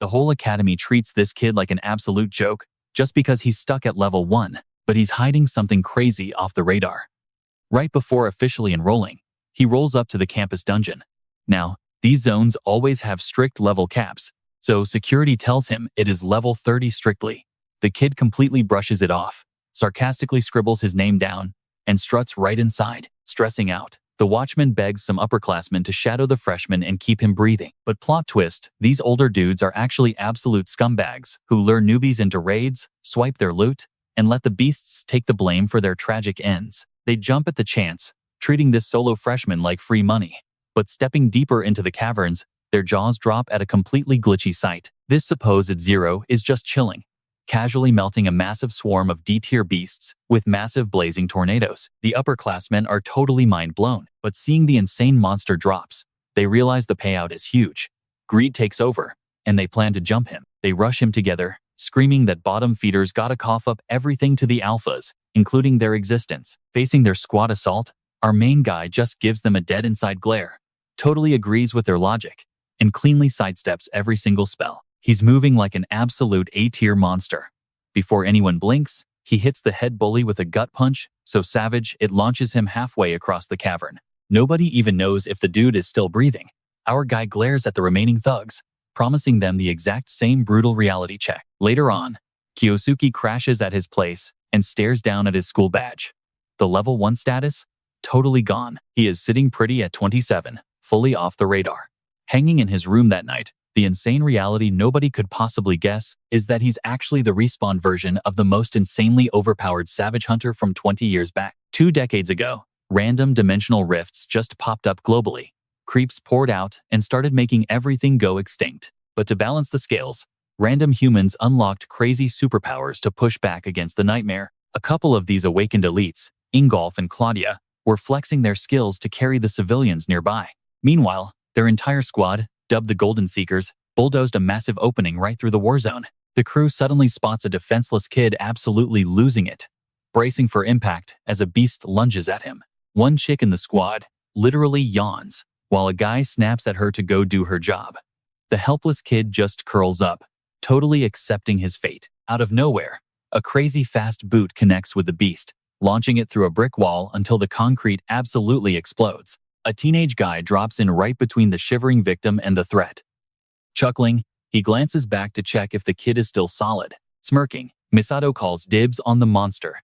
The whole academy treats this kid like an absolute joke just because he's stuck at level 1, but he's hiding something crazy off the radar. Right before officially enrolling, he rolls up to the campus dungeon. Now, these zones always have strict level caps, so security tells him it is level 30 strictly. The kid completely brushes it off, sarcastically scribbles his name down, and struts right inside, stressing out. The watchman begs some upperclassmen to shadow the freshman and keep him breathing. But plot twist, these older dudes are actually absolute scumbags who lure newbies into raids, swipe their loot, and let the beasts take the blame for their tragic ends. They jump at the chance, treating this solo freshman like free money. But stepping deeper into the caverns, their jaws drop at a completely glitchy sight. This supposed zero is just chilling, casually melting a massive swarm of D-tier beasts with massive blazing tornadoes. The upperclassmen are totally mind-blown, but seeing the insane monster drops, they realize the payout is huge. Greed takes over, and they plan to jump him. They rush him together, screaming that bottom feeders gotta cough up everything to the alphas, including their existence. Facing their squad assault, our main guy just gives them a dead inside glare, totally agrees with their logic, and cleanly sidesteps every single spell. He's moving like an absolute A-tier monster. Before anyone blinks, he hits the head bully with a gut punch, so savage it launches him halfway across the cavern. Nobody even knows if the dude is still breathing. Our guy glares at the remaining thugs, promising them the exact same brutal reality check. Later on, Kyosuke crashes at his place and stares down at his school badge. The level 1 status? Totally gone. He is sitting pretty at 27, fully off the radar. Hanging in his room that night, the insane reality nobody could possibly guess is that he's actually the respawn version of the most insanely overpowered savage hunter from 20 years back. 2 decades ago, random dimensional rifts just popped up globally. Creeps poured out and started making everything go extinct. But to balance the scales, random humans unlocked crazy superpowers to push back against the nightmare. A couple of these awakened elites, Ingolf and Claudia, were flexing their skills to carry the civilians nearby. Meanwhile, their entire squad, dubbed the Golden Seekers, bulldozed a massive opening right through the war zone. The crew suddenly spots a defenseless kid absolutely losing it, bracing for impact as a beast lunges at him. One chick in the squad literally yawns, while a guy snaps at her to go do her job. The helpless kid just curls up, totally accepting his fate. Out of nowhere, a crazy fast boot connects with the beast, launching it through a brick wall until the concrete absolutely explodes. A teenage guy drops in right between the shivering victim and the threat. Chuckling, he glances back to check if the kid is still solid. Smirking, Misado calls dibs on the monster.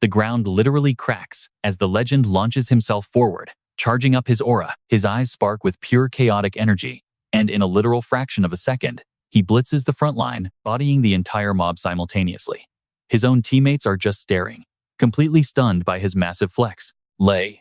The ground literally cracks as the legend launches himself forward, charging up his aura. His eyes spark with pure chaotic energy, and in a literal fraction of a second, he blitzes the front line, bodying the entire mob simultaneously. His own teammates are just staring, completely stunned by his massive flex. A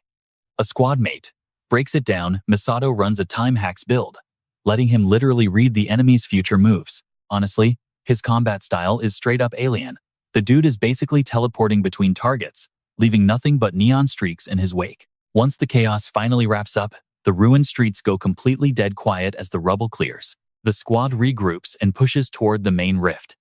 squad mate breaks it down. Misado runs a time hacks build, letting him literally read the enemy's future moves. Honestly, his combat style is straight up alien. The dude is basically teleporting between targets, leaving nothing but neon streaks in his wake. Once the chaos finally wraps up, the ruined streets go completely dead quiet as the rubble clears. The squad regroups and pushes toward the main rift.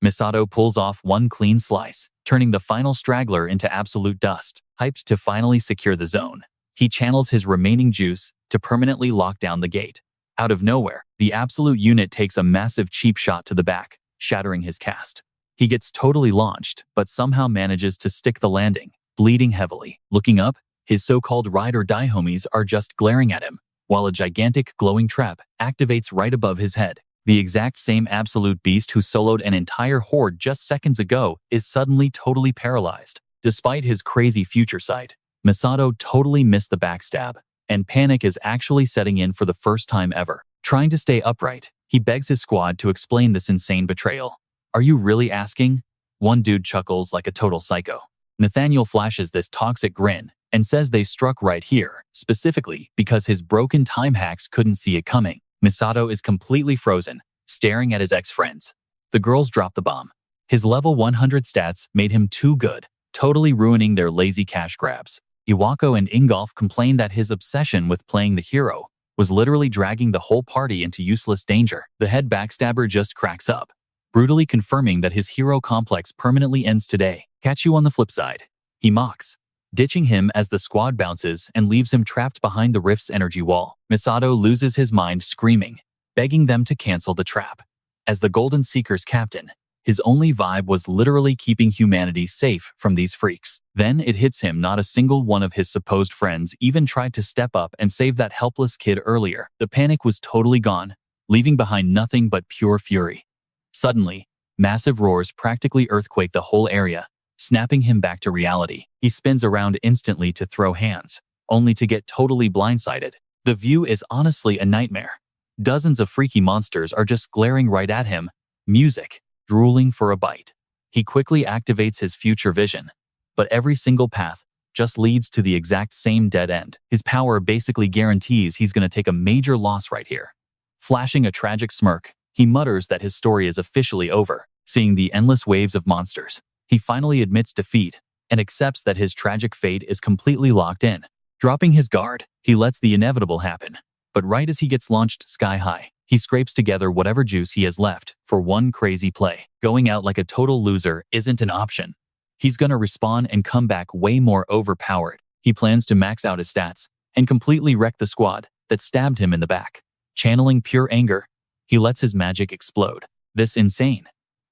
Misado pulls off one clean slice, turning the final straggler into absolute dust. Hyped to finally secure the zone, he channels his remaining juice to permanently lock down the gate. Out of nowhere, the absolute unit takes a massive cheap shot to the back, shattering his cast. He gets totally launched, but somehow manages to stick the landing, bleeding heavily. Looking up, his so-called ride or die homies are just glaring at him, while a gigantic glowing trap activates right above his head. The exact same absolute beast who soloed an entire horde just seconds ago is suddenly totally paralyzed. Despite his crazy future sight, Misado totally missed the backstab, and panic is actually setting in for the first time ever. Trying to stay upright, he begs his squad to explain this insane betrayal. "Are you really asking?" One dude chuckles like a total psycho. Nathaniel flashes this toxic grin and says they struck right here, specifically because his broken time hacks couldn't see it coming. Misado is completely frozen, staring at his ex-friends. The girls drop the bomb. His level 100 stats made him too good, totally ruining their lazy cash grabs. Iwako and Ingolf complain that his obsession with playing the hero was literally dragging the whole party into useless danger. The head backstabber just cracks up, brutally confirming that his hero complex permanently ends today. "Catch you on the flip side," he mocks, ditching him as the squad bounces and leaves him trapped behind the rift's energy wall. Misado loses his mind screaming, begging them to cancel the trap. As the Golden Seeker's captain, his only vibe was literally keeping humanity safe from these freaks. Then it hits him not a single one of his supposed friends even tried to step up and save that helpless kid earlier. The panic was totally gone, leaving behind nothing but pure fury. Suddenly, massive roars practically earthquake the whole area, snapping him back to reality. He spins around instantly to throw hands, only to get totally blindsided. The view is honestly a nightmare. Dozens of freaky monsters are just glaring right at him, music, drooling for a bite. He quickly activates his future vision, but every single path just leads to the exact same dead end. His power basically guarantees he's going to take a major loss right here. Flashing a tragic smirk, he mutters that his story is officially over. Seeing the endless waves of monsters, he finally admits defeat and accepts that his tragic fate is completely locked in. Dropping his guard, he lets the inevitable happen. But right as he gets launched sky high, he scrapes together whatever juice he has left for one crazy play. Going out like a total loser isn't an option. He's gonna respawn and come back way more overpowered. He plans to max out his stats and completely wreck the squad that stabbed him in the back. Channeling pure anger, he lets his magic explode. This insane,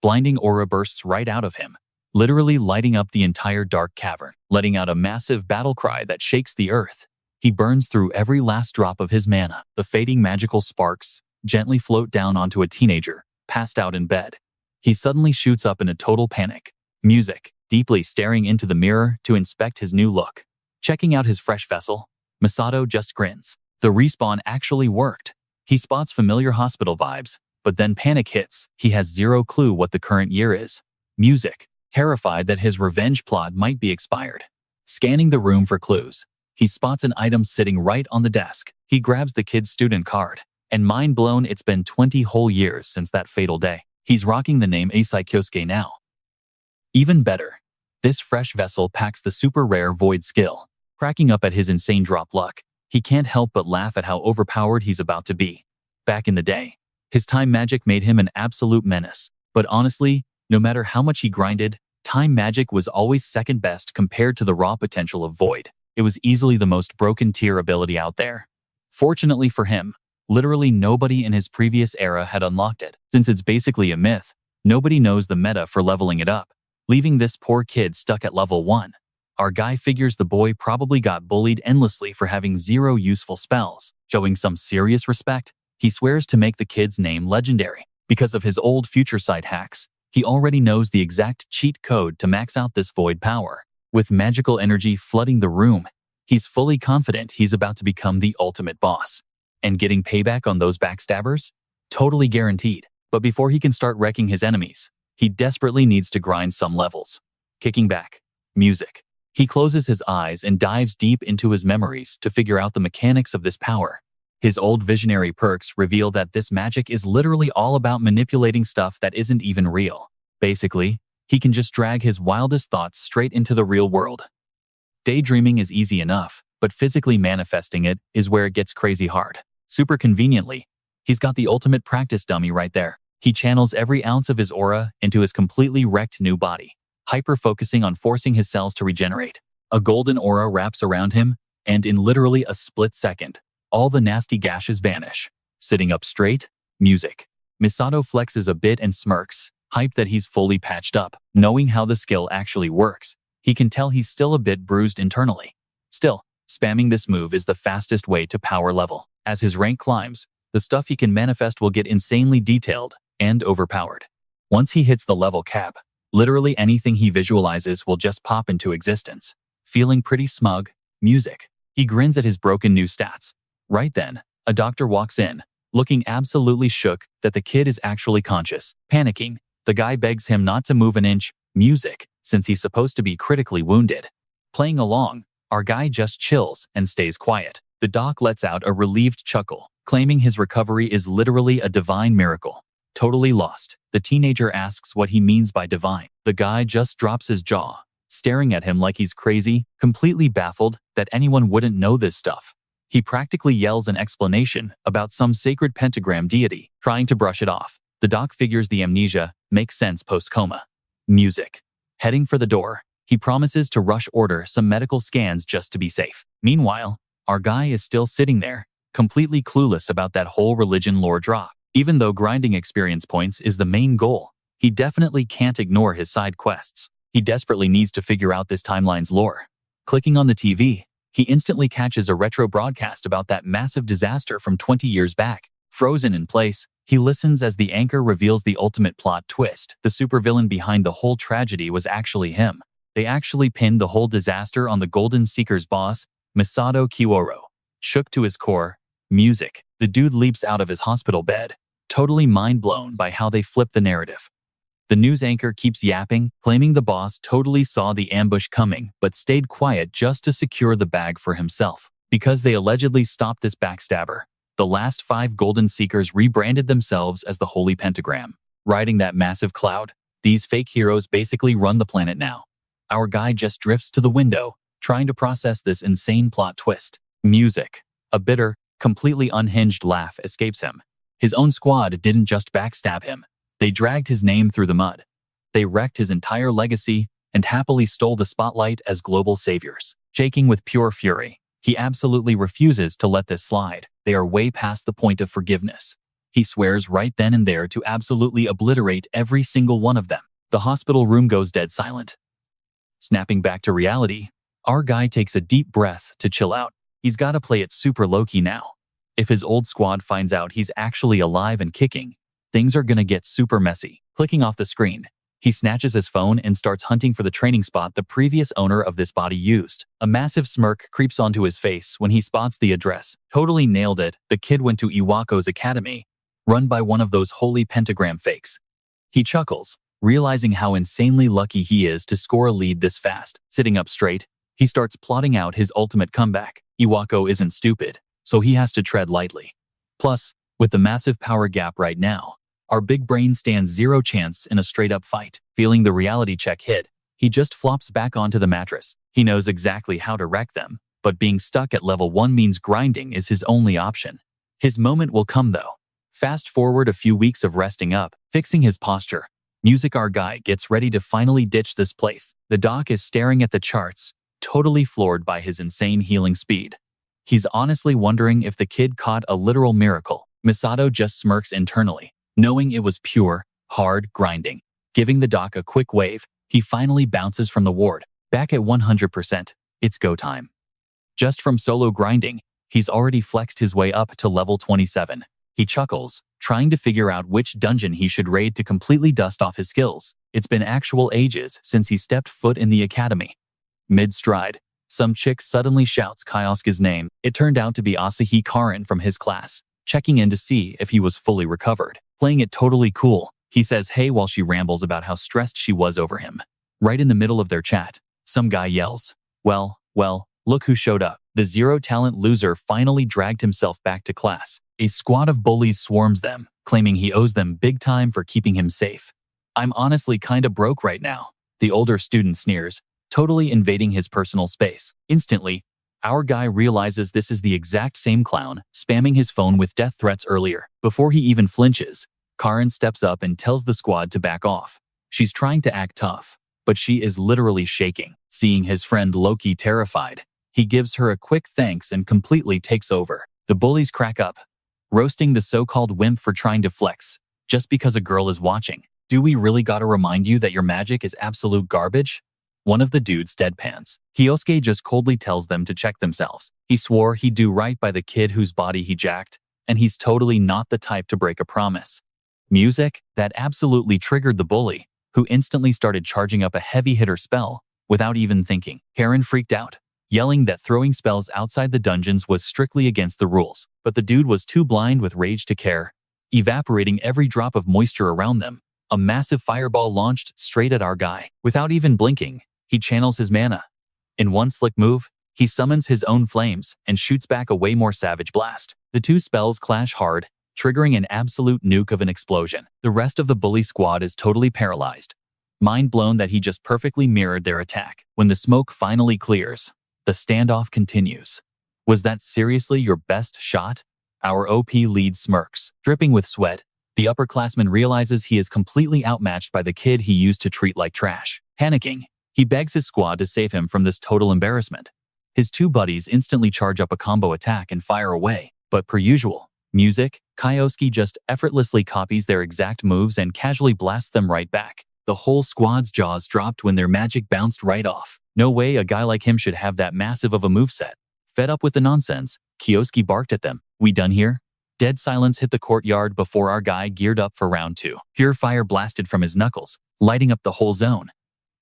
blinding aura bursts right out of him, literally lighting up the entire dark cavern, letting out a massive battle cry that shakes the earth. He burns through every last drop of his mana. The fading magical sparks gently float down onto a teenager, passed out in bed. He suddenly shoots up in a total panic. Music, deeply staring into the mirror to inspect his new look. Checking out his fresh vessel, Misado just grins. The respawn actually worked. He spots familiar hospital vibes, but then panic hits. He has zero clue what the current year is. Music, terrified that his revenge plot might be expired. Scanning the room for clues, he spots an item sitting right on the desk. He grabs the kid's student card, and mind blown, it's been 20 whole years since that fatal day. He's rocking the name Asai Kyoske now. Even better, this fresh vessel packs the super rare void skill. Cracking up at his insane drop luck, he can't help but laugh at how overpowered he's about to be. Back in the day, his time magic made him an absolute menace. But honestly, no matter how much he grinded, time magic was always second best compared to the raw potential of void. It was easily the most broken tier ability out there. Fortunately for him, literally nobody in his previous era had unlocked it. Since it's basically a myth, nobody knows the meta for leveling it up, leaving this poor kid stuck at level 1. Our guy figures the boy probably got bullied endlessly for having zero useful spells. Showing some serious respect, he swears to make the kid's name legendary. Because of his old future sight hacks, he already knows the exact cheat code to max out this void power. With magical energy flooding the room, he's fully confident he's about to become the ultimate boss. And getting payback on those backstabbers? Totally guaranteed. But before he can start wrecking his enemies, he desperately needs to grind some levels. Kicking back. Music. He closes his eyes and dives deep into his memories to figure out the mechanics of this power. His old visionary perks reveal that this magic is literally all about manipulating stuff that isn't even real. Basically, he can just drag his wildest thoughts straight into the real world. Daydreaming is easy enough, but physically manifesting it is where it gets crazy hard. Super conveniently, he's got the ultimate practice dummy right there. He channels every ounce of his aura into his completely wrecked new body, hyper-focusing on forcing his cells to regenerate. A golden aura wraps around him, and in literally a split second, all the nasty gashes vanish. Sitting up straight, music. Misado flexes a bit and smirks, hyped that he's fully patched up. Knowing how the skill actually works, he can tell he's still a bit bruised internally. Still, spamming this move is the fastest way to power level. As his rank climbs, the stuff he can manifest will get insanely detailed and overpowered. Once he hits the level cap, literally anything he visualizes will just pop into existence. Feeling pretty smug, music. He grins at his broken new stats. Right then, a doctor walks in, looking absolutely shook that the kid is actually conscious. Panicking, the guy begs him not to move an inch, music, since he's supposed to be critically wounded. Playing along, our guy just chills and stays quiet. The doc lets out a relieved chuckle, claiming his recovery is literally a divine miracle. Totally lost, the teenager asks what he means by divine. The guy just drops his jaw, staring at him like he's crazy, completely baffled that anyone wouldn't know this stuff. He practically yells an explanation about some sacred pentagram deity, trying to brush it off. The doc figures the amnesia makes sense post-coma. Music. Heading for the door, he promises to rush order some medical scans just to be safe. Meanwhile, our guy is still sitting there, completely clueless about that whole religion lore drop. Even though grinding experience points is the main goal, he definitely can't ignore his side quests. He desperately needs to figure out this timeline's lore. Clicking on the TV, he instantly catches a retro broadcast about that massive disaster from 20 years back. Frozen in place, he listens as the anchor reveals the ultimate plot twist. The supervillain behind the whole tragedy was actually him. They actually pinned the whole disaster on the Golden Seeker's boss, Misado Kioichiro. Shook to his core, music. The dude leaps out of his hospital bed, totally mind-blown by how they flipped the narrative. The news anchor keeps yapping, claiming the boss totally saw the ambush coming but stayed quiet just to secure the bag for himself. Because they allegedly stopped this backstabber, the last 5 Golden Seekers rebranded themselves as the Holy Pentagram. Riding that massive cloud, these fake heroes basically run the planet now. Our guy just drifts to the window, trying to process this insane plot twist. Music. A bitter, completely unhinged laugh escapes him. His own squad didn't just backstab him. They dragged his name through the mud. They wrecked his entire legacy and happily stole the spotlight as global saviors. Shaking with pure fury, he absolutely refuses to let this slide. They are way past the point of forgiveness. He swears right then and there to absolutely obliterate every single one of them. The hospital room goes dead silent. Snapping back to reality, our guy takes a deep breath to chill out. He's gotta play it super low-key now. If his old squad finds out he's actually alive and kicking, things are gonna get super messy. Clicking off the screen, he snatches his phone and starts hunting for the training spot the previous owner of this body used. A massive smirk creeps onto his face when he spots the address. Totally nailed it. The kid went to Iwako's academy, run by one of those holy pentagram fakes. He chuckles, realizing how insanely lucky he is to score a lead this fast. Sitting up straight, he starts plotting out his ultimate comeback. Iwako isn't stupid, so he has to tread lightly. Plus, with the massive power gap right now, our big brain stands zero chance in a straight-up fight. Feeling the reality check hit, he just flops back onto the mattress. He knows exactly how to wreck them, but being stuck at level 1 means grinding is his only option. His moment will come though. Fast forward a few weeks of resting up, fixing his posture. Music our guy gets ready to finally ditch this place. The doc is staring at the charts, totally floored by his insane healing speed. He's honestly wondering if the kid caught a literal miracle. Misado just smirks internally, knowing it was pure, hard grinding. Giving the doc a quick wave, he finally bounces from the ward. Back at 100%, it's go time. Just from solo grinding, he's already flexed his way up to level 27. He chuckles, trying to figure out which dungeon he should raid to completely dust off his skills. It's been actual ages since he stepped foot in the academy. Mid-stride, some chick suddenly shouts Kioski's name. It turned out to be Asai Kyoske from his class, checking in to see if he was fully recovered. Playing it totally cool, he says hey while she rambles about how stressed she was over him. Right in the middle of their chat, some guy yells, well, look who showed up. The zero-talent loser finally dragged himself back to class. A squad of bullies swarms them, claiming he owes them big time for keeping him safe. I'm honestly kinda broke right now, the older student sneers, totally invading his personal space. Instantly, our guy realizes this is the exact same clown spamming his phone with death threats earlier. Before he even flinches, Karen steps up and tells the squad to back off. She's trying to act tough, but she is literally shaking. Seeing his friend Loki terrified, he gives her a quick thanks and completely takes over. The bullies crack up, roasting the so-called wimp for trying to flex, just because a girl is watching. Do we really gotta remind you that your magic is absolute garbage? One of the dudes deadpans. Kioske just coldly tells them to check themselves. He swore he'd do right by the kid whose body he jacked, and he's totally not the type to break a promise. Music, that absolutely triggered the bully, who instantly started charging up a heavy hitter spell without even thinking. Karen freaked out, yelling that throwing spells outside the dungeons was strictly against the rules, but the dude was too blind with rage to care, evaporating every drop of moisture around them. A massive fireball launched straight at our guy. Without even blinking, he channels his mana. In one slick move, he summons his own flames and shoots back a way more savage blast. The two spells clash hard, triggering an absolute nuke of an explosion. The rest of the bully squad is totally paralyzed, mind blown that he just perfectly mirrored their attack. When the smoke finally clears, the standoff continues. Was that seriously your best shot? Our OP lead smirks. Dripping with sweat, the upperclassman realizes he is completely outmatched by the kid he used to treat like trash. Panicking, he begs his squad to save him from this total embarrassment. His two buddies instantly charge up a combo attack and fire away, but per usual, Music, Kioske just effortlessly copies their exact moves and casually blasts them right back. The whole squad's jaws dropped when their magic bounced right off. No way a guy like him should have that massive of a moveset. Fed up with the nonsense, Kioske barked at them. "We done here?" Dead silence hit the courtyard before our guy geared up for round 2. Pure fire blasted from his knuckles, lighting up the whole zone.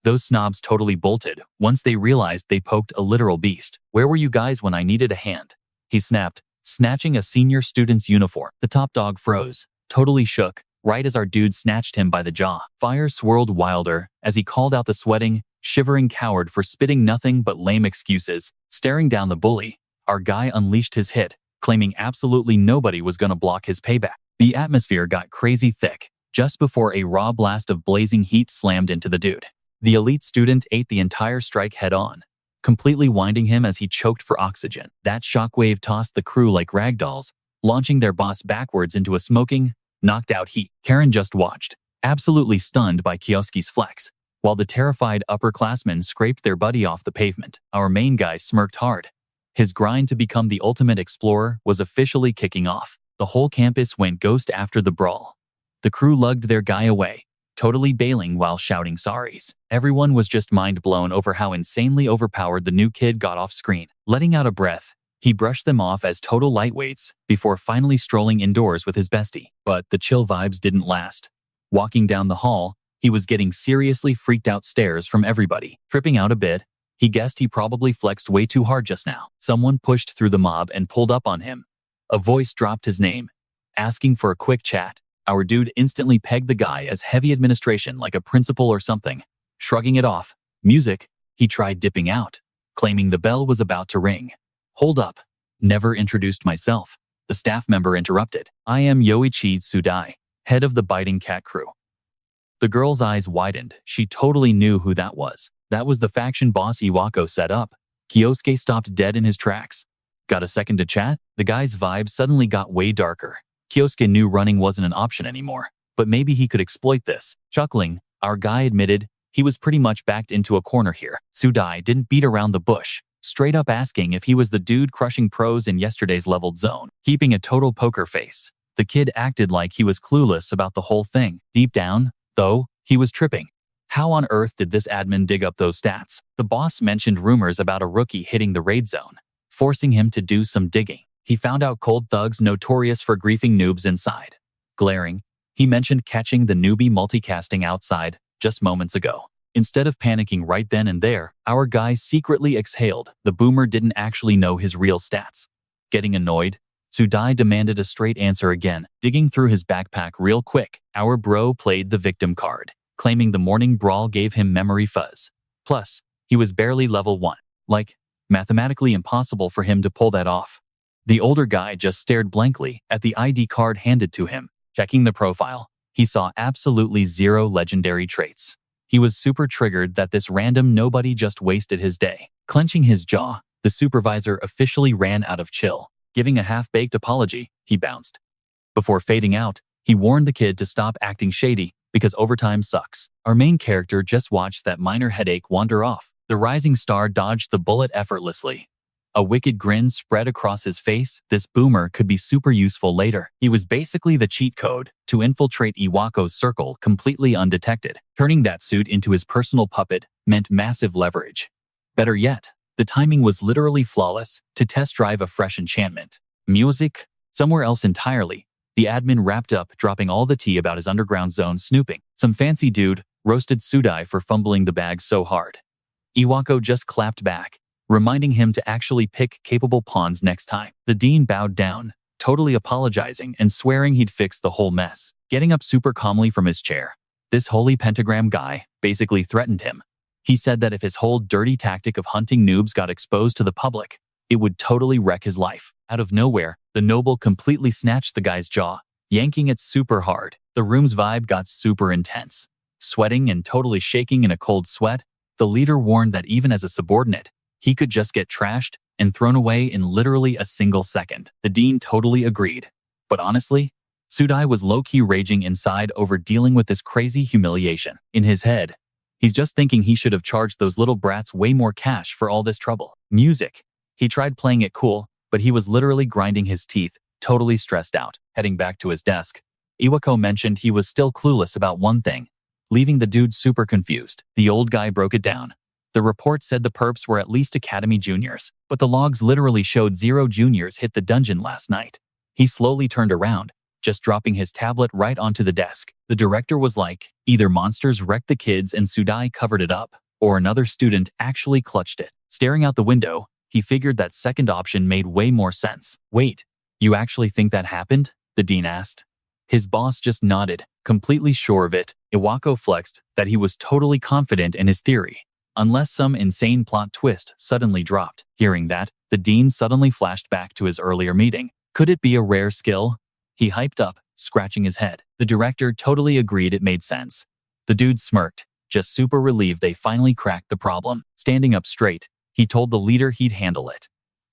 Those snobs totally bolted once they realized they poked a literal beast. "Where were you guys when I needed a hand?" he snapped, snatching a senior student's uniform. The top dog froze, totally shook, right as our dude snatched him by the jaw. Fire swirled wilder as he called out the sweating, shivering coward for spitting nothing but lame excuses. Staring down the bully, our guy unleashed his hit, claiming absolutely nobody was gonna block his payback. The atmosphere got crazy thick, just before a raw blast of blazing heat slammed into the dude. The elite student ate the entire strike head-on, completely winding him as he choked for oxygen. That shockwave tossed the crew like ragdolls, launching their boss backwards into a smoking, knocked-out heap. Karen just watched, absolutely stunned by Kioske's flex, while the terrified upperclassmen scraped their buddy off the pavement. Our main guy smirked hard. His grind to become the ultimate explorer was officially kicking off. The whole campus went ghost after the brawl. The crew lugged their guy away, totally bailing while shouting sorries. Everyone was just mind-blown over how insanely overpowered the new kid got off screen. Letting out a breath, he brushed them off as total lightweights before finally strolling indoors with his bestie. But the chill vibes didn't last. Walking down the hall, he was getting seriously freaked out stares from everybody. Tripping out a bit, he guessed he probably flexed way too hard just now. Someone pushed through the mob and pulled up on him. A voice dropped his name, asking for a quick chat. Our dude instantly pegged the guy as heavy administration like a principal or something. Shrugging it off, music, he tried dipping out, claiming the bell was about to ring. "Hold up. Never introduced myself," the staff member interrupted. "I am Yoichi Tsudai, head of the Biting Cat crew." The girl's eyes widened. She totally knew who that was. That was the faction boss Iwako set up. Kioske stopped dead in his tracks. "Got a second to chat?" The guy's vibe suddenly got way darker. Kioske knew running wasn't an option anymore, but maybe he could exploit this. Chuckling, our guy admitted he was pretty much backed into a corner here. Tsudai didn't beat around the bush, straight up asking if he was the dude crushing pros in yesterday's leveled zone. Keeping a total poker face, the kid acted like he was clueless about the whole thing. Deep down, though, he was tripping. How on earth did this admin dig up those stats? The boss mentioned rumors about a rookie hitting the raid zone, forcing him to do some digging. He found out cold thugs notorious for griefing noobs inside. Glaring, he mentioned catching the newbie multicasting outside just moments ago. Instead of panicking right then and there, our guy secretly exhaled. The boomer didn't actually know his real stats. Getting annoyed, Tsudai demanded a straight answer again. Digging through his backpack real quick, our bro played the victim card, claiming the morning brawl gave him memory fuzz. Plus, he was barely level 1. Like, mathematically impossible for him to pull that off. The older guy just stared blankly at the ID card handed to him. Checking the profile, he saw absolutely zero legendary traits. He was super triggered that this random nobody just wasted his day. Clenching his jaw, the supervisor officially ran out of chill. Giving a half-baked apology, he bounced. Before fading out, he warned the kid to stop acting shady because overtime sucks. Our main character just watched that minor headache wander off. The rising star dodged the bullet effortlessly. A wicked grin spread across his face. This boomer could be super useful later. He was basically the cheat code to infiltrate Iwako's circle completely undetected. Turning that suit into his personal puppet meant massive leverage. Better yet, the timing was literally flawless to test drive a fresh enchantment. Music? Somewhere else entirely. The admin wrapped up, dropping all the tea about his underground zone snooping. Some fancy dude roasted Tsudai for fumbling the bag so hard. Iwako just clapped back, reminding him to actually pick capable pawns next time. The dean bowed down, totally apologizing and swearing he'd fix the whole mess. Getting up super calmly from his chair, this holy pentagram guy basically threatened him. He said that if his whole dirty tactic of hunting noobs got exposed to the public, it would totally wreck his life. Out of nowhere, the noble completely snatched the guy's jaw, yanking it super hard. The room's vibe got super intense. Sweating and totally shaking in a cold sweat, the leader warned that even as a subordinate, he could just get trashed and thrown away in literally a single second. The dean totally agreed. But honestly, Tsudai was low-key raging inside over dealing with this crazy humiliation. In his head, he's just thinking he should have charged those little brats way more cash for all this trouble. Music. He tried playing it cool, but he was literally grinding his teeth totally stressed out. Heading back to his desk, Iwako mentioned he was still clueless about one thing, leaving the dude super confused. The old guy broke it down. The report said the perps were at least Academy juniors, but the logs literally showed 0 juniors hit the dungeon last night. He slowly turned around, just dropping his tablet right onto the desk. The director was like, either monsters wrecked the kids and Sudai covered it up, or another student actually clutched it. Staring out the window, he figured that second option made way more sense. Wait, you actually think that happened? The dean asked. His boss just nodded, completely sure of it. Iwako flexed that he was totally confident in his theory, unless some insane plot twist suddenly dropped. Hearing that, the dean suddenly flashed back to his earlier meeting. Could it be a rare skill? He hyped up, scratching his head. The director totally agreed it made sense. The dude smirked, just super relieved they finally cracked the problem. Standing up straight, he told the leader he'd handle it.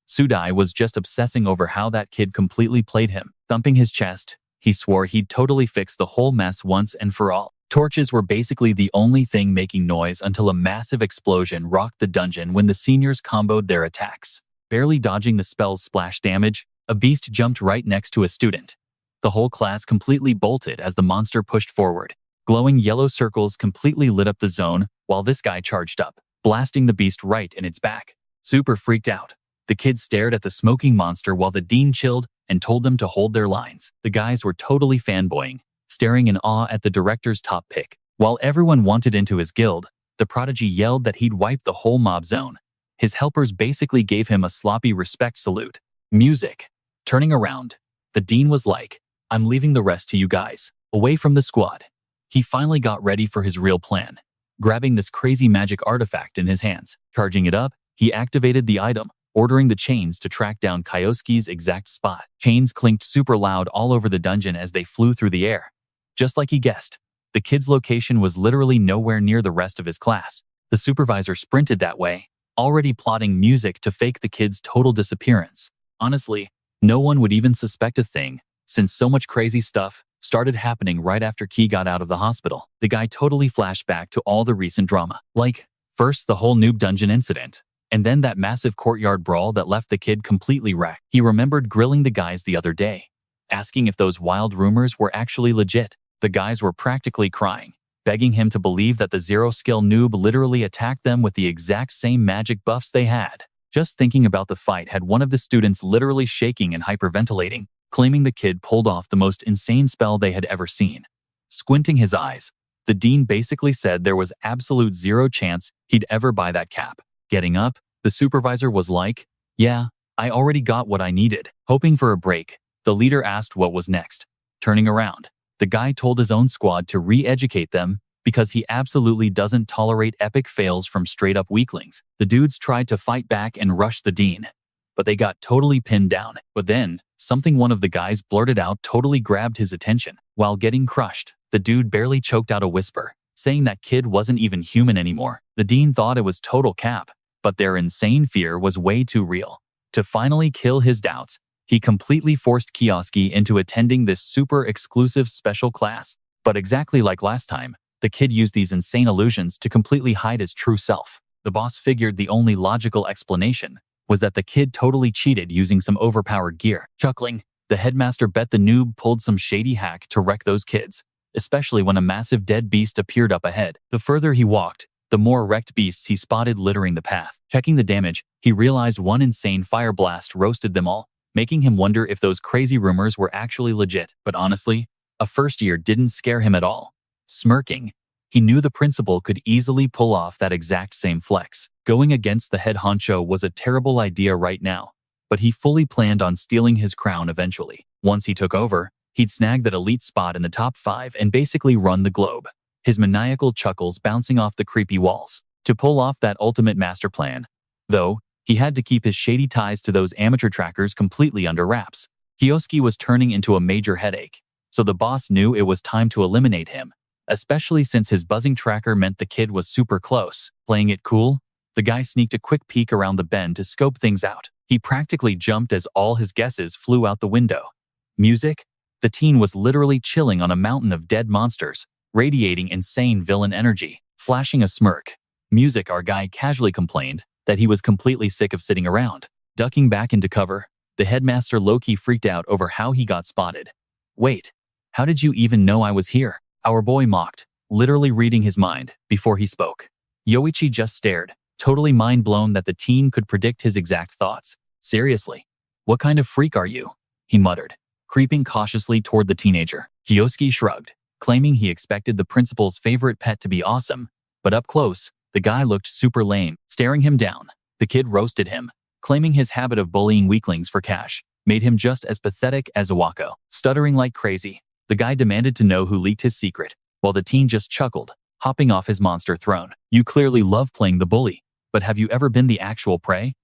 Sudai was just obsessing over how that kid completely played him. Thumping his chest, he swore he'd totally fix the whole mess once and for all. Torches were basically the only thing making noise until a massive explosion rocked the dungeon when the seniors comboed their attacks. Barely dodging the spell's splash damage, a beast jumped right next to a student. The whole class completely bolted as the monster pushed forward. Glowing yellow circles completely lit up the zone while this guy charged up, blasting the beast right in its back. Super freaked out, the kids stared at the smoking monster while the dean chilled and told them to hold their lines. The guys were totally fanboying, staring in awe at the director's top pick. While everyone wanted into his guild, the prodigy yelled that he'd wipe the whole mob zone. His helpers basically gave him a sloppy respect salute. Music. Turning around, the dean was like, I'm leaving the rest to you guys, away from the squad. He finally got ready for his real plan. Grabbing this crazy magic artifact in his hands, charging it up, he activated the item, ordering the chains to track down Kyoske's exact spot. Chains clinked super loud all over the dungeon as they flew through the air. Just like he guessed, the kid's location was literally nowhere near the rest of his class. The supervisor sprinted that way, already plotting music to fake the kid's total disappearance. Honestly, no one would even suspect a thing, since so much crazy stuff started happening right after Key got out of the hospital. The guy totally flashed back to all the recent drama. Like, first the whole noob dungeon incident, and then that massive courtyard brawl that left the kid completely wrecked. He remembered grilling the guys the other day, asking if those wild rumors were actually legit. The guys were practically crying, begging him to believe that the zero-skill noob literally attacked them with the exact same magic buffs they had. Just thinking about the fight had one of the students literally shaking and hyperventilating, claiming the kid pulled off the most insane spell they had ever seen. Squinting his eyes, the dean basically said there was absolute zero chance he'd ever buy that cap. Getting up, the supervisor was like, yeah, I already got what I needed. Hoping for a break, the leader asked what was next. Turning around, the guy told his own squad to re-educate them because he absolutely doesn't tolerate epic fails from straight-up weaklings. The dudes tried to fight back and rush the dean, but they got totally pinned down. But then, something one of the guys blurted out totally grabbed his attention. While getting crushed, the dude barely choked out a whisper, saying that kid wasn't even human anymore. The dean thought it was total cap, but their insane fear was way too real. To finally kill his doubts, he completely forced Kioske into attending this super exclusive special class. But exactly like last time, the kid used these insane illusions to completely hide his true self. The boss figured the only logical explanation was that the kid totally cheated using some overpowered gear. Chuckling, the headmaster bet the noob pulled some shady hack to wreck those kids, especially when a massive dead beast appeared up ahead. The further he walked, the more wrecked beasts he spotted littering the path. Checking the damage, he realized one insane fire blast roasted them all, making him wonder if those crazy rumors were actually legit. But honestly, a first year didn't scare him at all. Smirking, he knew the principal could easily pull off that exact same flex. Going against the head honcho was a terrible idea right now, but he fully planned on stealing his crown eventually. Once he took over, he'd snag that elite spot in the top 5 and basically run the globe, his maniacal chuckles bouncing off the creepy walls. To pull off that ultimate master plan, though, he had to keep his shady ties to those amateur trackers completely under wraps. Kioske was turning into a major headache, so the boss knew it was time to eliminate him, especially since his buzzing tracker meant the kid was super close. Playing it cool, the guy sneaked a quick peek around the bend to scope things out. He practically jumped as all his guesses flew out the window. Music? The teen was literally chilling on a mountain of dead monsters, radiating insane villain energy. Flashing a smirk, Music, our guy casually complained that he was completely sick of sitting around. Ducking back into cover, The headmaster low-key freaked out over how he got spotted. Wait, how did you even know I was here? Our boy mocked, literally reading his mind before he spoke. Yoichi just stared, totally mind-blown that the teen could predict his exact thoughts. Seriously, what kind of freak are you? He muttered, creeping cautiously toward the teenager. Kioske shrugged, claiming he expected the principal's favorite pet to be awesome, but up close, the guy looked super lame. Staring him down, the kid roasted him, claiming his habit of bullying weaklings for cash made him just as pathetic as Iwako. Stuttering like crazy, the guy demanded to know who leaked his secret, while the teen just chuckled, hopping off his monster throne. You clearly love playing the bully, but have you ever been the actual prey?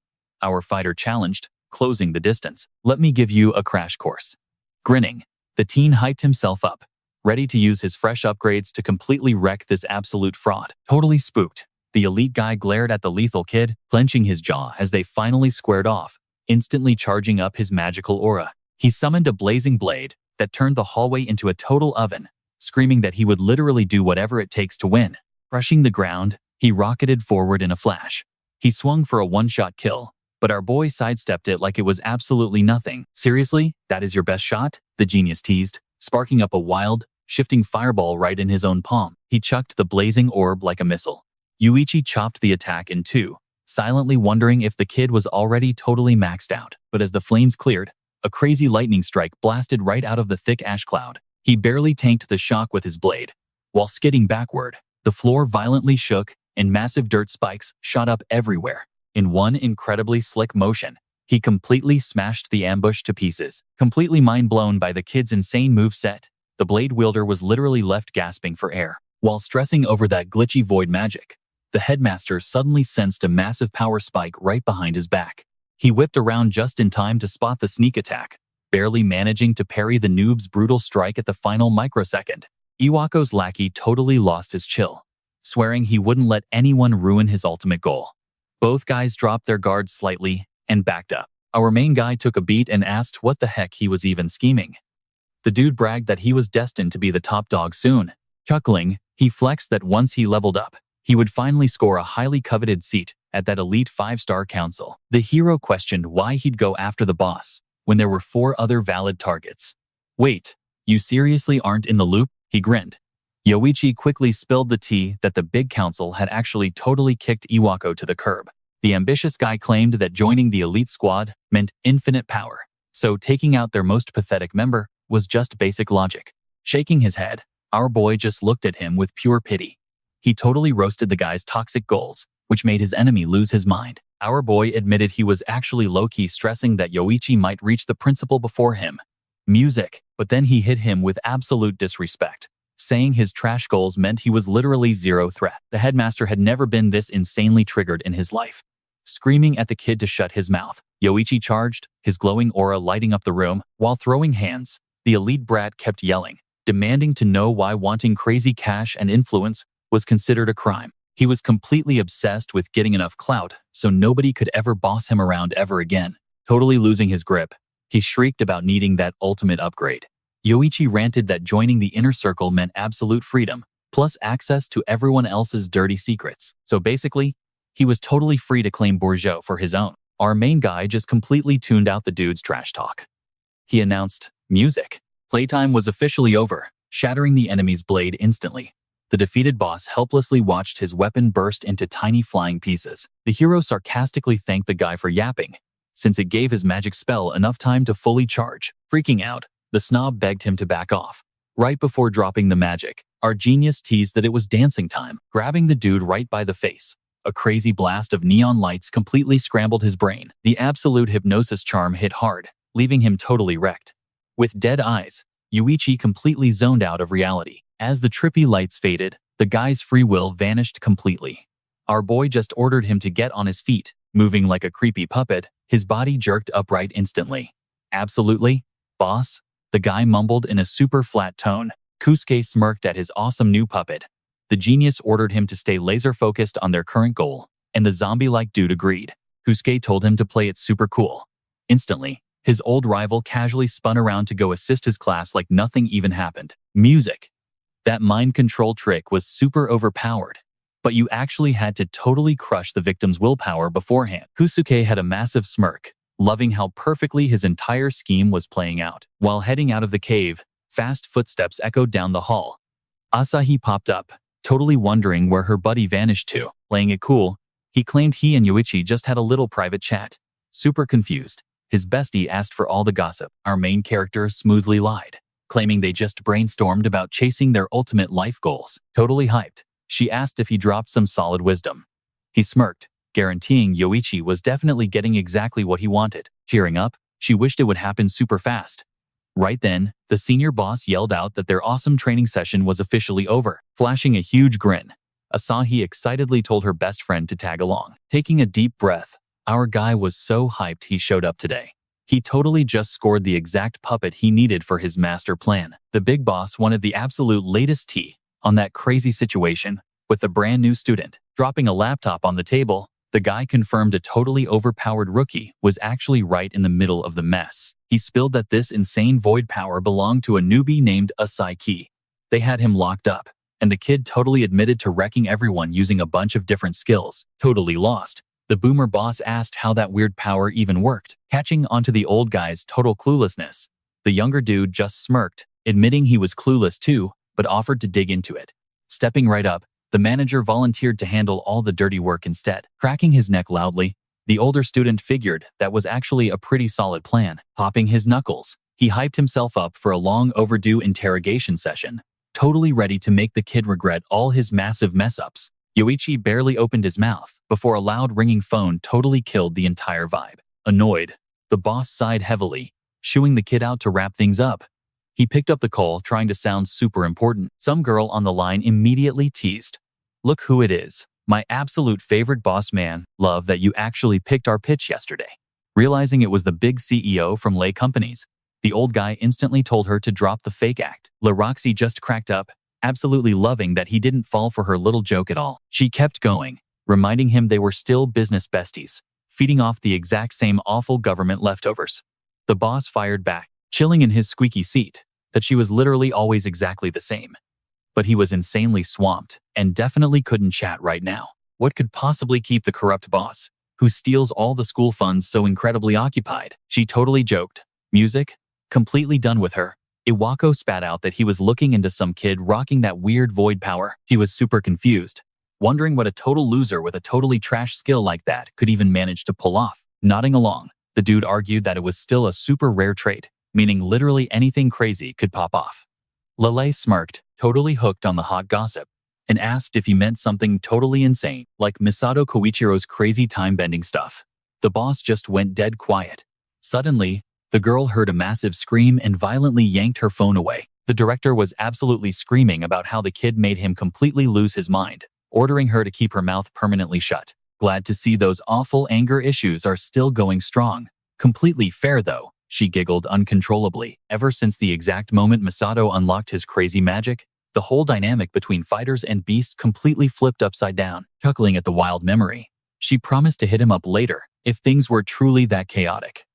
Our fighter challenged, closing the distance. Let me give you a crash course. Grinning, the teen hyped himself up, ready to use his fresh upgrades to completely wreck this absolute fraud. Totally spooked, the elite guy glared at the lethal kid, clenching his jaw as they finally squared off, instantly charging up his magical aura. He summoned a blazing blade that turned the hallway into a total oven, screaming that he would literally do whatever it takes to win. Crushing the ground, he rocketed forward in a flash. He swung for a one-shot kill, but our boy sidestepped it like it was absolutely nothing. Seriously, that is your best shot? The genius teased, sparking up a wild, shifting fireball right in his own palm. He chucked the blazing orb like a missile. Yoichi chopped the attack in two, silently wondering if the kid was already totally maxed out. But as the flames cleared, a crazy lightning strike blasted right out of the thick ash cloud. He barely tanked the shock with his blade. While skidding backward, the floor violently shook, and massive dirt spikes shot up everywhere. In one incredibly slick motion, he completely smashed the ambush to pieces. Completely mind-blown by the kid's insane moveset, the blade wielder was literally left gasping for air. While stressing over that glitchy void magic, the headmaster suddenly sensed a massive power spike right behind his back. He whipped around just in time to spot the sneak attack, barely managing to parry the noob's brutal strike at the final microsecond. Iwako's lackey totally lost his chill, swearing he wouldn't let anyone ruin his ultimate goal. Both guys dropped their guards slightly and backed up. Our main guy took a beat and asked what the heck he was even scheming. The dude bragged that he was destined to be the top dog soon. Chuckling, he flexed that once he leveled up, he would finally score a highly coveted seat at that elite 5-star council. The hero questioned why he'd go after the boss when there were 4 other valid targets. Wait, you seriously aren't in the loop? He grinned. Yoichi quickly spilled the tea that the big council had actually totally kicked Iwako to the curb. The ambitious guy claimed that joining the elite squad meant infinite power, so taking out their most pathetic member was just basic logic. Shaking his head, our boy just looked at him with pure pity. He totally roasted the guy's toxic goals, which made his enemy lose his mind. Our boy admitted he was actually low-key stressing that Yoichi might reach the principal before him. Music, but then he hit him with absolute disrespect, saying his trash goals meant he was literally zero threat. The headmaster had never been this insanely triggered in his life. Screaming at the kid to shut his mouth, Yoichi charged, his glowing aura lighting up the room. While throwing hands, the elite brat kept yelling, demanding to know why wanting crazy cash and influence was considered a crime. He was completely obsessed with getting enough clout so nobody could ever boss him around ever again. Totally losing his grip, he shrieked about needing that ultimate upgrade. Yoichi ranted that joining the inner circle meant absolute freedom, plus access to everyone else's dirty secrets. So basically, he was totally free to claim Bourgeois for his own. Our main guy just completely tuned out the dude's trash talk. He announced, "Music." Playtime was officially over, shattering the enemy's blade instantly. The defeated boss helplessly watched his weapon burst into tiny flying pieces. The hero sarcastically thanked the guy for yapping, since it gave his magic spell enough time to fully charge. Freaking out, the snob begged him to back off. Right before dropping the magic, our genius teased that it was dancing time, grabbing the dude right by the face. A crazy blast of neon lights completely scrambled his brain. The absolute hypnosis charm hit hard, leaving him totally wrecked. With dead eyes, Yoichi completely zoned out of reality. As the trippy lights faded, the guy's free will vanished completely. Our boy just ordered him to get on his feet, moving like a creepy puppet. His body jerked upright instantly. "Absolutely, boss," the guy mumbled in a super flat tone. Kioske smirked at his awesome new puppet. The genius ordered him to stay laser-focused on their current goal, and the zombie-like dude agreed. Kioske told him to play it super cool. Instantly, his old rival casually spun around to go assist his class like nothing even happened. Music. That mind control trick was super overpowered, but you actually had to totally crush the victim's willpower beforehand. Kioske had a massive smirk, loving how perfectly his entire scheme was playing out. While heading out of the cave, fast footsteps echoed down the hall. Asahi popped up, totally wondering where her buddy vanished to. Playing it cool, he claimed he and Yoichi just had a little private chat. Super confused, his bestie asked for all the gossip. Our main character smoothly lied, claiming they just brainstormed about chasing their ultimate life goals. Totally hyped, she asked if he dropped some solid wisdom. He smirked, guaranteeing Yoichi was definitely getting exactly what he wanted. Cheering up, she wished it would happen super fast. Right then, the senior boss yelled out that their awesome training session was officially over. Flashing a huge grin, Asahi excitedly told her best friend to tag along. Taking a deep breath, our guy was so hyped he showed up today. He totally just scored the exact puppet he needed for his master plan. The big boss wanted the absolute latest tea on that crazy situation with the brand new student. Dropping a laptop on the table, the guy confirmed a totally overpowered rookie was actually right in the middle of the mess. He spilled that this insane void power belonged to a newbie named Asai Kyoske. They had him locked up, and the kid totally admitted to wrecking everyone using a bunch of different skills. Totally lost, the boomer boss asked how that weird power even worked. Catching onto the old guy's total cluelessness, the younger dude just smirked, admitting he was clueless too, but offered to dig into it. Stepping right up, the manager volunteered to handle all the dirty work instead. Cracking his neck loudly, the older student figured that was actually a pretty solid plan. Popping his knuckles, he hyped himself up for a long overdue interrogation session, totally ready to make the kid regret all his massive mess-ups. Yoichi barely opened his mouth before a loud ringing phone totally killed the entire vibe. Annoyed, the boss sighed heavily, shooing the kid out to wrap things up. He picked up the call, trying to sound super important. Some girl on the line immediately teased, "Look who it is. My absolute favorite boss man. Love that you actually picked our pitch yesterday." Realizing it was the big CEO from Lay Companies, the old guy instantly told her to drop the fake act. Roxy just cracked up, absolutely loving that he didn't fall for her little joke at all. She kept going, reminding him they were still business besties, feeding off the exact same awful government leftovers. The boss fired back, chilling in his squeaky seat, that she was literally always exactly the same. But he was insanely swamped and definitely couldn't chat right now. What could possibly keep the corrupt boss, who steals all the school funds, so incredibly occupied? She totally joked. Music? Completely done with her. Iwako spat out that he was looking into some kid rocking that weird void power. He was super confused, wondering what a total loser with a totally trash skill like that could even manage to pull off. Nodding along, the dude argued that it was still a super rare trait, meaning literally anything crazy could pop off. Lele smirked, totally hooked on the hot gossip, and asked if he meant something totally insane, like Misado Kioichiro's crazy time-bending stuff. The boss just went dead quiet. Suddenly, the girl heard a massive scream and violently yanked her phone away. The director was absolutely screaming about how the kid made him completely lose his mind, ordering her to keep her mouth permanently shut. Glad to see those awful anger issues are still going strong. Completely fair though, she giggled uncontrollably. Ever since the exact moment Misado unlocked his crazy magic, the whole dynamic between fighters and beasts completely flipped upside down. Chuckling at the wild memory, she promised to hit him up later if things were truly that chaotic.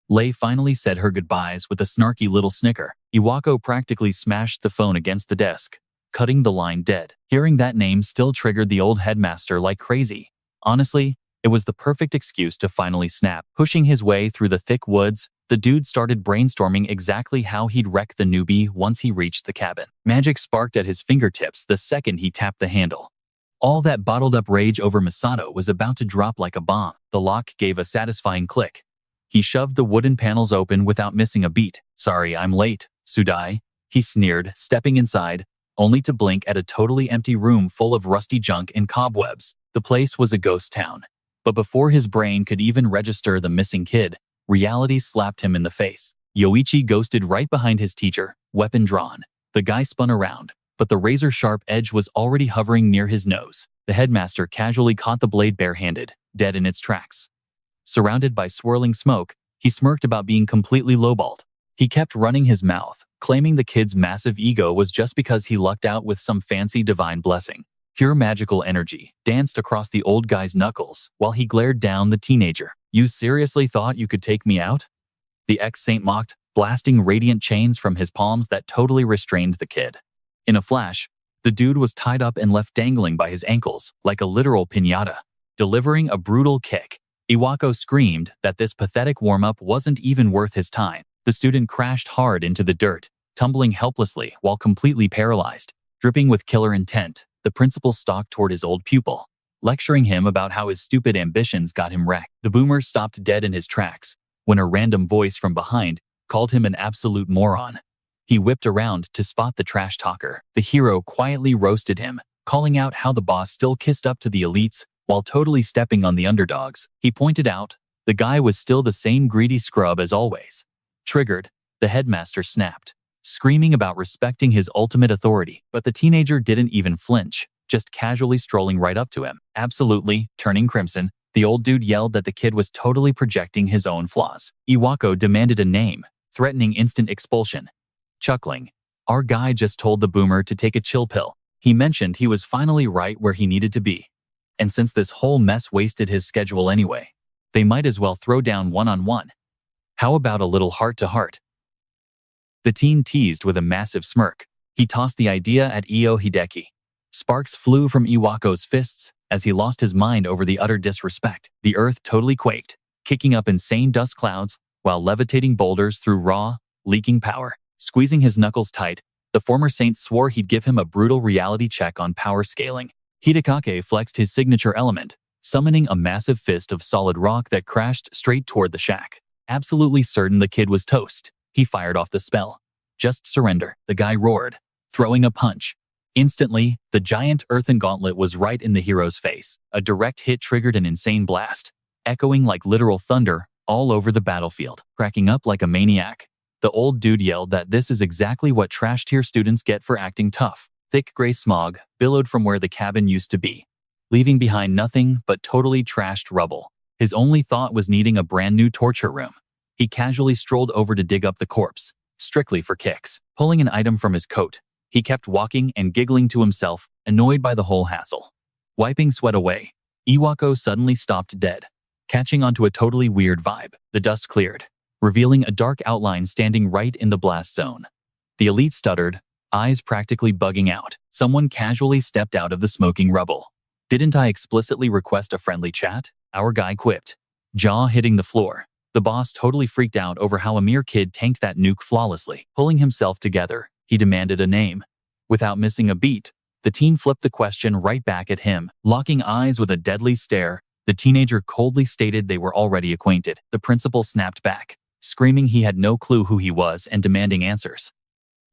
Lei finally said her goodbyes with a snarky little snicker. Iwako practically smashed the phone against the desk, cutting the line dead. Hearing that name still triggered the old headmaster like crazy. Honestly, it was the perfect excuse to finally snap. Pushing his way through the thick woods, the dude started brainstorming exactly how he'd wreck the newbie once he reached the cabin. Magic sparked at his fingertips the second he tapped the handle. All that bottled-up rage over Misado was about to drop like a bomb. The lock gave a satisfying click. He shoved the wooden panels open without missing a beat. "Sorry, I'm late, Sudai," he sneered, stepping inside, only to blink at a totally empty room full of rusty junk and cobwebs. The place was a ghost town. But before his brain could even register the missing kid, reality slapped him in the face. Yoichi ghosted right behind his teacher, weapon drawn. The guy spun around, but the razor-sharp edge was already hovering near his nose. The headmaster casually caught the blade barehanded, dead in its tracks. Surrounded by swirling smoke, he smirked about being completely lowballed. He kept running his mouth, claiming the kid's massive ego was just because he lucked out with some fancy divine blessing. Pure magical energy danced across the old guy's knuckles while he glared down the teenager. "You seriously thought you could take me out?" The ex-saint mocked, blasting radiant chains from his palms that totally restrained the kid. In a flash, the dude was tied up and left dangling by his ankles like a literal piñata. Delivering a brutal kick, Iwako screamed that this pathetic warm-up wasn't even worth his time. The student crashed hard into the dirt, tumbling helplessly while completely paralyzed. Dripping with killer intent, the principal stalked toward his old pupil, lecturing him about how his stupid ambitions got him wrecked. The boomer stopped dead in his tracks when a random voice from behind called him an absolute moron. He whipped around to spot the trash talker. The hero quietly roasted him, calling out how the boss still kissed up to the elites while totally stepping on the underdogs. He pointed out the guy was still the same greedy scrub as always. Triggered, the headmaster snapped, screaming about respecting his ultimate authority, but the teenager didn't even flinch, just casually strolling right up to him. Absolutely, turning crimson, the old dude yelled that the kid was totally projecting his own flaws. Iwako demanded a name, threatening instant expulsion. Chuckling, our guy just told the boomer to take a chill pill. He mentioned he was finally right where he needed to be. And since this whole mess wasted his schedule anyway, they might as well throw down one-on-one. How about a little heart-to-heart? The teen teased with a massive smirk. He tossed the idea at Io Hideki. Sparks flew from Iwako's fists as he lost his mind over the utter disrespect. The earth totally quaked, kicking up insane dust clouds while levitating boulders through raw, leaking power. Squeezing his knuckles tight, the former saint swore he'd give him a brutal reality check on power scaling. Hidekake flexed his signature element, summoning a massive fist of solid rock that crashed straight toward the shack. Absolutely certain the kid was toast, he fired off the spell. Just surrender, the guy roared, throwing a punch. Instantly, the giant earthen gauntlet was right in the hero's face. A direct hit triggered an insane blast, echoing like literal thunder all over the battlefield. Cracking up like a maniac, the old dude yelled that this is exactly what trash-tier students get for acting tough. Thick gray smog billowed from where the cabin used to be, leaving behind nothing but totally trashed rubble. His only thought was needing a brand new torture room. He casually strolled over to dig up the corpse, strictly for kicks. Pulling an item from his coat, he kept walking and giggling to himself, annoyed by the whole hassle. Wiping sweat away, Iwako suddenly stopped dead, catching onto a totally weird vibe. The dust cleared, revealing a dark outline standing right in the blast zone. The elite stuttered, eyes practically bugging out. Someone casually stepped out of the smoking rubble. Didn't I explicitly request a friendly chat? Our guy quipped, jaw hitting the floor. The boss totally freaked out over how a mere kid tanked that nuke flawlessly. Pulling himself together, he demanded a name. Without missing a beat, the teen flipped the question right back at him. Locking eyes with a deadly stare, the teenager coldly stated they were already acquainted. The principal snapped back, screaming he had no clue who he was and demanding answers.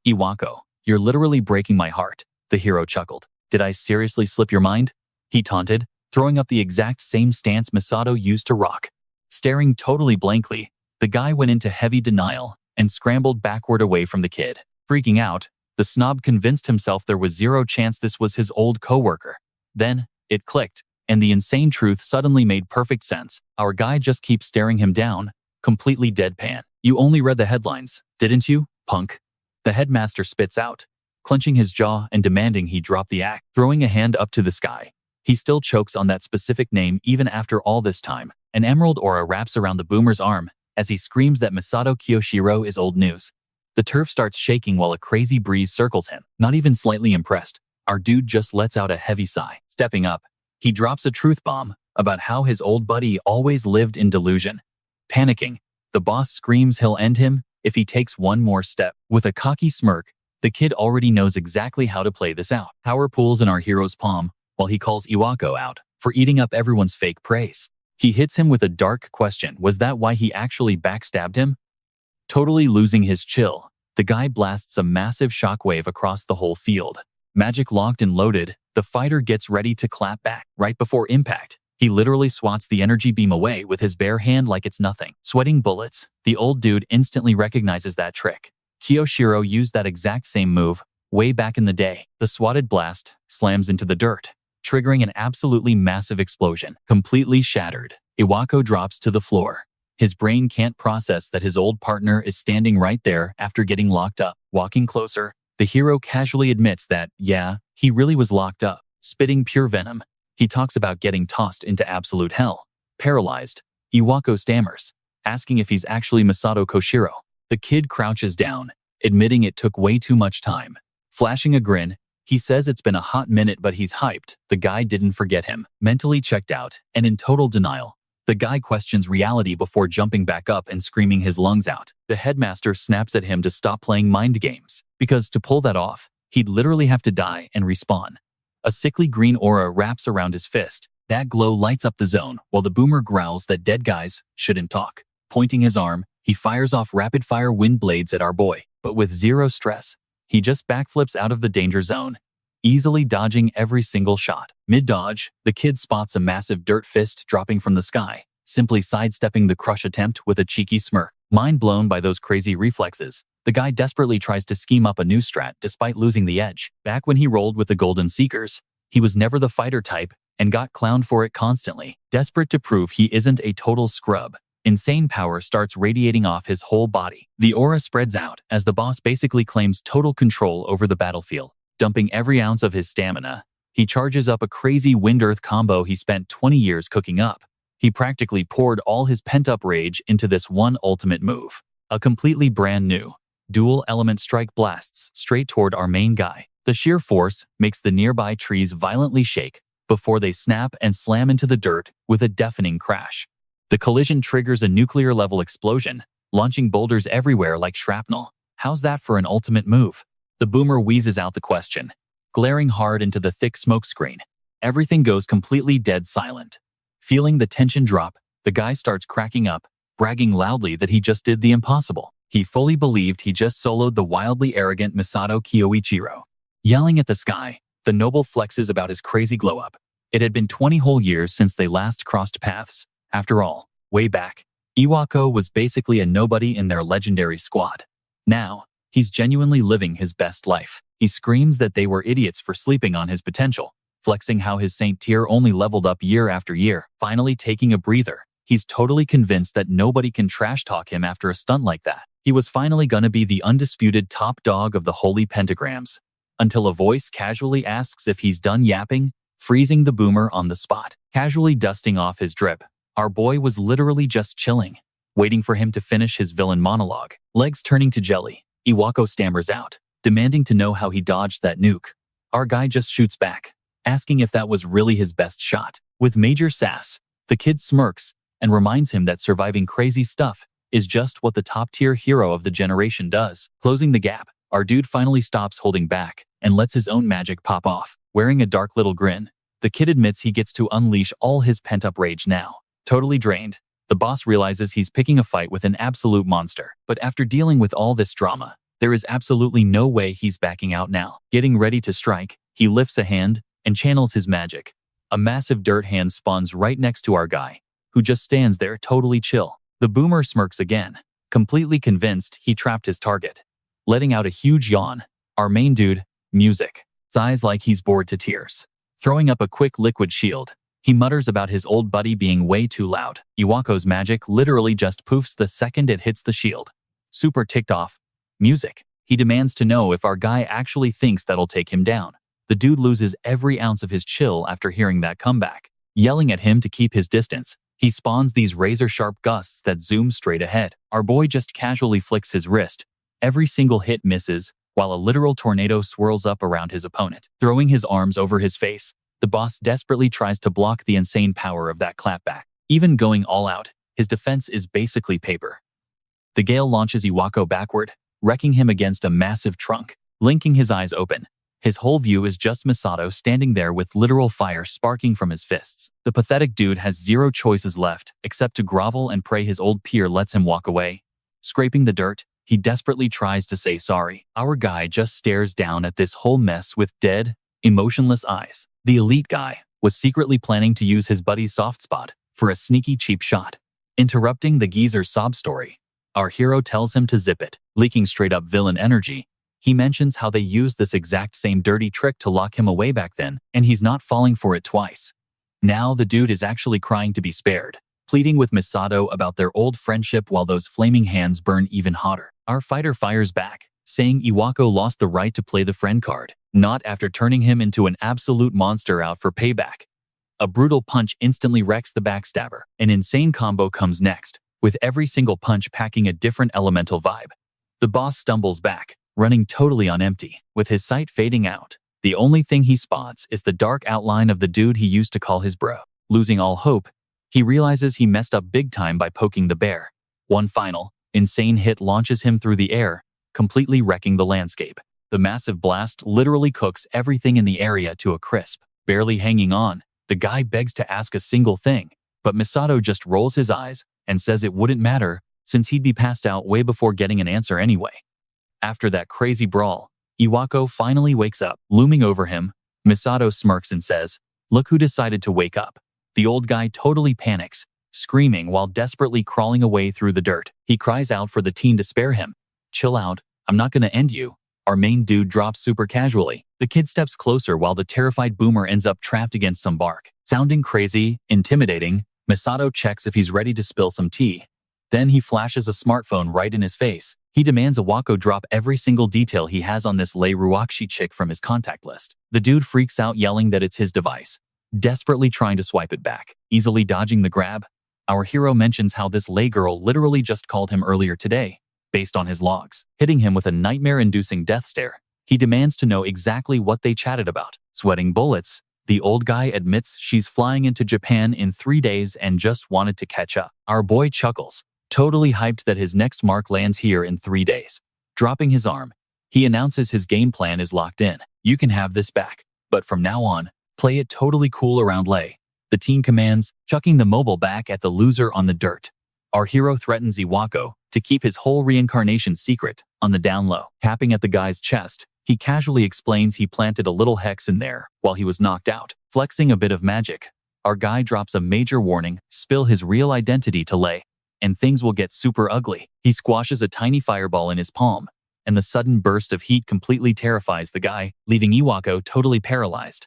Iwako, you're literally breaking my heart, the hero chuckled. Did I seriously slip your mind? He taunted, throwing up the exact same stance Misado used to rock. Staring totally blankly, the guy went into heavy denial and scrambled backward away from the kid. Freaking out, the snob convinced himself there was zero chance this was his old coworker. Then, it clicked, and the insane truth suddenly made perfect sense. Our guy just keeps staring him down, completely deadpan. You only read the headlines, didn't you, punk? The headmaster spits out, clenching his jaw and demanding he drop the act. Throwing a hand up to the sky, he still chokes on that specific name even after all this time. An emerald aura wraps around the boomer's arm as he screams that Misado Kioichiro is old news. The turf starts shaking while a crazy breeze circles him. Not even slightly impressed, our dude just lets out a heavy sigh. Stepping up, he drops a truth bomb about how his old buddy always lived in delusion. Panicking, the boss screams he'll end him if he takes one more step. With a cocky smirk, the kid already knows exactly how to play this out. Power pools in our hero's palm while he calls Iwako out for eating up everyone's fake praise. He hits him with a dark question. Was that why he actually backstabbed him? Totally losing his chill, the guy blasts a massive shockwave across the whole field. Magic locked and loaded, the fighter gets ready to clap back. Right before impact, he literally swats the energy beam away with his bare hand like it's nothing. Sweating bullets, the old dude instantly recognizes that trick. Kyoichiro used that exact same move way back in the day. The swatted blast slams into the dirt, triggering an absolutely massive explosion. Completely shattered, Iwako drops to the floor. His brain can't process that his old partner is standing right there after getting locked up. Walking closer, the hero casually admits that, yeah, he really was locked up. Spitting pure venom, he talks about getting tossed into absolute hell. Paralyzed, Iwako stammers, asking if he's actually Misado Kioichiro. The kid crouches down, admitting it took way too much time. Flashing a grin, he says it's been a hot minute but he's hyped. The guy didn't forget him. Mentally checked out and in total denial, The guy questions reality before jumping back up and screaming his lungs out. The headmaster snaps at him to stop playing mind games, because to pull that off, he'd literally have to die and respawn. A sickly green aura wraps around his fist. That glow lights up the zone, while the boomer growls that dead guys shouldn't talk. Pointing his arm, he fires off rapid-fire wind blades at our boy, but with zero stress. He just backflips out of the danger zone, easily dodging every single shot. Mid-dodge, the kid spots a massive dirt fist dropping from the sky, simply sidestepping the crush attempt with a cheeky smirk. Mind blown by those crazy reflexes, the guy desperately tries to scheme up a new strat despite losing the edge. Back when he rolled with the Golden Seekers, he was never the fighter type and got clowned for it constantly. Desperate to prove he isn't a total scrub, insane power starts radiating off his whole body. The aura spreads out as the boss basically claims total control over the battlefield. Dumping every ounce of his stamina, he charges up a crazy wind-earth combo he spent 20 years cooking up. He practically poured all his pent-up rage into this one ultimate move. A completely brand new, dual-element strike blasts straight toward our main guy. The sheer force makes the nearby trees violently shake before they snap and slam into the dirt with a deafening crash. The collision triggers a nuclear-level explosion, launching boulders everywhere like shrapnel. How's that for an ultimate move? The boomer wheezes out the question, glaring hard into the thick smoke screen. Everything goes completely dead silent. Feeling the tension drop, the guy starts cracking up, bragging loudly that he just did the impossible. He fully believed he just soloed the wildly arrogant Misado Kioichiro. Yelling at the sky, the noble flexes about his crazy glow-up. It had been 20 whole years since they last crossed paths. After all, way back, Iwako was basically a nobody in their legendary squad. Now, he's genuinely living his best life. He screams that they were idiots for sleeping on his potential, flexing how his Saint tier only leveled up year after year. Finally taking a breather, he's totally convinced that nobody can trash-talk him after a stunt like that. He was finally gonna be the undisputed top dog of the holy pentagrams, until a voice casually asks if he's done yapping, freezing the boomer on the spot. Casually dusting off his drip, our boy was literally just chilling, waiting for him to finish his villain monologue. Legs turning to jelly, Iwako stammers out, demanding to know how he dodged that nuke. Our guy just shoots back, asking if that was really his best shot. With major sass, the kid smirks and reminds him that surviving crazy stuff is just what the top-tier hero of the generation does. Closing the gap, our dude finally stops holding back and lets his own magic pop off. Wearing a dark little grin, the kid admits he gets to unleash all his pent-up rage now. Totally drained, the boss realizes he's picking a fight with an absolute monster. But after dealing with all this drama, there is absolutely no way he's backing out now. Getting ready to strike, he lifts a hand and channels his magic. A massive dirt hand spawns right next to our guy, who just stands there totally chill. The boomer smirks again, completely convinced he trapped his target. Letting out a huge yawn, our main dude, music, sighs like he's bored to tears. Throwing up a quick liquid shield, he mutters about his old buddy being way too loud. Iwako's magic literally just poofs the second it hits the shield. Super ticked off. Music. He demands to know if our guy actually thinks that'll take him down. The dude loses every ounce of his chill after hearing that comeback. Yelling at him to keep his distance, he spawns these razor-sharp gusts that zoom straight ahead. Our boy just casually flicks his wrist. Every single hit misses, while a literal tornado swirls up around his opponent. Throwing his arms over his face, the boss desperately tries to block the insane power of that clapback. Even going all out, his defense is basically paper. The gale launches Iwako backward, wrecking him against a massive trunk. Blinking his eyes open, his whole view is just Misado standing there with literal fire sparking from his fists. The pathetic dude has zero choices left except to grovel and pray his old peer lets him walk away. Scraping the dirt, he desperately tries to say sorry. Our guy just stares down at this whole mess with dead, emotionless eyes. The elite guy was secretly planning to use his buddy's soft spot for a sneaky cheap shot. Interrupting the geezer's sob story, our hero tells him to zip it. Leaking straight up villain energy, he mentions how they used this exact same dirty trick to lock him away back then, and he's not falling for it twice. Now the dude is actually crying to be spared, pleading with Misado about their old friendship while those flaming hands burn even hotter. Our fighter fires back, saying Iwako lost the right to play the friend card, not after turning him into an absolute monster out for payback. A brutal punch instantly wrecks the backstabber. An insane combo comes next, with every single punch packing a different elemental vibe. The boss stumbles back, running totally on empty. With his sight fading out, the only thing he spots is the dark outline of the dude he used to call his bro. Losing all hope, He realizes he messed up big time by poking the bear. One final, insane hit launches him through the air, completely wrecking the landscape. The massive blast literally cooks everything in the area to a crisp. Barely hanging on, the guy begs to ask a single thing, but Misado just rolls his eyes and says it wouldn't matter since he'd be passed out way before getting an answer anyway. After that crazy brawl, Iwako finally wakes up. Looming over him, Misado smirks and says, "Look who decided to wake up." The old guy totally panics, screaming while desperately crawling away through the dirt. He cries out for the teen to spare him. "Chill out, I'm not gonna end you." Our main dude drops super casually. The kid steps closer while the terrified boomer ends up trapped against some bark. Sounding crazy, intimidating, Misado checks if he's ready to spill some tea. Then he flashes a smartphone right in his face. He demands Iwako drop every single detail he has on this Lei Ruakshi chick from his contact list. The dude freaks out yelling that it's his device, desperately trying to swipe it back. Easily dodging the grab, our hero mentions how this Lei girl literally just called him earlier today, based on his logs, hitting him with a nightmare-inducing death stare. He demands to know exactly what they chatted about. Sweating bullets, the old guy admits she's flying into Japan in 3 days and just wanted to catch up. Our boy chuckles, totally hyped that his next mark lands here in 3 days. Dropping his arm, he announces his game plan is locked in. "You can have this back, but from now on, play it totally cool around Lei," the teen commands, chucking the mobile back at the loser on the dirt. Our hero threatens Iwako to keep his whole reincarnation secret on the down low. Tapping at the guy's chest, he casually explains he planted a little hex in there while he was knocked out. Flexing a bit of magic, our guy drops a major warning: spill his real identity to Lei, and things will get super ugly. He squashes a tiny fireball in his palm, and the sudden burst of heat completely terrifies the guy, leaving Iwako totally paralyzed.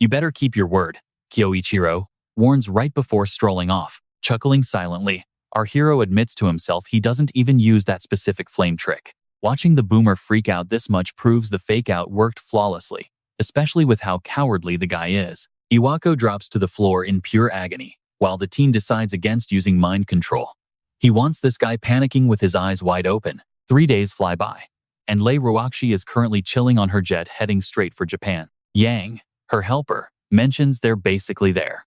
"You better keep your word," Kyoichiro warns right before strolling off. Chuckling silently, our hero admits to himself he doesn't even use that specific flame trick. Watching the boomer freak out this much proves the fake-out worked flawlessly, especially with how cowardly the guy is. Iwako drops to the floor in pure agony, while the teen decides against using mind control. He wants this guy panicking with his eyes wide open. 3 days fly by, and Lei Ruakshi is currently chilling on her jet heading straight for Japan. Yang, her helper, mentions they're basically there.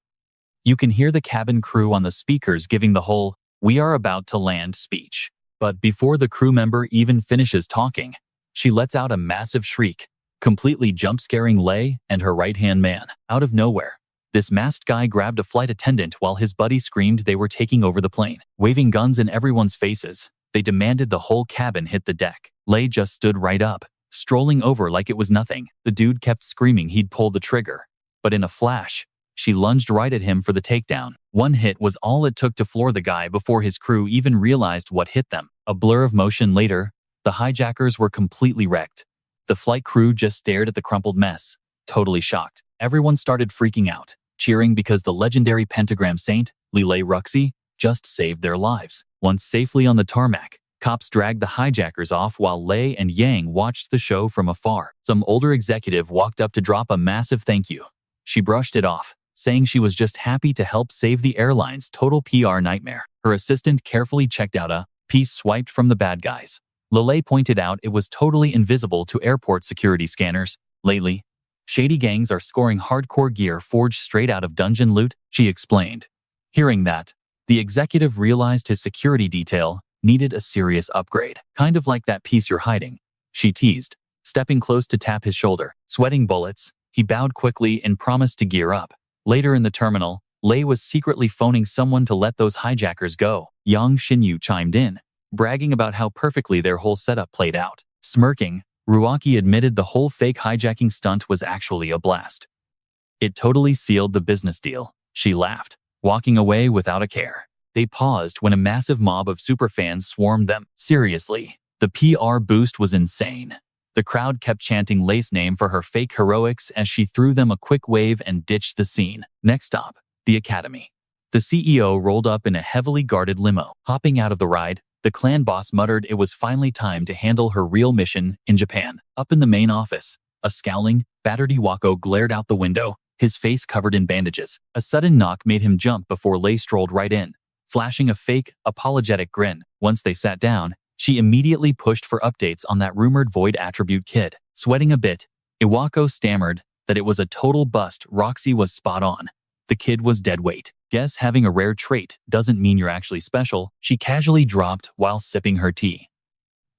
You can hear the cabin crew on the speakers giving the whole "we are about to land" speech. But before the crew member even finishes talking, she lets out a massive shriek, completely jump-scaring Lei and her right-hand man. Out of nowhere, this masked guy grabbed a flight attendant while his buddy screamed they were taking over the plane. Waving guns in everyone's faces, they demanded the whole cabin hit the deck. Lei just stood right up, strolling over like it was nothing. The dude kept screaming he'd pull the trigger, but in a flash, she lunged right at him for the takedown. One hit was all it took to floor the guy before his crew even realized what hit them. A blur of motion later, the hijackers were completely wrecked. The flight crew just stared at the crumpled mess, totally shocked. Everyone started freaking out, cheering because the legendary Pentagram Saint, Lei Ruakshi, just saved their lives. Once safely on the tarmac, cops dragged the hijackers off while Lei and Yang watched the show from afar. Some older executive walked up to drop a massive thank you. She brushed it off, saying she was just happy to help save the airline's total PR nightmare. Her assistant carefully checked out a piece swiped from the bad guys. Lei pointed out it was totally invisible to airport security scanners. Lately, shady gangs are scoring hardcore gear forged straight out of dungeon loot, she explained. Hearing that, the executive realized his security detail needed a serious upgrade. "Kind of like that piece you're hiding," she teased, stepping close to tap his shoulder. Sweating bullets, he bowed quickly and promised to gear up. Later in the terminal, Lei was secretly phoning someone to let those hijackers go. Yang Xinyu chimed in, bragging about how perfectly their whole setup played out. Smirking, Ruaki admitted the whole fake hijacking stunt was actually a blast. "It totally sealed the business deal," she laughed, walking away without a care. They paused when a massive mob of superfans swarmed them. Seriously, the PR boost was insane. The crowd kept chanting Lei's name for her fake heroics as she threw them a quick wave and ditched the scene. Next stop, the Academy. The CEO rolled up in a heavily guarded limo. Hopping out of the ride, the clan boss muttered it was finally time to handle her real mission in Japan. Up in the main office, a scowling, battered Iwako glared out the window, his face covered in bandages. A sudden knock made him jump before Lei strolled right in, flashing a fake, apologetic grin. Once they sat down, she immediately pushed for updates on that rumored void attribute kid. Sweating a bit, Iwako stammered that it was a total bust. Roxy was spot on. The kid was dead weight. Guess having a rare trait doesn't mean you're actually special, she casually dropped while sipping her tea.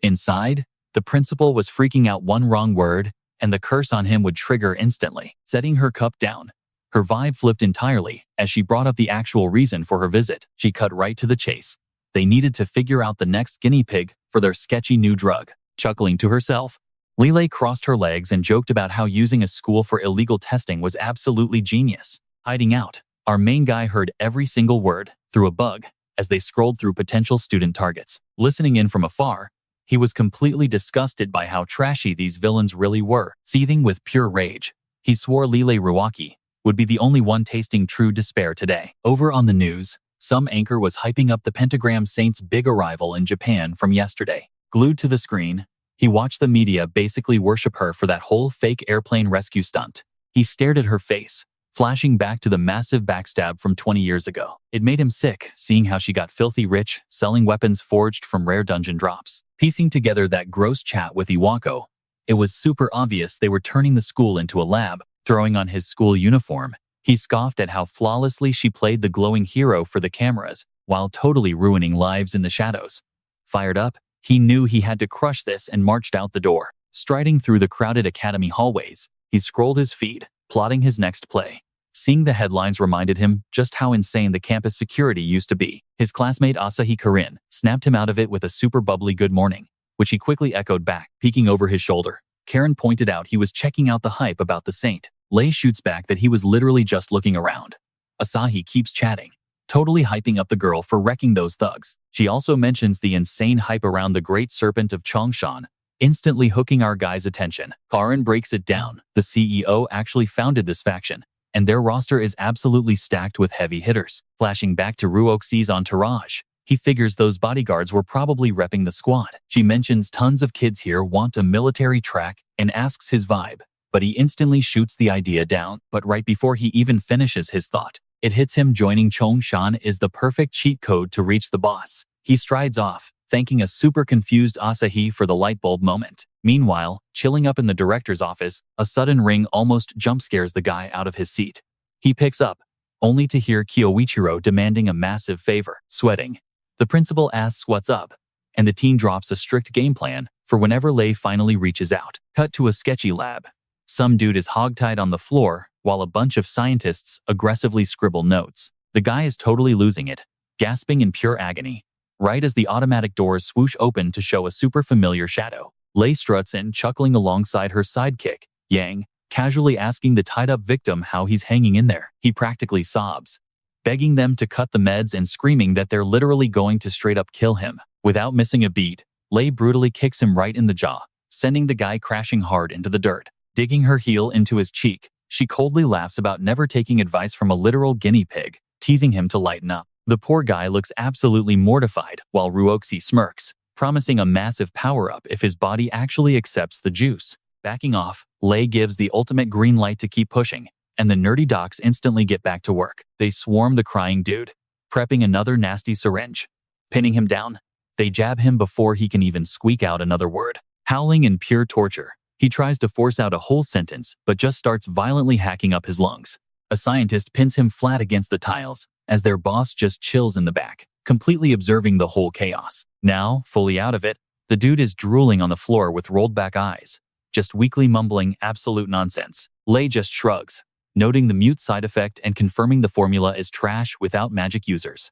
Inside, the principal was freaking out. One wrong word, and the curse on him would trigger instantly. Setting her cup down, her vibe flipped entirely as she brought up the actual reason for her visit. She cut right to the chase. They needed to figure out the next guinea pig for their sketchy new drug. Chuckling to herself, Lilei crossed her legs and joked about how using a school for illegal testing was absolutely genius. Hiding out, our main guy heard every single word through a bug as they scrolled through potential student targets. Listening in from afar, he was completely disgusted by how trashy these villains really were. Seething with pure rage, he swore Lilei Ruaki would be the only one tasting true despair today. Over on the news, some anchor was hyping up the Pentagram Saints' big arrival in Japan from yesterday. Glued to the screen, he watched the media basically worship her for that whole fake airplane rescue stunt. He stared at her face, flashing back to the massive backstab from 20 years ago. It made him sick, seeing how she got filthy rich, selling weapons forged from rare dungeon drops. Piecing together that gross chat with Iwako, it was super obvious they were turning the school into a lab. Throwing on his school uniform, he scoffed at how flawlessly she played the glowing hero for the cameras, while totally ruining lives in the shadows. Fired up, he knew he had to crush this and marched out the door. Striding through the crowded academy hallways, he scrolled his feed, plotting his next play. Seeing the headlines reminded him just how insane the campus security used to be. His classmate Asahi Karin snapped him out of it with a super bubbly good morning, which he quickly echoed back. Peeking over his shoulder, Karen pointed out he was checking out the hype about the saint. Lei shoots back that he was literally just looking around. Asahi keeps chatting, totally hyping up the girl for wrecking those thugs. She also mentions the insane hype around the Great Serpent of Chongshan, instantly hooking our guy's attention. Karen breaks it down. The CEO actually founded this faction, and their roster is absolutely stacked with heavy hitters. Flashing back to Ruoxi's entourage, he figures those bodyguards were probably repping the squad. She mentions tons of kids here want a military track and asks his vibe, but he instantly shoots the idea down. But right before he even finishes his thought, it hits him. Joining Chongshan is the perfect cheat code to reach the boss. He strides off, thanking a super confused Asahi for the light bulb moment. Meanwhile, chilling up in the director's office, a sudden ring almost jump scares the guy out of his seat. He picks up, only to hear Kyoichiro demanding a massive favor. Sweating, the principal asks what's up, and the teen drops a strict game plan for whenever Lei finally reaches out. Cut to a sketchy lab. Some dude is hogtied on the floor, while a bunch of scientists aggressively scribble notes. The guy is totally losing it, gasping in pure agony. Right as the automatic doors swoosh open to show a super familiar shadow, Lei struts in, chuckling alongside her sidekick, Yang, casually asking the tied-up victim how he's hanging in there. He practically sobs, begging them to cut the meds and screaming that they're literally going to straight-up kill him. Without missing a beat, Lei brutally kicks him right in the jaw, sending the guy crashing hard into the dirt. Digging her heel into his cheek, she coldly laughs about never taking advice from a literal guinea pig, teasing him to lighten up. The poor guy looks absolutely mortified, while Ruoxi smirks, promising a massive power-up if his body actually accepts the juice. Backing off, Lei gives the ultimate green light to keep pushing, and the nerdy docs instantly get back to work. They swarm the crying dude, prepping another nasty syringe. Pinning him down, they jab him before he can even squeak out another word. Howling in pure torture, he tries to force out a whole sentence, but just starts violently hacking up his lungs. A scientist pins him flat against the tiles, as their boss just chills in the back, completely observing the whole chaos. Now, fully out of it, the dude is drooling on the floor with rolled back eyes, just weakly mumbling absolute nonsense. Lei just shrugs, noting the mute side effect and confirming the formula is trash without magic users.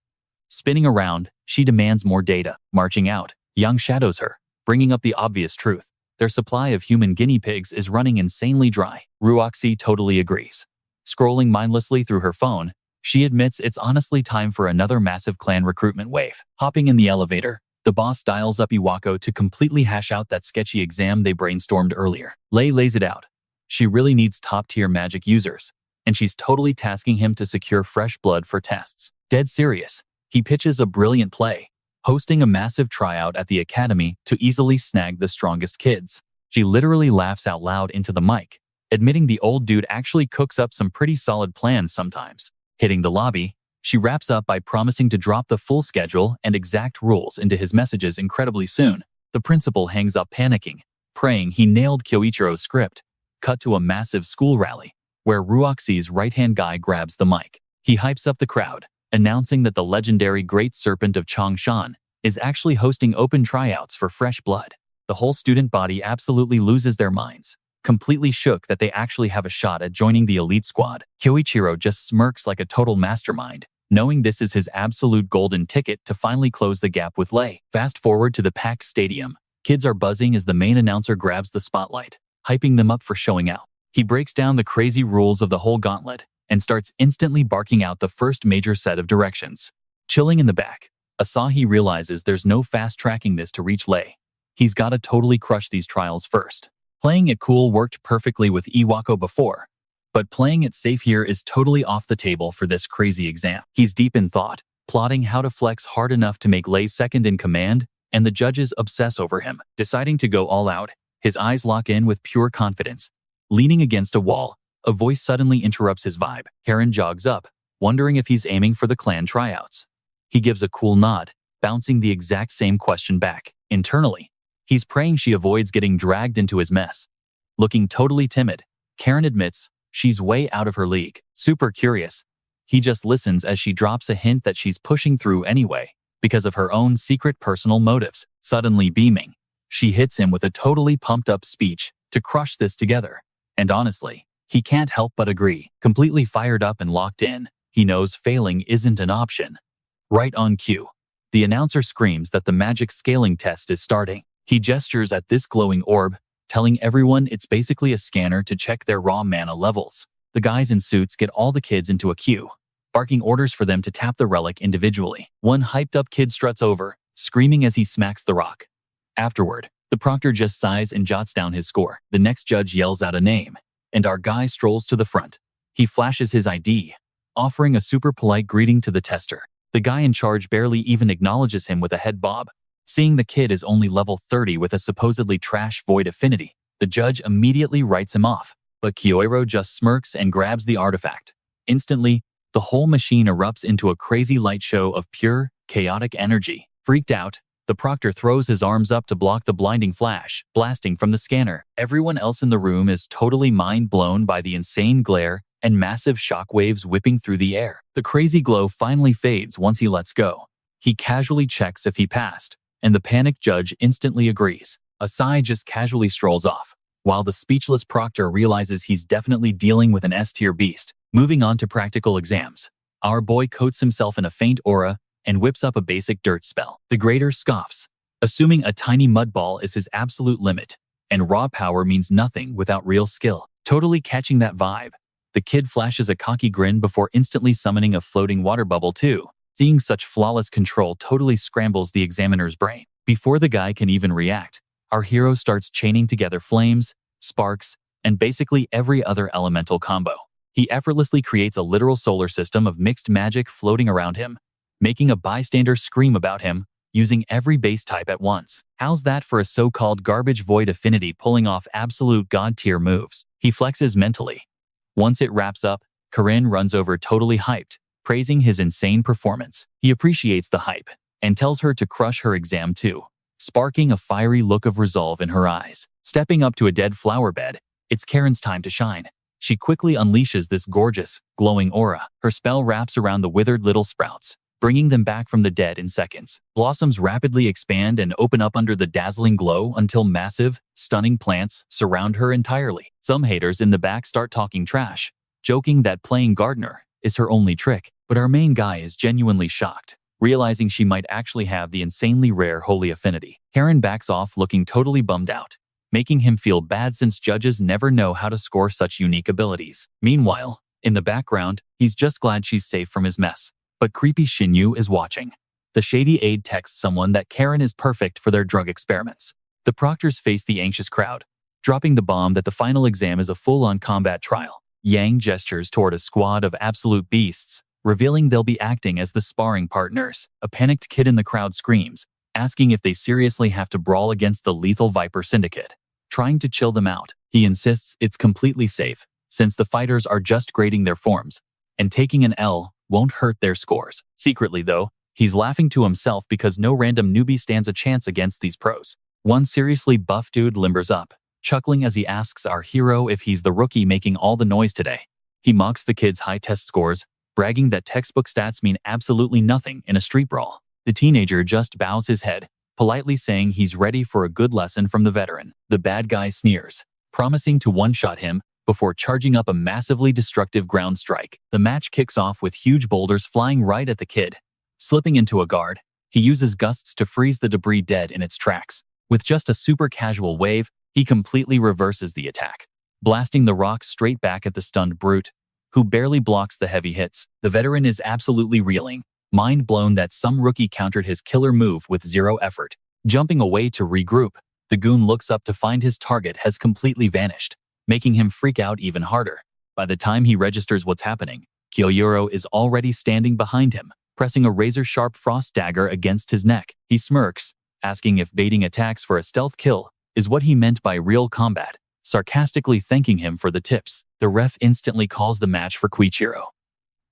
Spinning around, she demands more data. Marching out, Yang shadows her, bringing up the obvious truth. Their supply of human guinea pigs is running insanely dry. Ruoxi totally agrees. Scrolling mindlessly through her phone, she admits it's honestly time for another massive clan recruitment wave. Hopping in the elevator, the boss dials up Iwako to completely hash out that sketchy exam they brainstormed earlier. Lei lays it out. She really needs top-tier magic users, and she's totally tasking him to secure fresh blood for tests. Dead serious, he pitches a brilliant play, hosting a massive tryout at the academy to easily snag the strongest kids. She literally laughs out loud into the mic, admitting the old dude actually cooks up some pretty solid plans sometimes. Hitting the lobby, she wraps up by promising to drop the full schedule and exact rules into his messages incredibly soon. The principal hangs up panicking, praying he nailed Kyoichiro's script. Cut to a massive school rally, where Ruoxi's right-hand guy grabs the mic. He hypes up the crowd, announcing that the legendary Great Serpent of Changshan is actually hosting open tryouts for fresh blood. The whole student body absolutely loses their minds, completely shook that they actually have a shot at joining the elite squad. Kyoichiro just smirks like a total mastermind, knowing this is his absolute golden ticket to finally close the gap with Lei. Fast forward to the packed stadium. Kids are buzzing as the main announcer grabs the spotlight, hyping them up for showing out. He breaks down the crazy rules of the whole gauntlet and starts instantly barking out the first major set of directions. Chilling in the back, Asahi realizes there's no fast-tracking this to reach Lei. He's gotta totally crush these trials first. Playing it cool worked perfectly with Iwako before, but playing it safe here is totally off the table for this crazy exam. He's deep in thought, plotting how to flex hard enough to make Lei second in command, and the judges obsess over him. Deciding to go all out, his eyes lock in with pure confidence. Leaning against a wall, a voice suddenly interrupts his vibe. Karen jogs up, wondering if he's aiming for the clan tryouts. He gives a cool nod, bouncing the exact same question back. Internally, he's praying she avoids getting dragged into his mess. Looking totally timid, Karen admits she's way out of her league. Super curious, he just listens as she drops a hint that she's pushing through anyway, because of her own secret personal motives. Suddenly beaming, she hits him with a totally pumped-up speech to crush this together. And honestly, he can't help but agree. Completely fired up and locked in, he knows failing isn't an option. Right on cue, the announcer screams that the magic scaling test is starting. He gestures at this glowing orb, telling everyone it's basically a scanner to check their raw mana levels. The guys in suits get all the kids into a queue, barking orders for them to tap the relic individually. One hyped-up kid struts over, screaming as he smacks the rock. Afterward, the proctor just sighs and jots down his score. The next judge yells out a name, and our guy strolls to the front. He flashes his ID, offering a super polite greeting to the tester. The guy in charge barely even acknowledges him with a head bob. Seeing the kid is only level 30 with a supposedly trash void affinity, the judge immediately writes him off. But Kyoichiro just smirks and grabs the artifact. Instantly, the whole machine erupts into a crazy light show of pure, chaotic energy. Freaked out, the proctor throws his arms up to block the blinding flash, blasting from the scanner. Everyone else in the room is totally mind-blown by the insane glare and massive shockwaves whipping through the air. The crazy glow finally fades once he lets go. He casually checks if he passed, and the panicked judge instantly agrees. Asai just casually strolls off, while the speechless proctor realizes he's definitely dealing with an S-tier beast. Moving on to practical exams, our boy coats himself in a faint aura and whips up a basic dirt spell. The grader scoffs, assuming a tiny mud ball is his absolute limit, and raw power means nothing without real skill. Totally catching that vibe, the kid flashes a cocky grin before instantly summoning a floating water bubble too. Seeing such flawless control totally scrambles the examiner's brain. Before the guy can even react, our hero starts chaining together flames, sparks, and basically every other elemental combo. He effortlessly creates a literal solar system of mixed magic floating around him, making a bystander scream about him, using every base type at once. How's that for a so-called garbage void affinity pulling off absolute god-tier moves? He flexes mentally. Once it wraps up, Corinne runs over totally hyped, praising his insane performance. He appreciates the hype and tells her to crush her exam too, sparking a fiery look of resolve in her eyes. Stepping up to a dead flower bed, it's Karen's time to shine. She quickly unleashes this gorgeous, glowing aura. Her spell wraps around the withered little sprouts, bringing them back from the dead in seconds. Blossoms rapidly expand and open up under the dazzling glow until massive, stunning plants surround her entirely. Some haters in the back start talking trash, joking that playing gardener is her only trick. But our main guy is genuinely shocked, realizing she might actually have the insanely rare holy affinity. Karen backs off looking totally bummed out, making him feel bad since judges never know how to score such unique abilities. Meanwhile, in the background, he's just glad she's safe from his mess. But creepy Shinyu is watching. The shady aide texts someone that Karen is perfect for their drug experiments. The proctors face the anxious crowd, dropping the bomb that the final exam is a full-on combat trial. Yang gestures toward a squad of absolute beasts, revealing they'll be acting as the sparring partners. A panicked kid in the crowd screams, asking if they seriously have to brawl against the lethal Viper Syndicate. Trying to chill them out, he insists it's completely safe, since the fighters are just grading their forms, and taking an L won't hurt their scores. Secretly though, he's laughing to himself because no random newbie stands a chance against these pros. One seriously buff dude limbers up, chuckling as he asks our hero if he's the rookie making all the noise today. He mocks the kid's high test scores, bragging that textbook stats mean absolutely nothing in a street brawl. The teenager just bows his head, politely saying he's ready for a good lesson from the veteran. The bad guy sneers, promising to one-shot him before charging up a massively destructive ground strike. The match kicks off with huge boulders flying right at the kid. Slipping into a guard, he uses gusts to freeze the debris dead in its tracks. With just a super casual wave, he completely reverses the attack, blasting the rock straight back at the stunned brute, who barely blocks the heavy hits. The veteran is absolutely reeling, mind blown that some rookie countered his killer move with zero effort. Jumping away to regroup, the goon looks up to find his target has completely vanished, making him freak out even harder. By the time he registers what's happening, Kyoichiro is already standing behind him, pressing a razor-sharp frost dagger against his neck. He smirks, asking if baiting attacks for a stealth kill is what he meant by real combat, sarcastically thanking him for the tips. The ref instantly calls the match for Kyoichiro.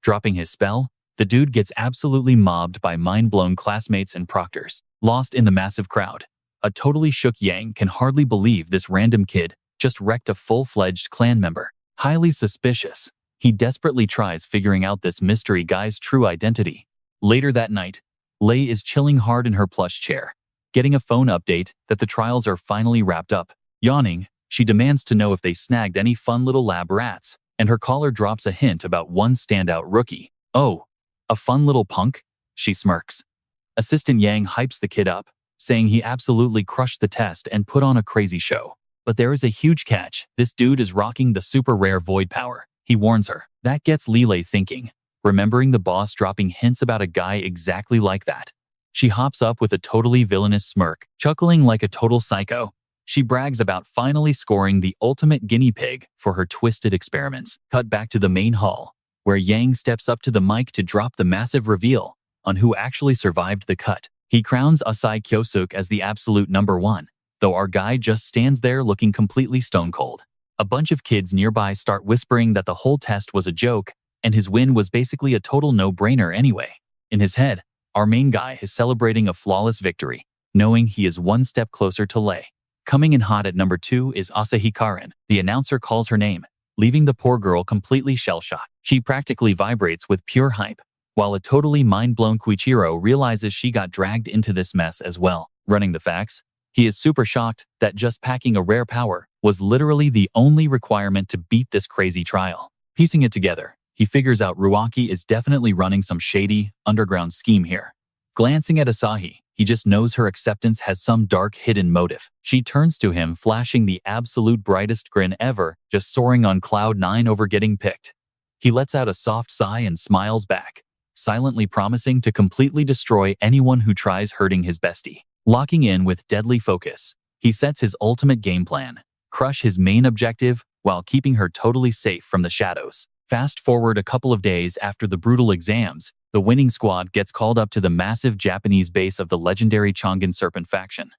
Dropping his spell, the dude gets absolutely mobbed by mind-blown classmates and proctors. Lost in the massive crowd, a totally shook Yang can hardly believe this random kid just wrecked a full-fledged clan member. Highly suspicious, he desperately tries figuring out this mystery guy's true identity. Later that night, Lei is chilling hard in her plush chair, getting a phone update that the trials are finally wrapped up. Yawning, she demands to know if they snagged any fun little lab rats, and her caller drops a hint about one standout rookie. Oh, a fun little punk? She smirks. Assistant Yang hypes the kid up, saying he absolutely crushed the test and put on a crazy show. But there is a huge catch. This dude is rocking the super rare void power, he warns her. That gets Lilei thinking, remembering the boss dropping hints about a guy exactly like that. She hops up with a totally villainous smirk, chuckling like a total psycho. She brags about finally scoring the ultimate guinea pig for her twisted experiments. Cut back to the main hall, where Yang steps up to the mic to drop the massive reveal on who actually survived the cut. He crowns Asai Kyoske as the absolute #1, though our guy just stands there looking completely stone cold. A bunch of kids nearby start whispering that the whole test was a joke, and his win was basically a total no-brainer anyway. In his head, our main guy is celebrating a flawless victory, knowing he is one step closer to Lei. Coming in hot at #2 is Asahi Karen. The announcer calls her name, leaving the poor girl completely shell-shocked. She practically vibrates with pure hype, while a totally mind-blown Kyoichiro realizes she got dragged into this mess as well. Running the facts, he is super shocked that just packing a rare power was literally the only requirement to beat this crazy trial. Piecing it together, he figures out Ruaki is definitely running some shady, underground scheme here. Glancing at Asahi, he just knows her acceptance has some dark hidden motive. She turns to him, flashing the absolute brightest grin ever, just soaring on cloud 9 over getting picked. He lets out a soft sigh and smiles back, silently promising to completely destroy anyone who tries hurting his bestie. Locking in with deadly focus, he sets his ultimate game plan, crush his main objective while keeping her totally safe from the shadows. Fast forward a couple of days after the brutal exams, the winning squad gets called up to the massive Japanese base of the legendary Chongan Serpent faction.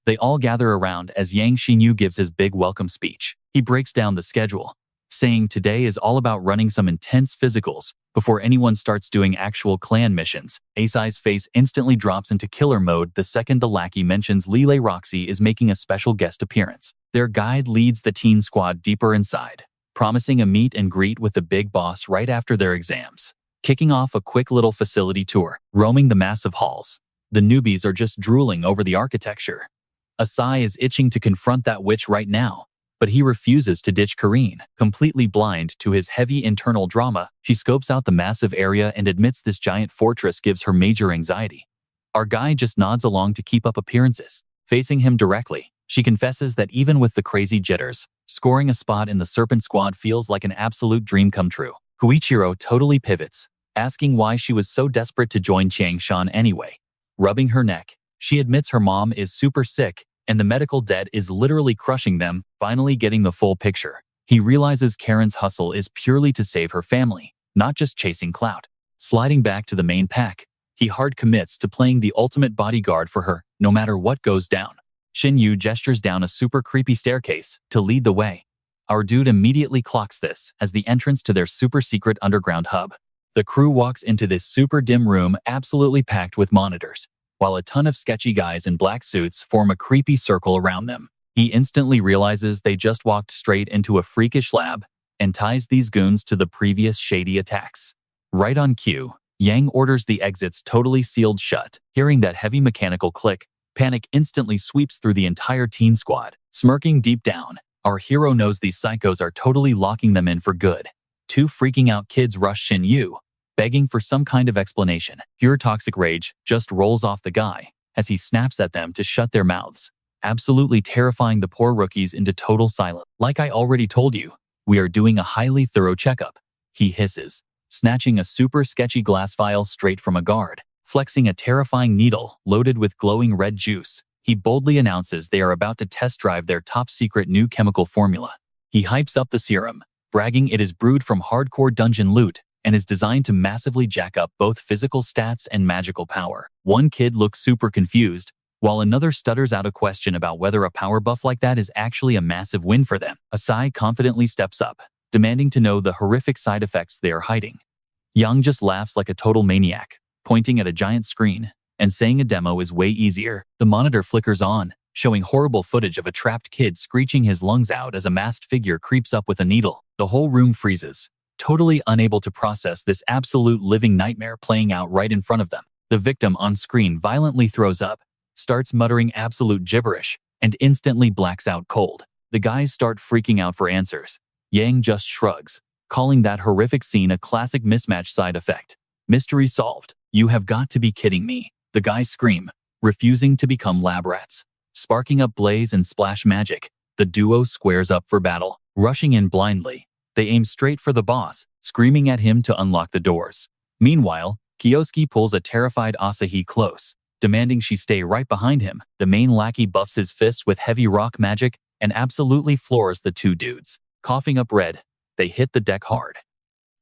They all gather around as Yang Xinyu gives his big welcome speech. He breaks down the schedule, saying today is all about running some intense physicals before anyone starts doing actual clan missions. Asai's face instantly drops into killer mode the second the lackey mentions Lilei Roxy is making a special guest appearance. Their guide leads the teen squad deeper inside, promising a meet and greet with the big boss right after their exams. Kicking off a quick little facility tour, roaming the massive halls. The newbies are just drooling over the architecture. Asai is itching to confront that witch right now, but he refuses to ditch Kareen. Completely blind to his heavy internal drama, she scopes out the massive area and admits this giant fortress gives her major anxiety. Our guy just nods along to keep up appearances. Facing him directly, she confesses that even with the crazy jitters, scoring a spot in the Serpent Squad feels like an absolute dream come true. Kyoichiro totally pivots, asking why she was so desperate to join Changshan anyway. Rubbing her neck, she admits her mom is super sick and the medical debt is literally crushing them. Finally getting the full picture, he realizes Karen's hustle is purely to save her family, not just chasing clout. Sliding back to the main pack, he hard commits to playing the ultimate bodyguard for her, no matter what goes down. Xinyu gestures down a super creepy staircase to lead the way. Our dude immediately clocks this as the entrance to their super secret underground hub. The crew walks into this super dim room absolutely packed with monitors, while a ton of sketchy guys in black suits form a creepy circle around them. He instantly realizes they just walked straight into a freakish lab and ties these goons to the previous shady attacks. Right on cue, Yang orders the exits totally sealed shut. Hearing that heavy mechanical click, panic instantly sweeps through the entire teen squad. Smirking deep down, our hero knows these psychos are totally locking them in for good. Two freaking out kids rush Shin Yu, begging for some kind of explanation. Pure toxic rage just rolls off the guy as he snaps at them to shut their mouths, absolutely terrifying the poor rookies into total silence. Like I already told you, we are doing a highly thorough checkup, he hisses, snatching a super sketchy glass vial straight from a guard. Flexing a terrifying needle loaded with glowing red juice, he boldly announces they are about to test drive their top-secret new chemical formula. He hypes up the serum, bragging it is brewed from hardcore dungeon loot and is designed to massively jack up both physical stats and magical power. One kid looks super confused, while another stutters out a question about whether a power buff like that is actually a massive win for them. Asai confidently steps up, demanding to know the horrific side effects they are hiding. Yang just laughs like a total maniac, pointing at a giant screen and saying a demo is way easier. The monitor flickers on, showing horrible footage of a trapped kid screeching his lungs out as a masked figure creeps up with a needle. The whole room freezes, totally unable to process this absolute living nightmare playing out right in front of them. The victim on screen violently throws up, starts muttering absolute gibberish, and instantly blacks out cold. The guys start freaking out for answers. Yang just shrugs, calling that horrific scene a classic mismatch side effect. Mystery solved. You have got to be kidding me. The guys scream, refusing to become lab rats. Sparking up blaze and splash magic, the duo squares up for battle. Rushing in blindly, they aim straight for the boss, screaming at him to unlock the doors. Meanwhile, Kioske pulls a terrified Asahi close, demanding she stay right behind him. The main lackey buffs his fists with heavy rock magic and absolutely floors the two dudes. Coughing up red, they hit the deck hard.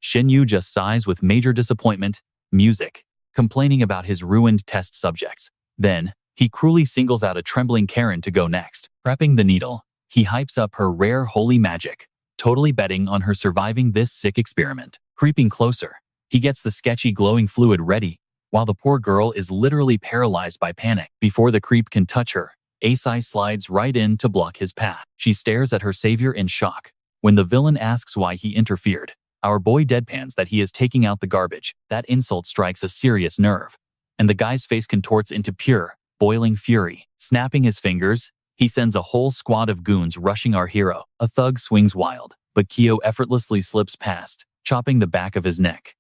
Shin Yu just sighs with major disappointment, music, complaining about his ruined test subjects. Then, he cruelly singles out a trembling Karen to go next. Prepping the needle, he hypes up her rare holy magic, totally betting on her surviving this sick experiment. Creeping closer, he gets the sketchy glowing fluid ready, while the poor girl is literally paralyzed by panic. Before the creep can touch her, Asai slides right in to block his path. She stares at her savior in shock. When the villain asks why he interfered, our boy deadpans that he is taking out the garbage. That insult strikes a serious nerve, and the guy's face contorts into pure, boiling fury. Snapping his fingers, he sends a whole squad of goons rushing our hero. A thug swings wild, but Kyo effortlessly slips past, chopping the back of his neck.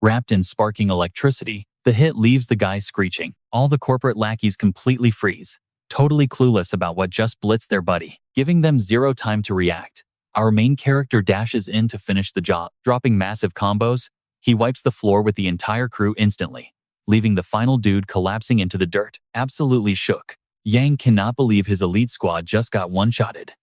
Wrapped in sparking electricity, the hit leaves the guy screeching. All the corporate lackeys completely freeze, totally clueless about what just blitzed their buddy, giving them zero time to react. Our main character dashes in to finish the job. Dropping massive combos, he wipes the floor with the entire crew instantly, leaving the final dude collapsing into the dirt. Absolutely shook, Yang cannot believe his elite squad just got one-shotted.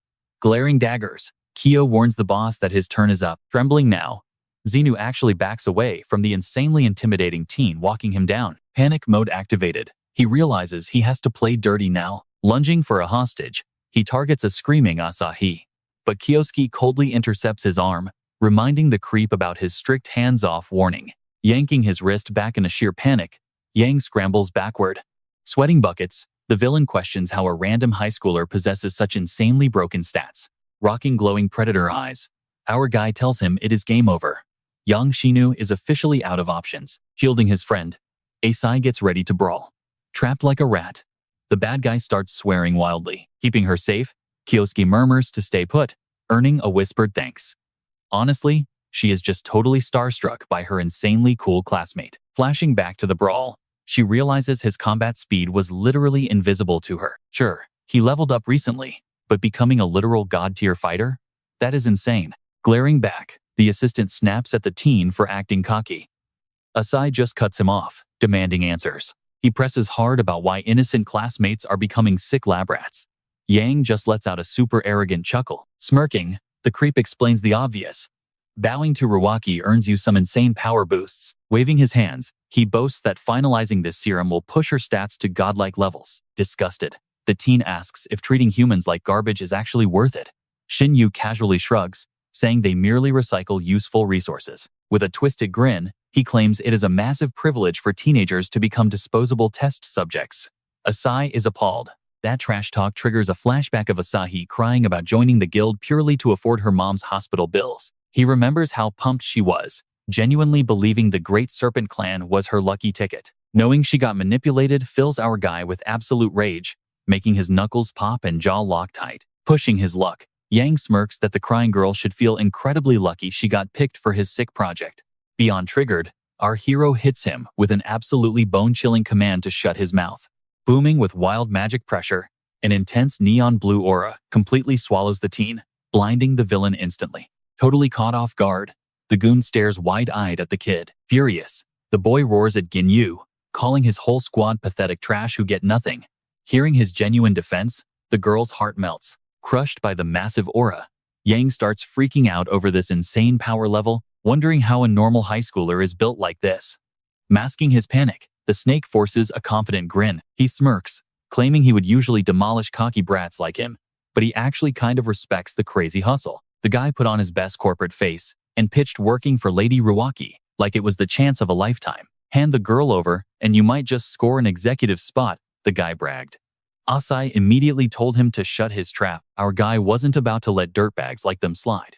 Glaring daggers, Kyo warns the boss that his turn is up. Trembling now, Xenu actually backs away from the insanely intimidating teen walking him down. Panic mode activated, he realizes he has to play dirty now. Lunging for a hostage, he targets a screaming Asahi, but Kioske coldly intercepts his arm, reminding the creep about his strict hands-off warning. Yanking his wrist back in a sheer panic, Yang scrambles backward. Sweating buckets, the villain questions how a random high schooler possesses such insanely broken stats. Rocking glowing predator eyes, our guy tells him it is game over. Young Shinu is officially out of options. Shielding his friend, Asai gets ready to brawl. Trapped like a rat, the bad guy starts swearing wildly. Keeping her safe, Kioske murmurs to stay put, earning a whispered thanks. Honestly, she is just totally starstruck by her insanely cool classmate. Flashing back to the brawl, she realizes his combat speed was literally invisible to her. Sure, he leveled up recently, but becoming a literal god-tier fighter? That is insane. Glaring back, the assistant snaps at the teen for acting cocky. Asai just cuts him off, demanding answers. He presses hard about why innocent classmates are becoming sick lab rats. Yang just lets out a super arrogant chuckle. Smirking, the creep explains the obvious. Bowing to Ruwaki earns you some insane power boosts. Waving his hands, he boasts that finalizing this serum will push her stats to godlike levels. Disgusted, the teen asks if treating humans like garbage is actually worth it. Shin Yu casually shrugs, saying they merely recycle useful resources. With a twisted grin, he claims it is a massive privilege for teenagers to become disposable test subjects. Asai is appalled. That trash talk triggers a flashback of Asahi crying about joining the guild purely to afford her mom's hospital bills. He remembers how pumped she was, genuinely believing the Great Serpent Clan was her lucky ticket. Knowing she got manipulated fills our guy with absolute rage, making his knuckles pop and jaw lock tight. Pushing his luck, Yang smirks that the crying girl should feel incredibly lucky she got picked for his sick project. Beyond triggered, our hero hits him with an absolutely bone-chilling command to shut his mouth. Booming with wild magic pressure, an intense neon blue aura completely swallows the teen, blinding the villain instantly. Totally caught off guard, the goon stares wide-eyed at the kid. Furious, the boy roars at Ginyu, calling his whole squad pathetic trash who get nothing. Hearing his genuine defense, the girl's heart melts. Crushed by the massive aura, Yang starts freaking out over this insane power level, wondering how a normal high schooler is built like this. Masking his panic, the snake forces a confident grin. He smirks, claiming he would usually demolish cocky brats like him, but he actually kind of respects the crazy hustle. The guy put on his best corporate face and pitched working for Lady Ruwaki like it was the chance of a lifetime. Hand the girl over and you might just score an executive spot, the guy bragged. Asai immediately told him to shut his trap. Our guy wasn't about to let dirtbags like them slide.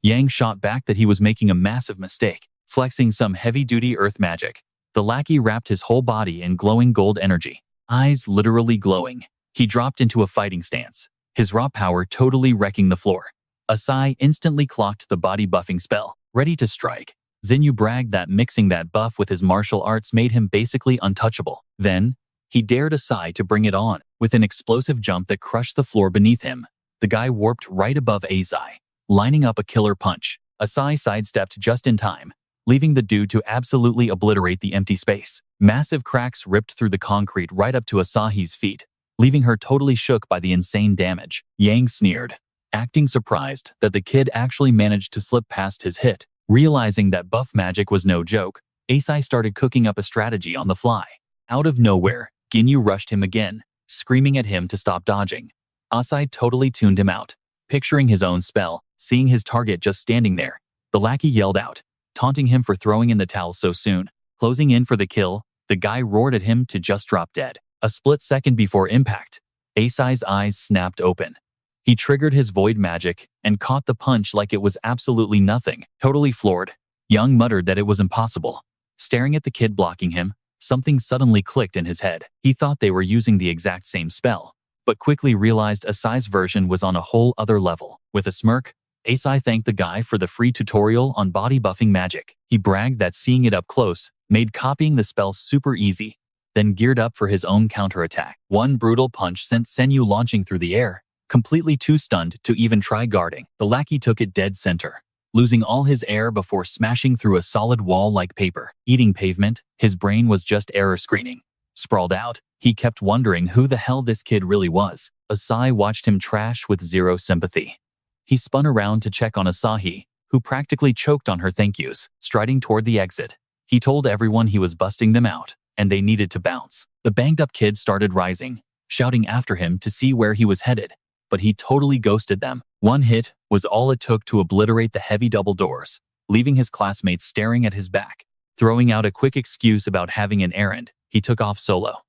Yang shot back that he was making a massive mistake, flexing some heavy-duty earth magic. The lackey wrapped his whole body in glowing gold energy, eyes literally glowing. He dropped into a fighting stance, his raw power totally wrecking the floor. Asai instantly clocked the body buffing spell, ready to strike. Zinyu bragged that mixing that buff with his martial arts made him basically untouchable. Then, he dared Asai to bring it on. With an explosive jump that crushed the floor beneath him, the guy warped right above Asai, lining up a killer punch. Asai sidestepped just in time, leaving the dude to absolutely obliterate the empty space. Massive cracks ripped through the concrete right up to Asahi's feet, leaving her totally shook by the insane damage. Yang sneered, acting surprised that the kid actually managed to slip past his hit. Realizing that buff magic was no joke, Asai started cooking up a strategy on the fly. Out of nowhere, Ginyu rushed him again, screaming at him to stop dodging. Asai totally tuned him out, picturing his own spell, seeing his target just standing there. The lackey yelled out, taunting him for throwing in the towel so soon. Closing in for the kill, the guy roared at him to just drop dead. A split second before impact, Asai's eyes snapped open. He triggered his void magic and caught the punch like it was absolutely nothing. Totally floored, Young muttered that it was impossible. Staring at the kid blocking him, something suddenly clicked in his head. He thought they were using the exact same spell, but quickly realized Asai's version was on a whole other level. With a smirk, Asai thanked the guy for the free tutorial on body buffing magic. He bragged that seeing it up close made copying the spell super easy, then geared up for his own counterattack. One brutal punch sent Senyu launching through the air, completely too stunned to even try guarding. The lackey took it dead center, losing all his air before smashing through a solid wall like paper. Eating pavement, his brain was just error screening. Sprawled out, he kept wondering who the hell this kid really was. Asai watched him trash with zero sympathy. He spun around to check on Asahi, who practically choked on her thank yous. Striding toward the exit, he told everyone he was busting them out, and they needed to bounce. The banged-up kid started rising, shouting after him to see where he was headed, but he totally ghosted them. One hit was all it took to obliterate the heavy double doors, leaving his classmates staring at his back. Throwing out a quick excuse about having an errand, he took off solo.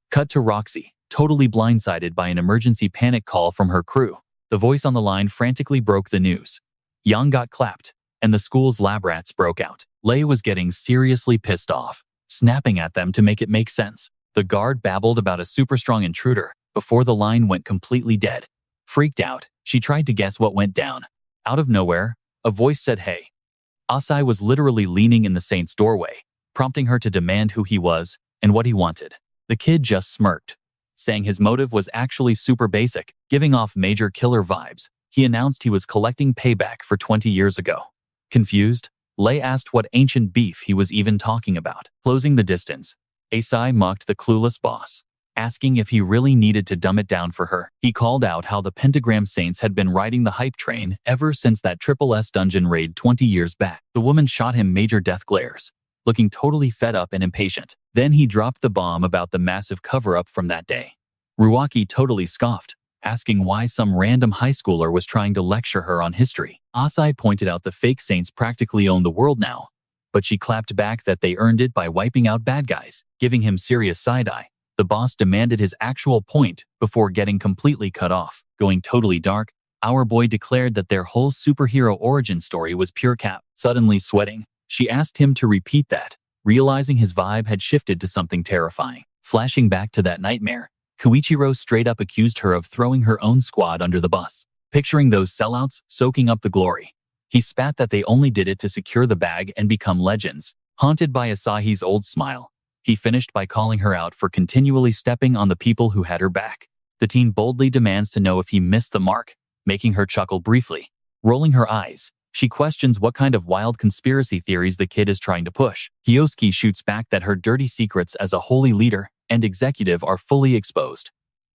Cut to Roxy, totally blindsided by an emergency panic call from her crew. The voice on the line frantically broke the news. Yang got clapped, and the school's lab rats broke out. Lei was getting seriously pissed off, snapping at them to make it make sense. The guard babbled about a super strong intruder before the line went completely dead. Freaked out, she tried to guess what went down. Out of nowhere, a voice said hey. Asai was literally leaning in the saint's doorway, prompting her to demand who he was and what he wanted. The kid just smirked, saying his motive was actually super basic, giving off major killer vibes. He announced he was collecting payback for 20 years ago. Confused, Lei asked what ancient beef he was even talking about. Closing the distance, Asai mocked the clueless boss, asking if he really needed to dumb it down for her. He called out how the Pentagram Saints had been riding the hype train ever since that S dungeon raid 20 years back. The woman shot him major death glares, looking totally fed up and impatient. Then he dropped the bomb about the massive cover-up from that day. Ruwaki totally scoffed, asking why some random high schooler was trying to lecture her on history. Asai pointed out the fake saints practically own the world now, but she clapped back that they earned it by wiping out bad guys. Giving him serious side-eye, the boss demanded his actual point before getting completely cut off. Going totally dark, Our boy declared that their whole superhero origin story was pure cap. Suddenly sweating, she asked him to repeat that, realizing his vibe had shifted to something terrifying. Flashing back to that nightmare, Kyoichiro straight up accused her of throwing her own squad under the bus. Picturing those sellouts soaking up the glory, he spat that they only did it to secure the bag and become legends. Haunted by Asahi's old smile, he finished by calling her out for continually stepping on the people who had her back. The teen boldly demands to know if he missed the mark, making her chuckle briefly. Rolling her eyes, she questions what kind of wild conspiracy theories the kid is trying to push. Kioske shoots back that her dirty secrets as a holy leader and executive are fully exposed.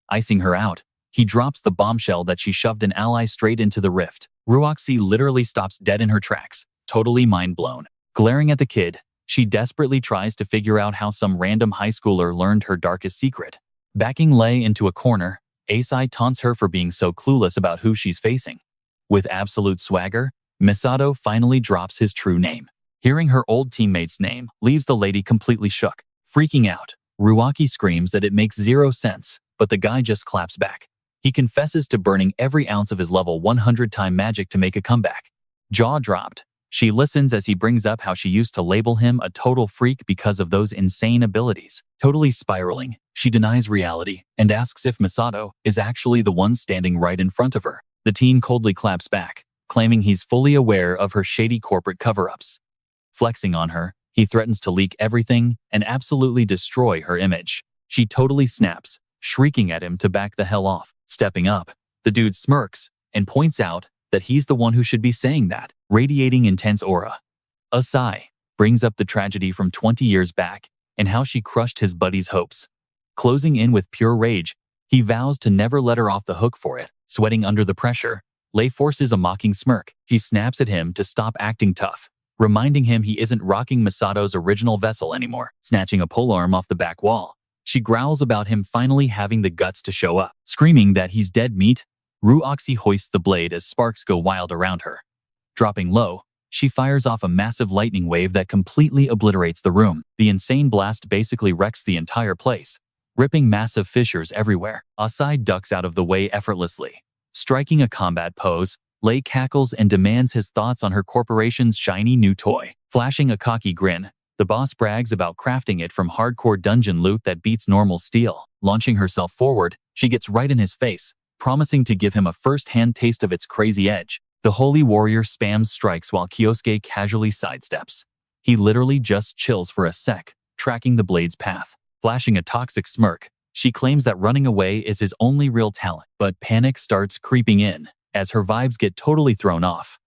Icing her out, he drops the bombshell that she shoved an ally straight into the rift. Ruoxi literally stops dead in her tracks, totally mind blown. Glaring at the kid, she desperately tries to figure out how some random high schooler learned her darkest secret. Backing Lei into a corner, Asai taunts her for being so clueless about who she's facing. With absolute swagger, Misado finally drops his true name. Hearing her old teammate's name leaves the lady completely shook. Freaking out, Ruaki screams that it makes zero sense, but the guy just claps back. He confesses to burning every ounce of his level 100-time magic to make a comeback. Jaw dropped, she listens as he brings up how she used to label him a total freak because of those insane abilities. Totally spiraling, she denies reality and asks if Misado is actually the one standing right in front of her. The teen coldly claps back, claiming he's fully aware of her shady corporate cover-ups. Flexing on her, he threatens to leak everything and absolutely destroy her image. She totally snaps, shrieking at him to back the hell off. Stepping up, the dude smirks and points out that he's the one who should be saying that, radiating intense aura. Asai brings up the tragedy from 20 years back and how she crushed his buddy's hopes. Closing in with pure rage, he vows to never let her off the hook for it. Sweating under the pressure, Lei forces a mocking smirk. He snaps at him to stop acting tough, reminding him he isn't rocking Misado's original vessel anymore. Snatching a polearm off the back wall, she growls about him finally having the guts to show up. Screaming that he's dead meat, Ruoxi hoists the blade as sparks go wild around her. Dropping low, she fires off a massive lightning wave that completely obliterates the room. The insane blast basically wrecks the entire place, ripping massive fissures everywhere. Asai ducks out of the way effortlessly. Striking a combat pose, Lei cackles and demands his thoughts on her corporation's shiny new toy. Flashing a cocky grin, the boss brags about crafting it from hardcore dungeon loot that beats normal steel. Launching herself forward, she gets right in his face, promising to give him a first-hand taste of its crazy edge. The holy warrior spams strikes while Kioske casually sidesteps. He literally just chills for a sec, tracking the blade's path. Flashing a toxic smirk, she claims that running away is his only real talent, but panic starts creeping in as her vibes get totally thrown off.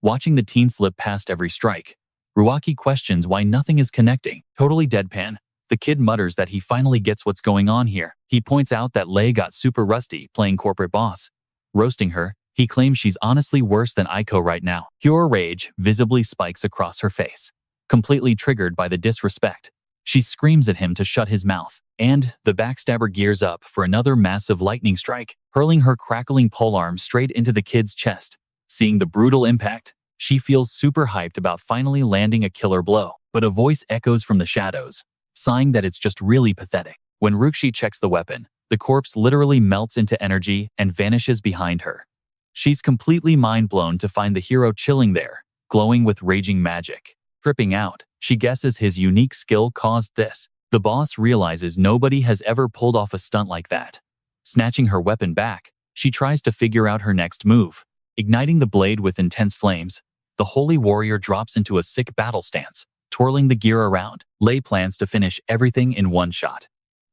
Watching the teen slip past every strike, Ruaki questions why nothing is connecting. Totally deadpan, the kid mutters that he finally gets what's going on here. He points out that Lei got super rusty playing corporate boss. Roasting her, he claims she's honestly worse than Aiko right now. Pure rage visibly spikes across her face. Completely triggered by the disrespect, she screams at him to shut his mouth, and the backstabber gears up for another massive lightning strike, hurling her crackling polearm straight into the kid's chest. Seeing the brutal impact, she feels super hyped about finally landing a killer blow, but a voice echoes from the shadows, sighing that it's just really pathetic. When Ruxi checks the weapon, the corpse literally melts into energy and vanishes behind her. She's completely mind-blown to find the hero chilling there, glowing with raging magic. Tripping out, she guesses his unique skill caused this. The boss realizes nobody has ever pulled off a stunt like that. Snatching her weapon back, she tries to figure out her next move. Igniting the blade with intense flames, the holy warrior drops into a sick battle stance, twirling the gear around. Lei plans to finish everything in one shot.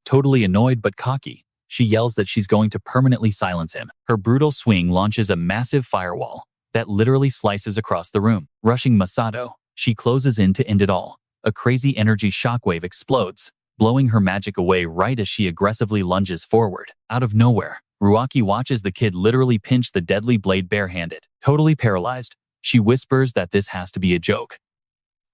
Totally annoyed but cocky, she yells that she's going to permanently silence him. Her brutal swing launches a massive firewall that literally slices across the room. Rushing Misado, she closes in to end it all. A crazy energy shockwave explodes, blowing her magic away right as she aggressively lunges forward. Out of nowhere, Ruaki watches the kid literally pinch the deadly blade barehanded. Totally paralyzed, she whispers that this has to be a joke.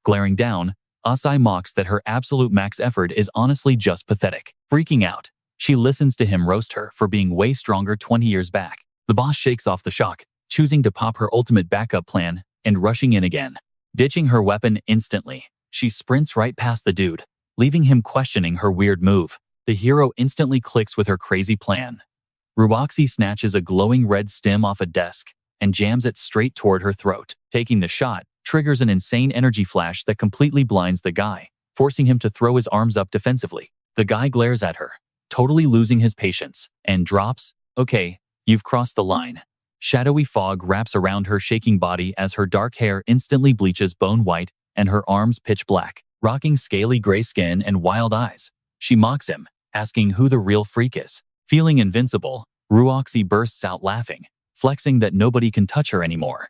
Glaring down, Asai mocks that her absolute max effort is honestly just pathetic. Freaking out, she listens to him roast her for being way stronger 20 years back. The boss shakes off the shock, choosing to pop her ultimate backup plan and rushing in again. Ditching her weapon instantly, she sprints right past the dude, leaving him questioning her weird move. The hero instantly clicks with her crazy plan. Ruoxi snatches a glowing red stem off a desk and jams it straight toward her throat. Taking the shot triggers an insane energy flash that completely blinds the guy, forcing him to throw his arms up defensively. The guy glares at her, totally losing his patience, and drops, "Okay, you've crossed the line." Shadowy fog wraps around her shaking body as her dark hair instantly bleaches bone white and her arms pitch black, rocking scaly gray skin and wild eyes. She mocks him, asking who the real freak is. Feeling invincible, Ruoxi bursts out laughing, flexing that nobody can touch her anymore.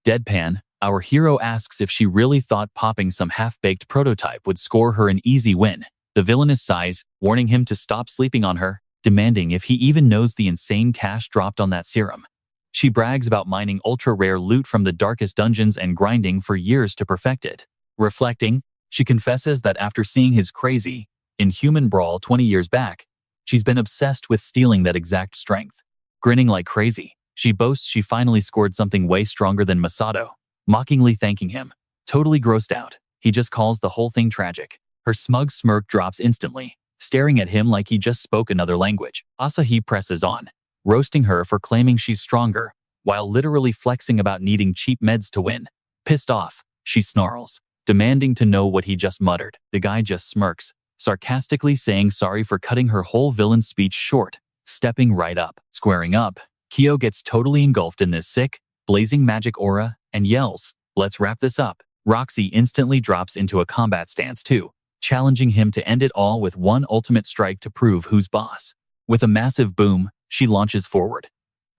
Deadpan, our hero asks if she really thought popping some half-baked prototype would score her an easy win. The villainess sighs, warning him to stop sleeping on her, demanding if he even knows the insane cash dropped on that serum. She brags about mining ultra-rare loot from the darkest dungeons and grinding for years to perfect it. Reflecting, she confesses that after seeing his crazy, inhuman brawl 20 years back, she's been obsessed with stealing that exact strength. Grinning like crazy, she boasts she finally scored something way stronger than Misado, mockingly thanking him. Totally grossed out, he just calls the whole thing tragic. Her smug smirk drops instantly, staring at him like he just spoke another language. Asahi presses on, roasting her for claiming she's stronger, while literally flexing about needing cheap meds to win. Pissed off, she snarls, demanding to know what he just muttered. The guy just smirks, sarcastically saying sorry for cutting her whole villain speech short, stepping right up. Squaring up, Kyo gets totally engulfed in this sick, blazing magic aura and yells, "Let's wrap this up." Roxy instantly drops into a combat stance too, challenging him to end it all with one ultimate strike to prove who's boss. With a massive boom, she launches forward.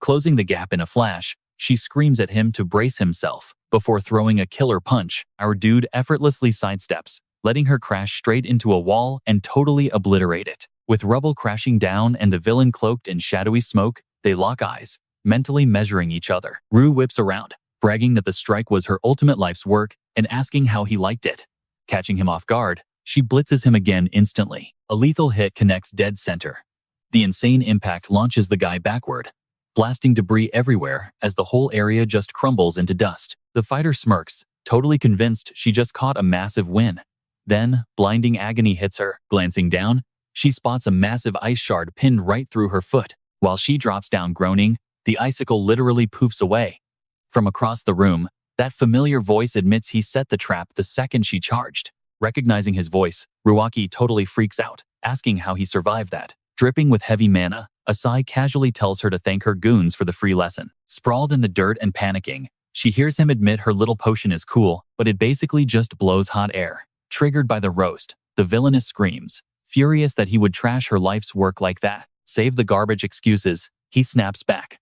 Closing the gap in a flash, she screams at him to brace himself. Before throwing a killer punch, our dude effortlessly sidesteps, letting her crash straight into a wall and totally obliterate it. With rubble crashing down and the villain cloaked in shadowy smoke, they lock eyes, mentally measuring each other. Ru whips around, bragging that the strike was her ultimate life's work and asking how he liked it. Catching him off guard, she blitzes him again instantly. A lethal hit connects dead center. The insane impact launches the guy backward, blasting debris everywhere as the whole area just crumbles into dust. The fighter smirks, totally convinced she just caught a massive win. Then, blinding agony hits her. Glancing down, she spots a massive ice shard pinned right through her foot. While she drops down groaning, the icicle literally poofs away. From across the room, that familiar voice admits he set the trap the second she charged. Recognizing his voice, Ruoxi totally freaks out, asking how he survived that. Dripping with heavy mana, Asai casually tells her to thank her goons for the free lesson. Sprawled in the dirt and panicking, she hears him admit her little potion is cool, but it basically just blows hot air. Triggered by the roast, the villainess screams, furious that he would trash her life's work like that. Save the garbage excuses, he snaps back.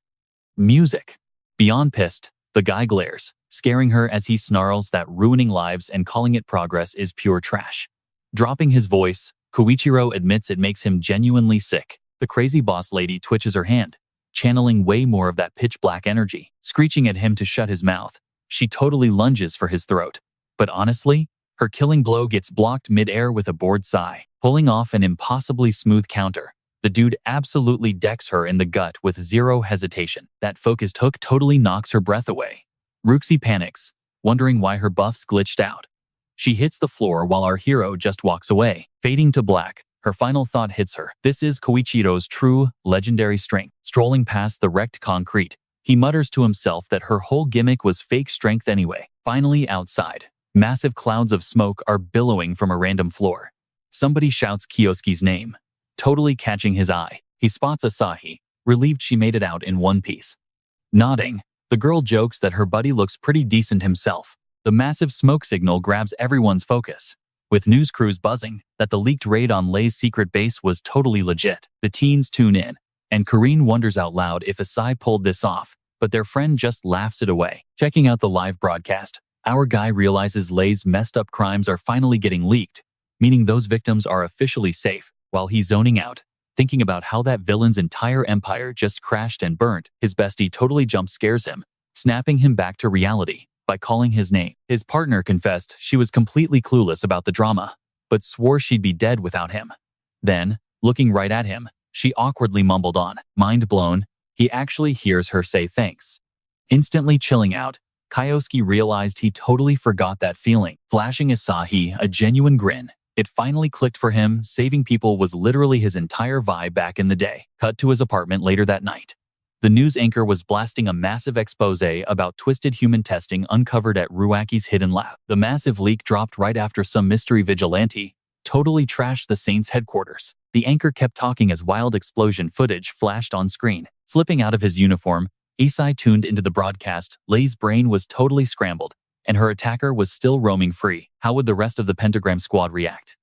Music. Beyond pissed, the guy glares, scaring her as he snarls that ruining lives and calling it progress is pure trash. Dropping his voice, Kyoichiro admits it makes him genuinely sick. The crazy boss lady twitches her hand, channeling way more of that pitch-black energy. Screeching at him to shut his mouth, she totally lunges for his throat. But honestly, her killing blow gets blocked mid-air with a bored sigh. Pulling off an impossibly smooth counter, the dude absolutely decks her in the gut with zero hesitation. That focused hook totally knocks her breath away. Ruxi panics, wondering why her buffs glitched out. She hits the floor while our hero just walks away. Fading to black, her final thought hits her. This is Koichiro's true, legendary strength. Strolling past the wrecked concrete, he mutters to himself that her whole gimmick was fake strength anyway. Finally outside, massive clouds of smoke are billowing from a random floor. Somebody shouts Kioske's name, totally catching his eye. He spots Asahi, relieved she made it out in one piece. Nodding, the girl jokes that her buddy looks pretty decent himself. The massive smoke signal grabs everyone's focus, with news crews buzzing that the leaked raid on Lei's secret base was totally legit. The teens tune in, and Karine wonders out loud if Asai pulled this off, but their friend just laughs it away. Checking out the live broadcast, our guy realizes Lei's messed up crimes are finally getting leaked, meaning those victims are officially safe. While he's zoning out, thinking about how that villain's entire empire just crashed and burnt, his bestie totally jump scares him, snapping him back to reality by calling his name. His partner confessed she was completely clueless about the drama, but swore she'd be dead without him. Then, looking right at him, she awkwardly mumbled on. Mind blown, he actually hears her say thanks. Instantly chilling out, Kioske realized he totally forgot that feeling, flashing Asahi a genuine grin. It finally clicked for him. Saving people was literally his entire vibe back in the day. Cut to his apartment later that night. The news anchor was blasting a massive expose about twisted human testing uncovered at Ruaki's hidden lab. The massive leak dropped right after some mystery vigilante totally trashed the Saints' headquarters. The anchor kept talking as wild explosion footage flashed on screen. Slipping out of his uniform, Asai tuned into the broadcast. Lei's brain was totally scrambled, and her attacker was still roaming free. How would the rest of the Pentagram squad react?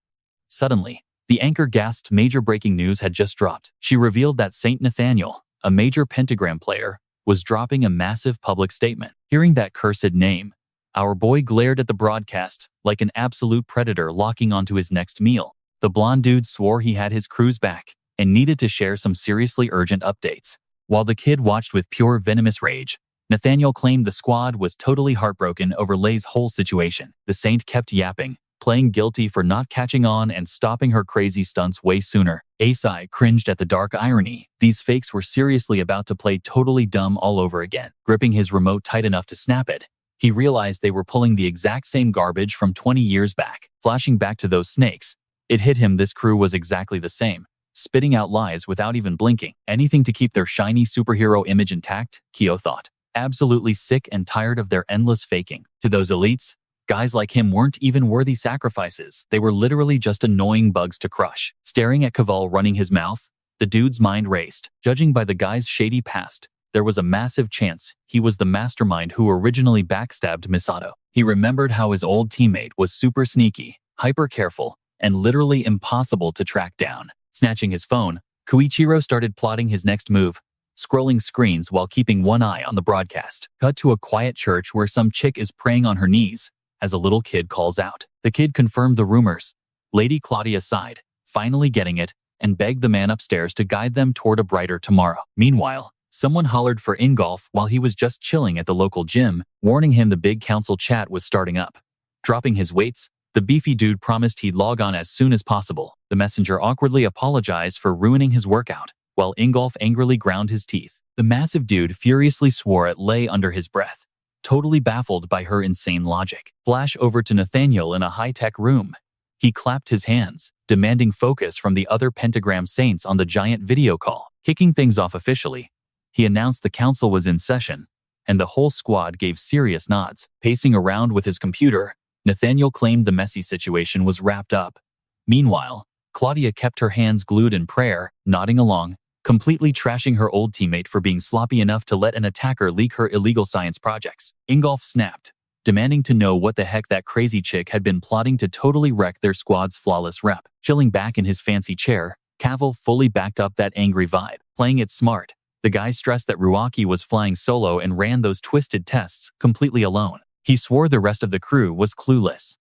Suddenly, the anchor gasped. Major breaking news had just dropped. She revealed that Saint Nathaniel, a major Pentagram player, was dropping a massive public statement. Hearing that cursed name, our boy glared at the broadcast like an absolute predator locking onto his next meal. The blonde dude swore he had his crew's back and needed to share some seriously urgent updates. While the kid watched with pure venomous rage, Nathaniel claimed the squad was totally heartbroken over Lei's whole situation. The Saint kept yapping, playing guilty for not catching on and stopping her crazy stunts way sooner. Asai cringed at the dark irony. These fakes were seriously about to play totally dumb all over again. Gripping his remote tight enough to snap it, he realized they were pulling the exact same garbage from 20 years back. Flashing back to those snakes, it hit him this crew was exactly the same, spitting out lies without even blinking. Anything to keep their shiny superhero image intact, Kyo thought. Absolutely sick and tired of their endless faking. To those elites, guys like him weren't even worthy sacrifices. They were literally just annoying bugs to crush. Staring at Kaval running his mouth, the dude's mind raced. Judging by the guy's shady past, there was a massive chance he was the mastermind who originally backstabbed Misado. He remembered how his old teammate was super sneaky, hyper careful, and literally impossible to track down. Snatching his phone, Kyoichiro started plotting his next move, scrolling screens while keeping one eye on the broadcast. Cut to a quiet church where some chick is praying on her knees as a little kid calls out. The kid confirmed the rumors. Lady Claudia sighed, finally getting it, and begged the man upstairs to guide them toward a brighter tomorrow. Meanwhile, someone hollered for Ingolf while he was just chilling at the local gym, warning him the big council chat was starting up. Dropping his weights, the beefy dude promised he'd log on as soon as possible. The messenger awkwardly apologized for ruining his workout, while Ingolf angrily ground his teeth. The massive dude furiously swore at Lei under his breath, totally baffled by her insane logic. Flash over to Nathaniel in a high-tech room. He clapped his hands, demanding focus from the other Pentagram Saints on the giant video call. Kicking things off officially, he announced the council was in session, and the whole squad gave serious nods. Pacing around with his computer, Nathaniel claimed the messy situation was wrapped up. Meanwhile, Claudia kept her hands glued in prayer, nodding along, completely trashing her old teammate for being sloppy enough to let an attacker leak her illegal science projects. Ingolf snapped, demanding to know what the heck that crazy chick had been plotting to totally wreck their squad's flawless rep. Chilling back in his fancy chair, Kaval fully backed up that angry vibe. Playing it smart, the guy stressed that Ruaki was flying solo and ran those twisted tests completely alone. He swore the rest of the crew was clueless.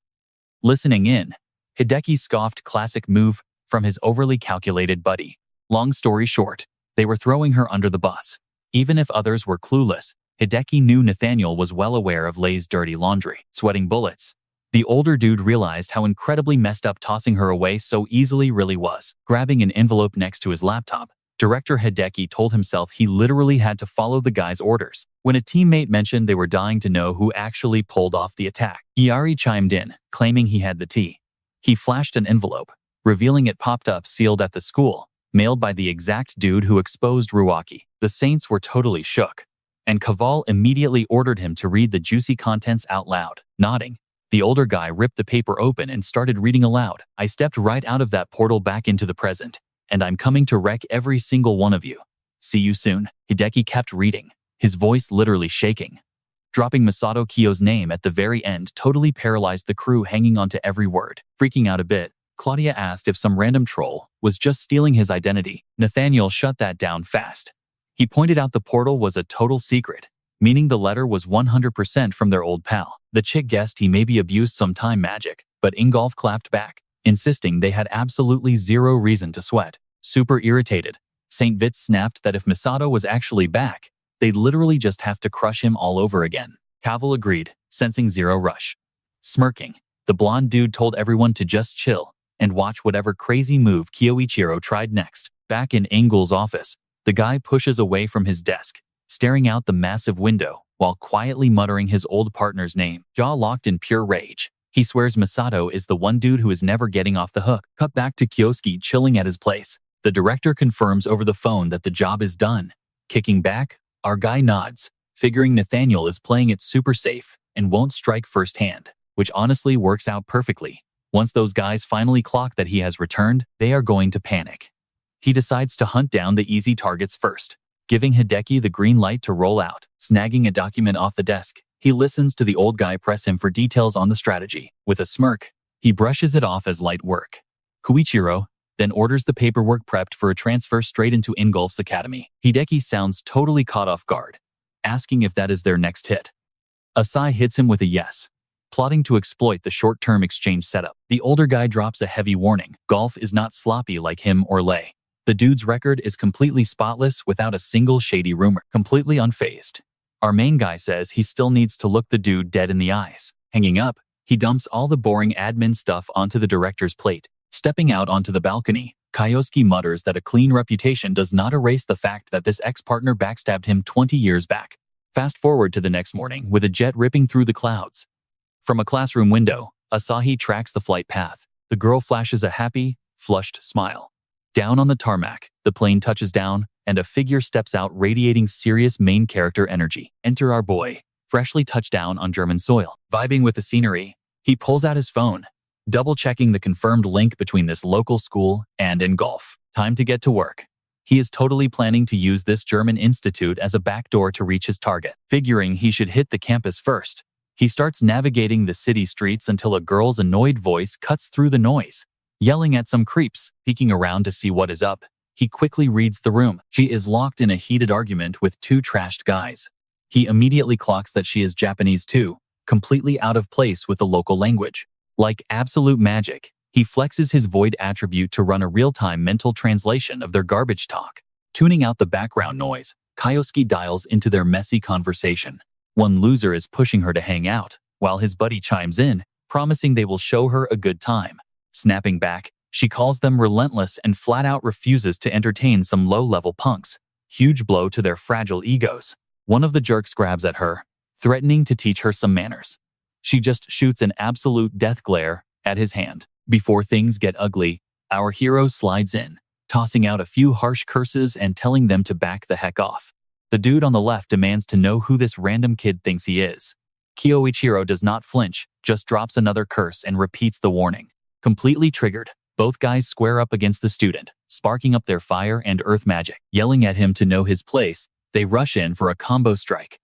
Listening in, Hideki scoffed, classic move from his overly calculated buddy. Long story short, they were throwing her under the bus. Even if others were clueless, Hideki knew Nathaniel was well aware of Lei's dirty laundry. Sweating bullets, the older dude realized how incredibly messed up tossing her away so easily really was. Grabbing an envelope next to his laptop, Director Hideki told himself he literally had to follow the guy's orders. When a teammate mentioned they were dying to know who actually pulled off the attack, Iari chimed in, claiming he had the tea. He flashed an envelope, revealing it popped up sealed at the school, mailed by the exact dude who exposed Ruaki. The Saints were totally shook, and Kaval immediately ordered him to read the juicy contents out loud. Nodding, the older guy ripped the paper open and started reading aloud. I stepped right out of that portal back into the present, and I'm coming to wreck every single one of you. See you soon. Hideki kept reading, his voice literally shaking. Dropping Misado Kyo's name at the very end totally paralyzed the crew, hanging onto every word. Freaking out a bit, Claudia asked if some random troll was just stealing his identity. Nathaniel shut that down fast. He pointed out the portal was a total secret, meaning the letter was 100% from their old pal. The chick guessed he maybe abused some time magic, but Ingolf clapped back, insisting they had absolutely zero reason to sweat. Super irritated, St. Vitz snapped that if Misado was actually back, they'd literally just have to crush him all over again. Kaval agreed, sensing zero rush. Smirking, the blonde dude told everyone to just chill and watch whatever crazy move Kyoichiro tried next. Back in Engel's office, the guy pushes away from his desk, staring out the massive window while quietly muttering his old partner's name. Jaw locked in pure rage, He swears Misado is the one dude who is never getting off the hook. Cut back to Kioske chilling at his place. The director confirms over the phone that the job is done. Kicking back, our guy nods, figuring Nathaniel is playing it super safe and won't strike firsthand, which honestly works out perfectly. Once those guys finally clock that he has returned, they are going to panic. He decides to hunt down the easy targets first, giving Hideki the green light to roll out. Snagging a document off the desk, he listens to the old guy press him for details on the strategy. With a smirk, he brushes it off as light work. Kyoichiro then orders the paperwork prepped for a transfer straight into Ingolf's academy. Hideki sounds totally caught off guard, asking if that is their next hit. Asai hits him with a yes, plotting to exploit the short-term exchange setup. The older guy drops a heavy warning. Golf is not sloppy like him or Lei. The dude's record is completely spotless without a single shady rumor. Completely unfazed, our main guy says he still needs to look the dude dead in the eyes. Hanging up, he dumps all the boring admin stuff onto the director's plate. Stepping out onto the balcony, Kioske mutters that a clean reputation does not erase the fact that this ex-partner backstabbed him 20 years back. Fast forward to the next morning with a jet ripping through the clouds. From a classroom window, Asahi tracks the flight path. The girl flashes a happy, flushed smile. Down on the tarmac, the plane touches down, and a figure steps out radiating serious main character energy. Enter our boy, freshly touched down on German soil. Vibing with the scenery, he pulls out his phone, double-checking the confirmed link between this local school and Ingolf. Time to get to work. He is totally planning to use this German institute as a backdoor to reach his target. Figuring he should hit the campus first, he starts navigating the city streets until a girl's annoyed voice cuts through the noise, yelling at some creeps. Peeking around to see what is up, he quickly reads the room. She is locked in a heated argument with two trashed guys. He immediately clocks that she is Japanese too, completely out of place with the local language. Like absolute magic, he flexes his void attribute to run a real-time mental translation of their garbage talk. Tuning out the background noise, Kioske dials into their messy conversation. One loser is pushing her to hang out, while his buddy chimes in, promising they will show her a good time. Snapping back, she calls them relentless and flat-out refuses to entertain some low-level punks. Huge blow to their fragile egos. One of the jerks grabs at her, threatening to teach her some manners. She just shoots an absolute death glare at his hand. Before things get ugly, our hero slides in, tossing out a few harsh curses and telling them to back the heck off. The dude on the left demands to know who this random kid thinks he is. Kyoichiro does not flinch, just drops another curse and repeats the warning. Completely triggered, both guys square up against the student, sparking up their fire and earth magic. Yelling at him to know his place, they rush in for a combo strike.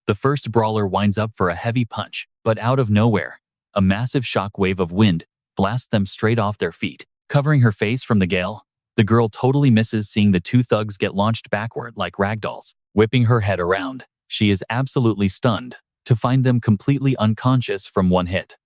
The first brawler winds up for a heavy punch, but out of nowhere, a massive shock wave of wind blasts them straight off their feet. Covering her face from the gale, the girl totally misses seeing the two thugs get launched backward like ragdolls. Whipping her head around, she is absolutely stunned to find them completely unconscious from one hit.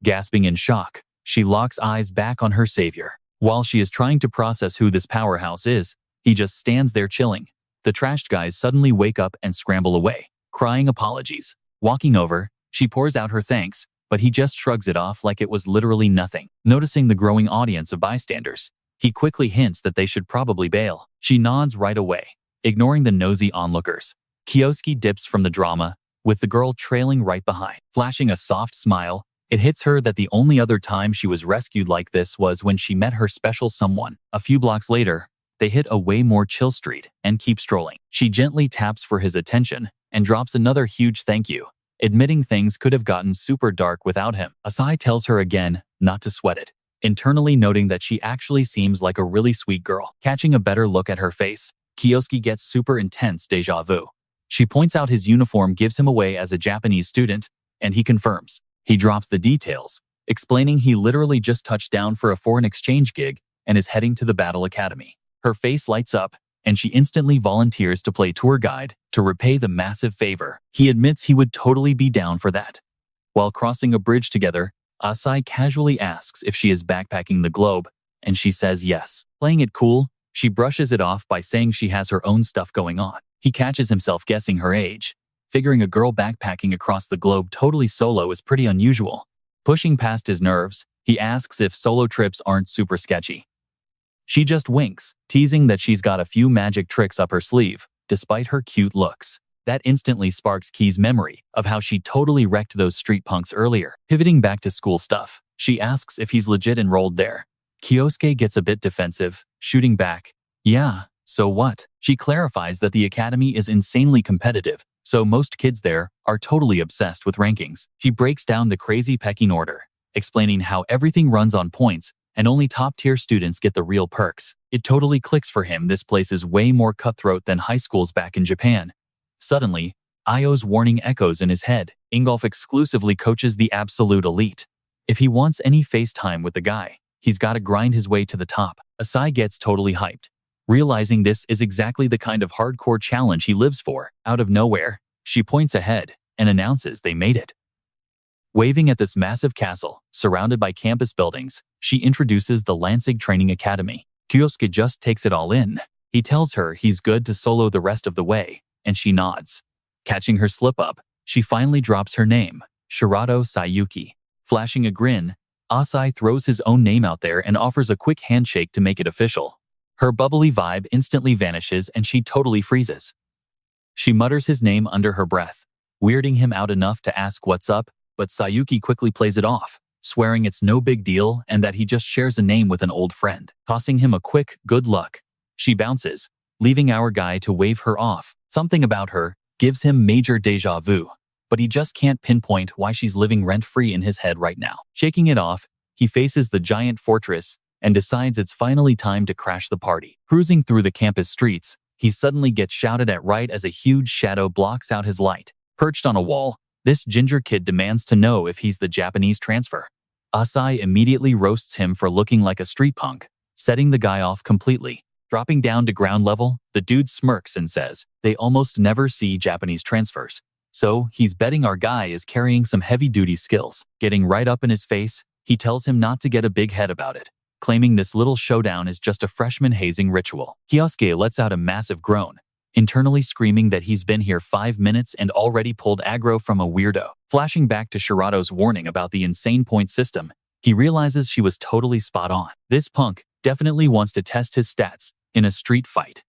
Gasping in shock, she locks eyes back on her savior. While she is trying to process who this powerhouse is, he just stands there chilling. The trashed guys suddenly wake up and scramble away, crying apologies. Walking over, she pours out her thanks, but he just shrugs it off like it was literally nothing. Noticing the growing audience of bystanders, he quickly hints that they should probably bail. She nods right away, ignoring the nosy onlookers. Kioske dips from the drama, with the girl trailing right behind. Flashing a soft smile, it hits her that the only other time she was rescued like this was when she met her special someone. A few blocks later, they hit a way more chill street and keep strolling. She gently taps for his attention and drops another huge thank you, admitting things could have gotten super dark without him. Asai tells her again not to sweat it, internally noting that she actually seems like a really sweet girl. Catching a better look at her face, Kioske gets super intense deja vu. She points out his uniform gives him away as a Japanese student, and he confirms. He drops the details, explaining he literally just touched down for a foreign exchange gig and is heading to the Battle Academy. Her face lights up, and she instantly volunteers to play tour guide to repay the massive favor. He admits he would totally be down for that. While crossing a bridge together, Asai casually asks if she is backpacking the globe, and she says yes. Playing it cool, she brushes it off by saying she has her own stuff going on. He catches himself guessing her age, figuring a girl backpacking across the globe totally solo is pretty unusual. Pushing past his nerves, he asks if solo trips aren't super sketchy. She just winks, teasing that she's got a few magic tricks up her sleeve, despite her cute looks. That instantly sparks Ki's memory of how she totally wrecked those street punks earlier. Pivoting back to school stuff, she asks if he's legit enrolled there. Kioske gets a bit defensive, shooting back, "Yeah, so what?" She clarifies that the academy is insanely competitive, so most kids there are totally obsessed with rankings. She breaks down the crazy pecking order, explaining how everything runs on points and only top-tier students get the real perks. It totally clicks for him. This place is way more cutthroat than high schools back in Japan. Suddenly, Io's warning echoes in his head. Ingolf exclusively coaches the absolute elite. If he wants any face time with the guy, he's gotta grind his way to the top. Asai gets totally hyped, realizing this is exactly the kind of hardcore challenge he lives for. Out of nowhere, she points ahead and announces they made it. Waving at this massive castle, surrounded by campus buildings, she introduces the Lansing Training Academy. Kioske just takes it all in. He tells her he's good to solo the rest of the way, and she nods. Catching her slip-up, she finally drops her name, Shirato Sayuki. Flashing a grin, Asai throws his own name out there and offers a quick handshake to make it official. Her bubbly vibe instantly vanishes and she totally freezes. She mutters his name under her breath, weirding him out enough to ask what's up, but Sayuki quickly plays it off, swearing it's no big deal and that he just shares a name with an old friend. Tossing him a quick good luck, she bounces, leaving our guy to wave her off. Something about her gives him major deja vu, but he just can't pinpoint why she's living rent-free in his head right now. Shaking it off, he faces the giant fortress and decides it's finally time to crash the party. Cruising through the campus streets, he suddenly gets shouted at right as a huge shadow blocks out his light. Perched on a wall, this ginger kid demands to know if he's the Japanese transfer. Asai immediately roasts him for looking like a street punk, setting the guy off completely. Dropping down to ground level, the dude smirks and says, they almost never see Japanese transfers. So, he's betting our guy is carrying some heavy-duty skills. Getting right up in his face, he tells him not to get a big head about it, claiming this little showdown is just a freshman hazing ritual. Kioske lets out a massive groan, internally screaming that he's been here 5 minutes and already pulled aggro from a weirdo. Flashing back to Shirato's warning about the insane point system, he realizes she was totally spot on. This punk definitely wants to test his stats in a street fight.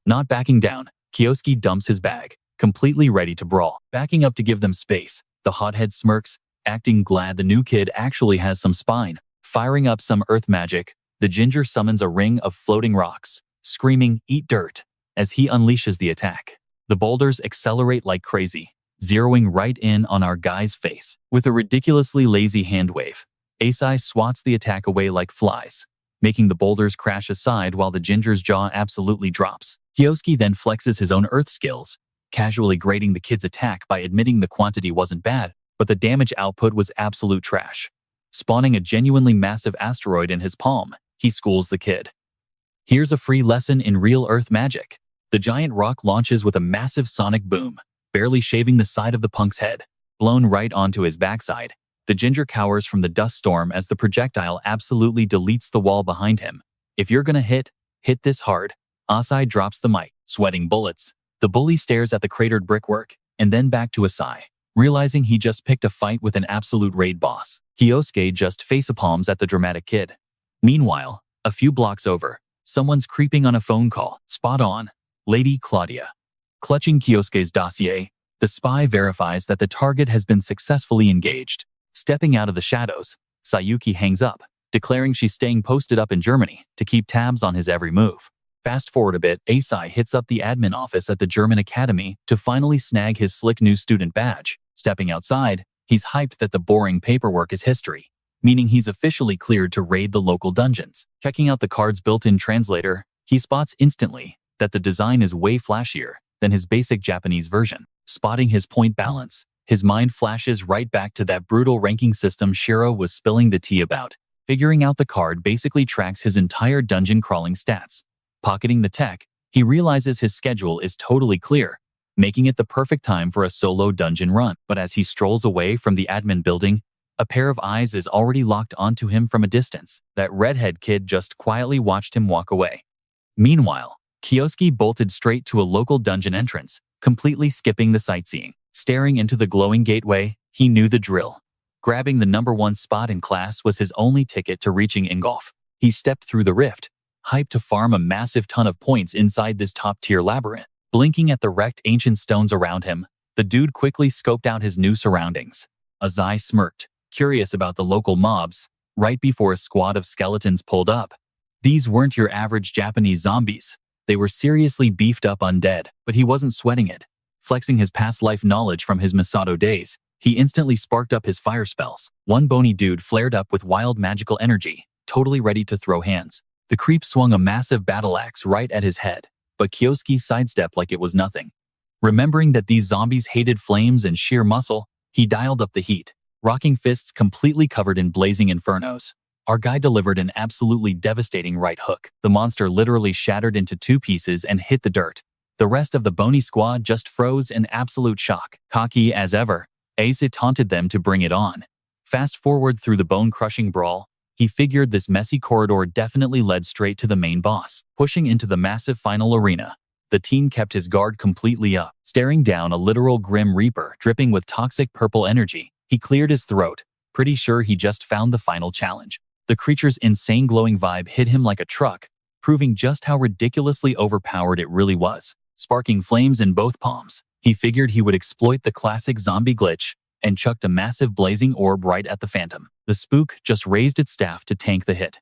Not backing down, Kioske dumps his bag, completely ready to brawl. Backing up to give them space, the hothead smirks, acting glad the new kid actually has some spine. Firing up some earth magic, the ginger summons a ring of floating rocks, screaming, "Eat dirt," as he unleashes the attack. The boulders accelerate like crazy, zeroing right in on our guy's face. With a ridiculously lazy hand wave, Asai swats the attack away like flies, making the boulders crash aside while the ginger's jaw absolutely drops. Kioske then flexes his own earth skills, casually grading the kid's attack by admitting the quantity wasn't bad, but the damage output was absolute trash. Spawning a genuinely massive asteroid in his palm, he schools the kid. Here's a free lesson in real earth magic. The giant rock launches with a massive sonic boom, barely shaving the side of the punk's head. Blown right onto his backside, the ginger cowers from the dust storm as the projectile absolutely deletes the wall behind him. If you're gonna hit this hard. Asai drops the mic, sweating bullets. The bully stares at the cratered brickwork, and then back to Asai, realizing he just picked a fight with an absolute raid boss. Kioske just facepalms at the dramatic kid. Meanwhile, a few blocks over, someone's creeping on a phone call. Spot on, Lady Claudia. Clutching Kioske's dossier, the spy verifies that the target has been successfully engaged. Stepping out of the shadows, Sayuki hangs up, declaring she's staying posted up in Germany to keep tabs on his every move. Fast forward a bit, Asai hits up the admin office at the German Academy to finally snag his slick new student badge. Stepping outside, he's hyped that the boring paperwork is history, meaning he's officially cleared to raid the local dungeons. Checking out the card's built-in translator, he spots instantly that the design is way flashier than his basic Japanese version. Spotting his point balance, his mind flashes right back to that brutal ranking system Shiro was spilling the tea about. Figuring out the card basically tracks his entire dungeon crawling stats. Pocketing the tech, he realizes his schedule is totally clear, making it the perfect time for a solo dungeon run. But as he strolls away from the admin building, a pair of eyes is already locked onto him from a distance. That redhead kid just quietly watched him walk away. Meanwhile, Kioske bolted straight to a local dungeon entrance, completely skipping the sightseeing. Staring into the glowing gateway, he knew the drill. Grabbing the #1 spot in class was his only ticket to reaching Ingolf. He stepped through the rift, hyped to farm a massive ton of points inside this top-tier labyrinth. Blinking at the wrecked ancient stones around him, the dude quickly scoped out his new surroundings. Asai smirked, curious about the local mobs, right before a squad of skeletons pulled up. These weren't your average Japanese zombies. They were seriously beefed up undead, but he wasn't sweating it. Flexing his past life knowledge from his Misado days, he instantly sparked up his fire spells. One bony dude flared up with wild magical energy, totally ready to throw hands. The creep swung a massive battle axe right at his head, but Kioske sidestepped like it was nothing. Remembering that these zombies hated flames and sheer muscle, he dialed up the heat, rocking fists completely covered in blazing infernos. Our guy delivered an absolutely devastating right hook. The monster literally shattered into 2 pieces and hit the dirt. The rest of the bony squad just froze in absolute shock. Cocky as ever, Asai taunted them to bring it on. Fast forward through the bone-crushing brawl, he figured this messy corridor definitely led straight to the main boss. Pushing into the massive final arena, the teen kept his guard completely up, staring down a literal Grim Reaper dripping with toxic purple energy. He cleared his throat, pretty sure he just found the final challenge. The creature's insane glowing vibe hit him like a truck, proving just how ridiculously overpowered it really was. Sparking flames in both palms, he figured he would exploit the classic zombie glitch and chucked a massive blazing orb right at the phantom. The spook just raised its staff to tank the hit.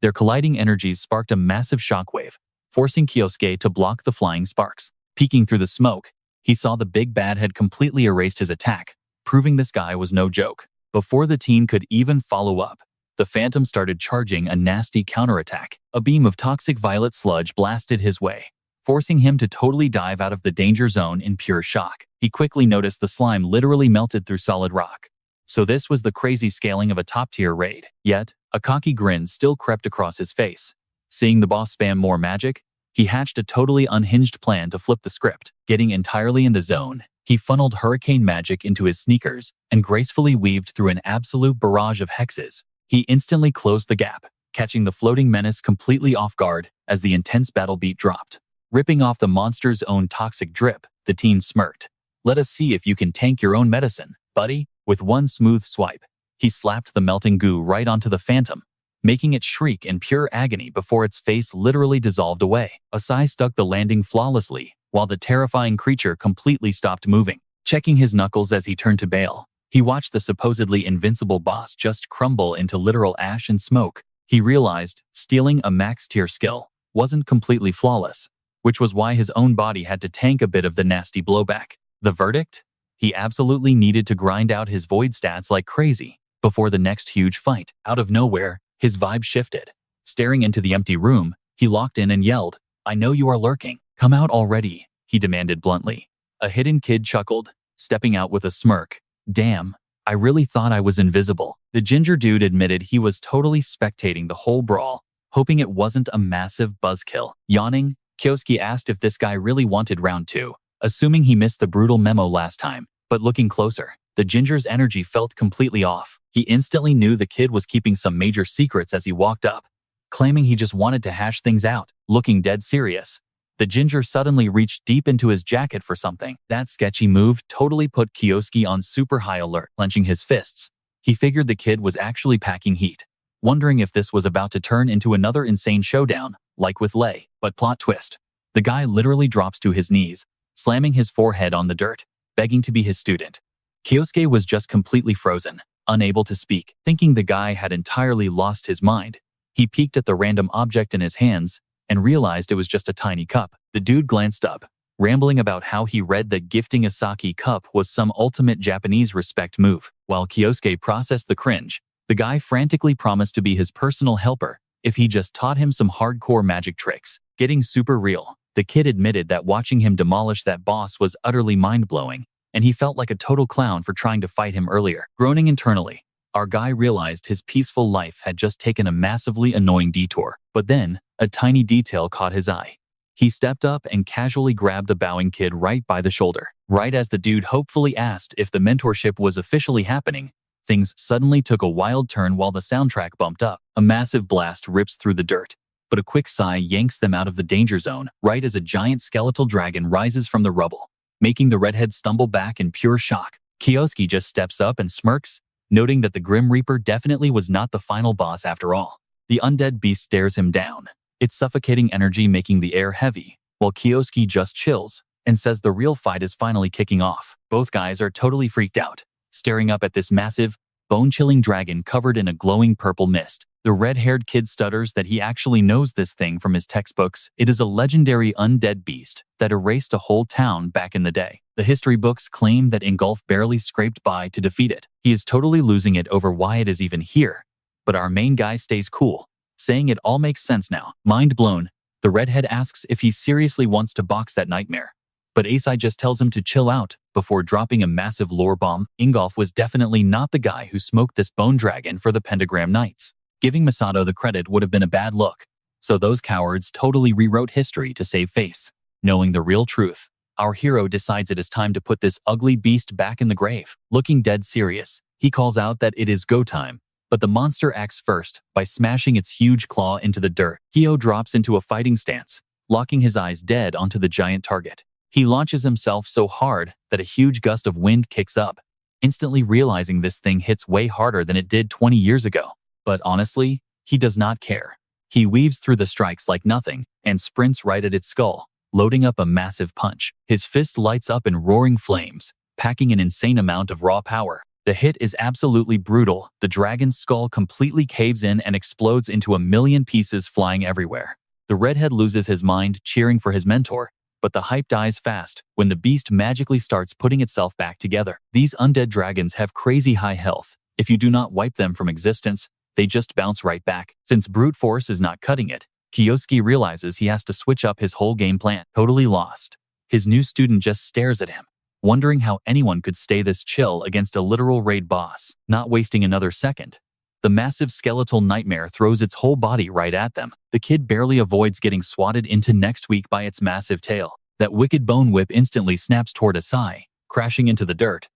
Their colliding energies sparked a massive shockwave, forcing Kioske to block the flying sparks. Peeking through the smoke, he saw the big bad had completely erased his attack, proving this guy was no joke. Before the teen could even follow up, the phantom started charging a nasty counterattack. A beam of toxic violet sludge blasted his way, forcing him to totally dive out of the danger zone in pure shock. He quickly noticed the slime literally melted through solid rock. So this was the crazy scaling of a top-tier raid. Yet, a cocky grin still crept across his face. Seeing the boss spam more magic, he hatched a totally unhinged plan to flip the script. Getting entirely in the zone, he funneled hurricane magic into his sneakers and gracefully weaved through an absolute barrage of hexes. He instantly closed the gap, catching the floating menace completely off guard as the intense battle beat dropped. Ripping off the monster's own toxic drip, the teen smirked. "Let us see if you can tank your own medicine, buddy." With one smooth swipe, he slapped the melting goo right onto the phantom, making it shriek in pure agony before its face literally dissolved away. Asai stuck the landing flawlessly, while the terrifying creature completely stopped moving. Checking his knuckles as he turned to bail, he watched the supposedly invincible boss just crumble into literal ash and smoke. He realized stealing a max-tier skill wasn't completely flawless, which was why his own body had to tank a bit of the nasty blowback. The verdict? He absolutely needed to grind out his void stats like crazy before the next huge fight. Out of nowhere, his vibe shifted. Staring into the empty room, he locked in and yelled, "I know you are lurking. Come out already," he demanded bluntly. A hidden kid chuckled, stepping out with a smirk. "Damn, I really thought I was invisible." The ginger dude admitted he was totally spectating the whole brawl, hoping it wasn't a massive buzzkill. Yawning, Kioske asked if this guy really wanted round 2, assuming he missed the brutal memo last time. But looking closer, the ginger's energy felt completely off. He instantly knew the kid was keeping some major secrets as he walked up, claiming he just wanted to hash things out. Looking dead serious, the ginger suddenly reached deep into his jacket for something. That sketchy move totally put Kioske on super high alert. Clenching his fists, he figured the kid was actually packing heat, wondering if this was about to turn into another insane showdown, like with Lei. But plot twist, the guy literally drops to his knees, slamming his forehead on the dirt, begging to be his student. Kioske was just completely frozen, unable to speak. Thinking the guy had entirely lost his mind, he peeked at the random object in his hands and realized it was just a tiny cup. The dude glanced up, rambling about how he read that gifting a sake cup was some ultimate Japanese respect move. While Kioske processed the cringe, the guy frantically promised to be his personal helper if he just taught him some hardcore magic tricks. Getting super real, the kid admitted that watching him demolish that boss was utterly mind-blowing, and he felt like a total clown for trying to fight him earlier. Groaning internally, our guy realized his peaceful life had just taken a massively annoying detour. But then, a tiny detail caught his eye. He stepped up and casually grabbed the bowing kid right by the shoulder. Right as the dude hopefully asked if the mentorship was officially happening, things suddenly took a wild turn while the soundtrack bumped up. A massive blast rips through the dirt, but a quick sigh yanks them out of the danger zone right as a giant skeletal dragon rises from the rubble, making the redhead stumble back in pure shock. Kioske just steps up and smirks, noting that the Grim Reaper definitely was not the final boss after all. The undead beast stares him down, its suffocating energy making the air heavy, while Kioske just chills and says the real fight is finally kicking off. Both guys are totally freaked out, staring up at this massive, bone-chilling dragon covered in a glowing purple mist. The red-haired kid stutters that he actually knows this thing from his textbooks. It is a legendary undead beast that erased a whole town back in the day. The history books claim that Ingolf barely scraped by to defeat it. He is totally losing it over why it is even here. But our main guy stays cool, saying it all makes sense now. Mind blown, the redhead asks if he seriously wants to box that nightmare. But Asai just tells him to chill out before dropping a massive lore bomb. Ingolf was definitely not the guy who smoked this bone dragon for the Pentagram Knights. Giving Misado the credit would have been a bad look, so those cowards totally rewrote history to save face. Knowing the real truth, our hero decides it is time to put this ugly beast back in the grave. Looking dead serious, he calls out that it is go time, but the monster acts first by smashing its huge claw into the dirt. Kyo drops into a fighting stance, locking his eyes dead onto the giant target. He launches himself so hard that a huge gust of wind kicks up, instantly realizing this thing hits way harder than it did 20 years ago. But honestly, he does not care. He weaves through the strikes like nothing and sprints right at its skull, loading up a massive punch. His fist lights up in roaring flames, packing an insane amount of raw power. The hit is absolutely brutal. The dragon's skull completely caves in and explodes into a million pieces flying everywhere. The redhead loses his mind, cheering for his mentor, but the hype dies fast when the beast magically starts putting itself back together. These undead dragons have crazy high health. If you do not wipe them from existence, they just bounce right back. Since brute force is not cutting it, Kioske realizes he has to switch up his whole game plan. Totally lost, his new student just stares at him, wondering how anyone could stay this chill against a literal raid boss. Not wasting another second, the massive skeletal nightmare throws its whole body right at them. The kid barely avoids getting swatted into next week by its massive tail. That wicked bone whip instantly snaps toward Asai, crashing into the dirt.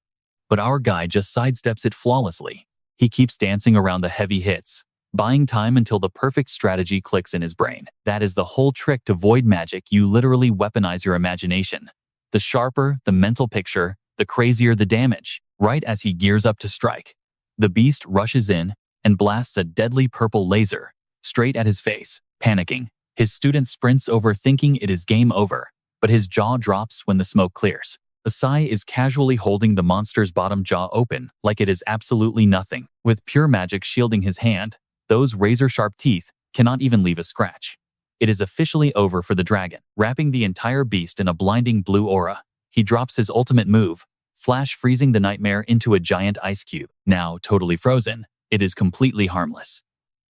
But our guy just sidesteps it flawlessly. He keeps dancing around the heavy hits, buying time until the perfect strategy clicks in his brain. That is the whole trick to void magic. You literally weaponize your imagination. The sharper the mental picture, the crazier the damage. Right as he gears up to strike, the beast rushes in and blasts a deadly purple laser straight at his face. Panicking, his student sprints over thinking it is game over, but his jaw drops when the smoke clears. Asai is casually holding the monster's bottom jaw open like it is absolutely nothing. With pure magic shielding his hand, those razor-sharp teeth cannot even leave a scratch. It is officially over for the dragon. Wrapping the entire beast in a blinding blue aura, he drops his ultimate move, flash freezing the nightmare into a giant ice cube. Now totally frozen, it is completely harmless.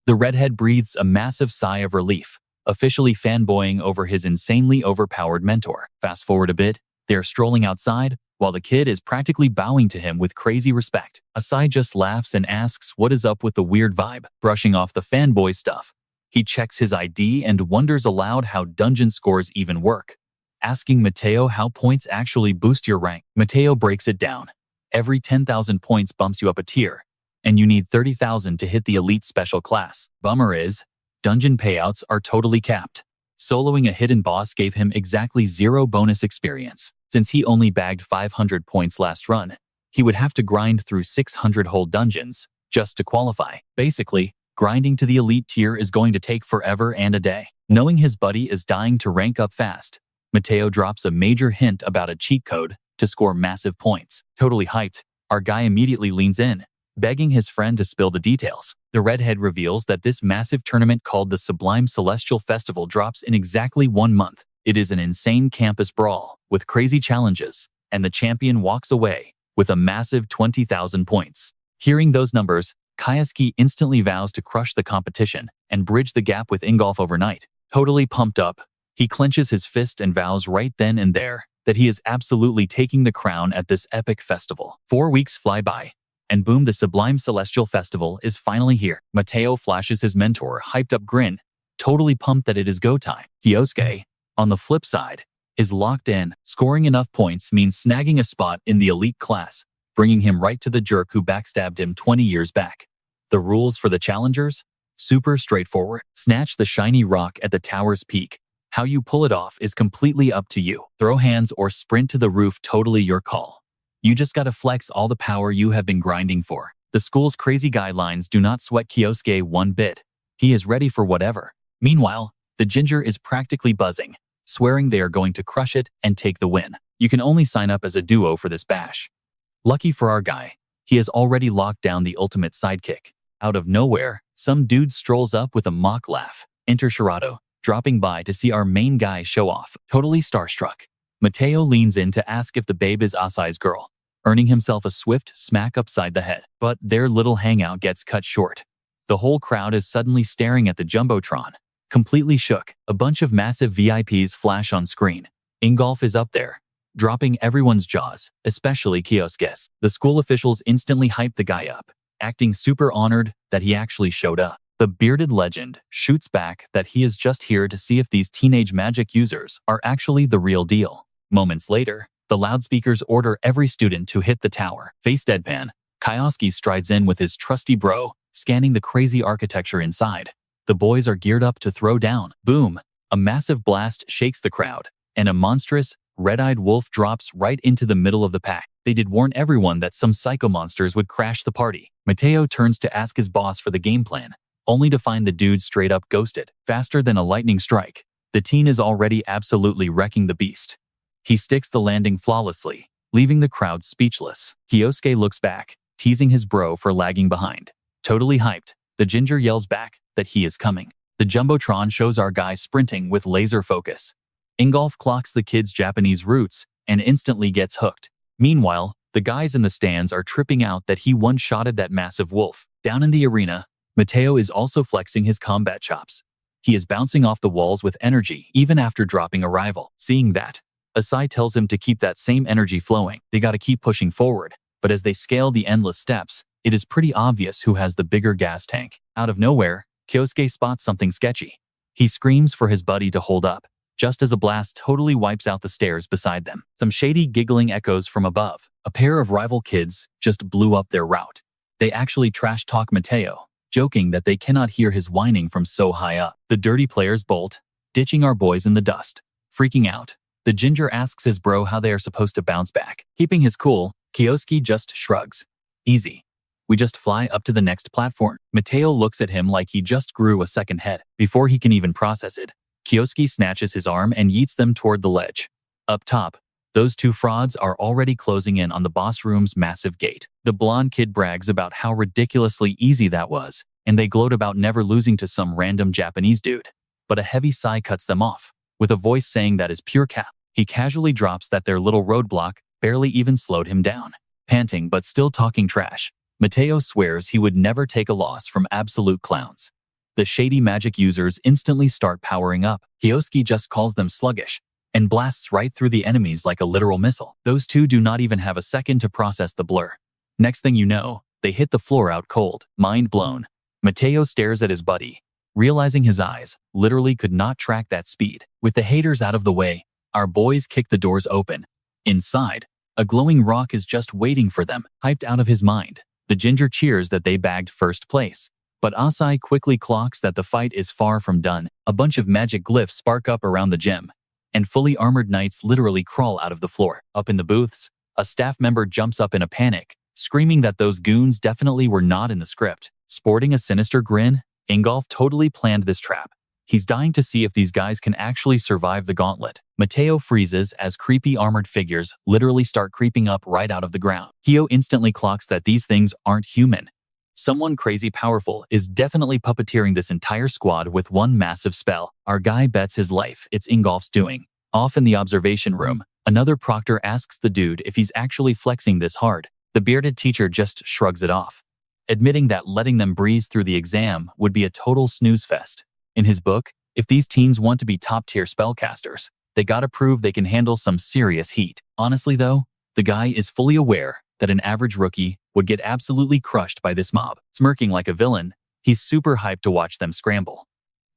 The redhead breathes a massive sigh of relief, officially fanboying over his insanely overpowered mentor. Fast forward a bit, they are strolling outside, while the kid is practically bowing to him with crazy respect. Asai just laughs and asks what is up with the weird vibe. Brushing off the fanboy stuff, he checks his ID and wonders aloud how dungeon scores even work, asking Mateo how points actually boost your rank. Mateo breaks it down. Every 10,000 points bumps you up a tier, and you need 30,000 to hit the elite special class. Bummer is, dungeon payouts are totally capped. Soloing a hidden boss gave him exactly 0 bonus experience. Since he only bagged 500 points last run, he would have to grind through 600 whole dungeons just to qualify. Basically, grinding to the elite tier is going to take forever and a day. Knowing his buddy is dying to rank up fast, Mateo drops a major hint about a cheat code to score massive points. Totally hyped, our guy immediately leans in, begging his friend to spill the details. The redhead reveals that this massive tournament called the Sublime Celestial Festival drops in exactly 1 month. It is an insane campus brawl with crazy challenges, and the champion walks away with a massive 20,000 points. Hearing those numbers, Kioske instantly vows to crush the competition and bridge the gap with Ingolf overnight. Totally pumped up, he clenches his fist and vows right then and there that he is absolutely taking the crown at this epic festival. 4 weeks fly by, and boom, the Sublime Celestial Festival is finally here. Mateo flashes his mentor a hyped-up grin, totally pumped that it is go time. Kioske, on the flip side, is locked in. Scoring enough points means snagging a spot in the elite class, bringing him right to the jerk who backstabbed him 20 years back. The rules for the challengers? Super straightforward. Snatch the shiny rock at the tower's peak. How you pull it off is completely up to you. Throw hands or sprint to the roof, totally your call. You just gotta flex all the power you have been grinding for. The school's crazy guidelines do not sweat Kioske one bit. He is ready for whatever. Meanwhile, the ginger is practically buzzing, swearing they are going to crush it and take the win. You can only sign up as a duo for this bash. Lucky for our guy, he has already locked down the ultimate sidekick. Out of nowhere, some dude strolls up with a mock laugh. Enter Shirato, dropping by to see our main guy show off. Totally starstruck, Mateo leans in to ask if the babe is Asai's girl, earning himself a swift smack upside the head. But their little hangout gets cut short. The whole crowd is suddenly staring at the Jumbotron. Completely shook, a bunch of massive VIPs flash on screen. Ingolf is up there, dropping everyone's jaws, especially Kioske's. The school officials instantly hype the guy up, acting super honored that he actually showed up. The bearded legend shoots back that he is just here to see if these teenage magic users are actually the real deal. Moments later, the loudspeakers order every student to hit the tower. Face deadpan, Kioske strides in with his trusty bro, scanning the crazy architecture inside. The boys are geared up to throw down. Boom! A massive blast shakes the crowd, and a monstrous, red-eyed wolf drops right into the middle of the pack. They did warn everyone that some psycho monsters would crash the party. Mateo turns to ask his boss for the game plan, only to find the dude straight up ghosted. Faster than a lightning strike, the teen is already absolutely wrecking the beast. He sticks the landing flawlessly, leaving the crowd speechless. Kioske looks back, teasing his bro for lagging behind. Totally hyped, the ginger yells back that he is coming. The Jumbotron shows our guy sprinting with laser focus. Ingolf clocks the kid's Japanese roots and instantly gets hooked. Meanwhile, the guys in the stands are tripping out that he one-shotted that massive wolf. Down in the arena, Mateo is also flexing his combat chops. He is bouncing off the walls with energy even after dropping a rival. Seeing that, Asai tells him to keep that same energy flowing. They gotta keep pushing forward, but as they scale the endless steps, it is pretty obvious who has the bigger gas tank. Out of nowhere, Kioske spots something sketchy. He screams for his buddy to hold up, just as a blast totally wipes out the stairs beside them. Some shady giggling echoes from above. A pair of rival kids just blew up their route. They actually trash-talk Mateo, joking that they cannot hear his whining from so high up. The dirty players bolt, ditching our boys in the dust. Freaking out, the ginger asks his bro how they are supposed to bounce back. Keeping his cool, Kioske just shrugs. Easy. We just fly up to the next platform. Mateo looks at him like he just grew a second head. Before he can even process it, Kioske snatches his arm and yeets them toward the ledge. Up top, those two frauds are already closing in on the boss room's massive gate. The blonde kid brags about how ridiculously easy that was, and they gloat about never losing to some random Japanese dude. But a heavy sigh cuts them off, with a voice saying that is pure cap. He casually drops that their little roadblock barely even slowed him down. Panting but still talking trash, Mateo swears he would never take a loss from absolute clowns. The shady magic users instantly start powering up. Kioske just calls them sluggish and blasts right through the enemies like a literal missile. Those two do not even have a second to process the blur. Next thing you know, they hit the floor out cold. Mind blown, Mateo stares at his buddy, realizing his eyes literally could not track that speed. With the haters out of the way, our boys kick the doors open. Inside, a glowing rock is just waiting for them. Hyped out of his mind, the ginger cheers that they bagged first place. But Asai quickly clocks that the fight is far from done. A bunch of magic glyphs spark up around the gym, and fully armored knights literally crawl out of the floor. Up in the booths, a staff member jumps up in a panic, screaming that those goons definitely were not in the script. Sporting a sinister grin, Ingolf totally planned this trap. He's dying to see if these guys can actually survive the gauntlet. Mateo freezes as creepy armored figures literally start creeping up right out of the ground. Kyo instantly clocks that these things aren't human. Someone crazy powerful is definitely puppeteering this entire squad with one massive spell. Our guy bets his life it's Ingolf's doing. Off in the observation room, another proctor asks the dude if he's actually flexing this hard. The bearded teacher just shrugs it off, admitting that letting them breeze through the exam would be a total snooze fest. In his book, if these teens want to be top-tier spellcasters, they gotta prove they can handle some serious heat. Honestly though, the guy is fully aware that an average rookie would get absolutely crushed by this mob. Smirking like a villain, he's super hyped to watch them scramble.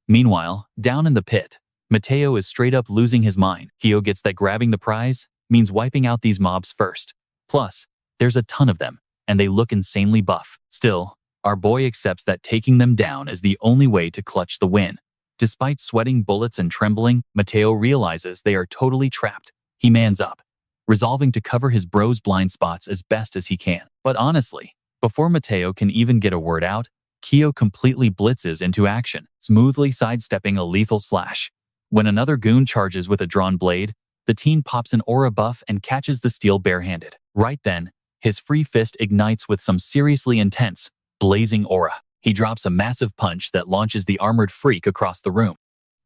Meanwhile, down in the pit, Mateo is straight up losing his mind. Kyo gets that grabbing the prize means wiping out these mobs first. Plus, there's a ton of them, and they look insanely buff. Still, our boy accepts that taking them down is the only way to clutch the win. Despite sweating bullets and trembling, Mateo realizes they are totally trapped. He mans up, resolving to cover his bro's blind spots as best as he can. But honestly, before Mateo can even get a word out, Kyo completely blitzes into action, smoothly sidestepping a lethal slash. When another goon charges with a drawn blade, the teen pops an aura buff and catches the steel barehanded. Right then, his free fist ignites with some seriously intense, blazing aura. He drops a massive punch that launches the armored freak across the room.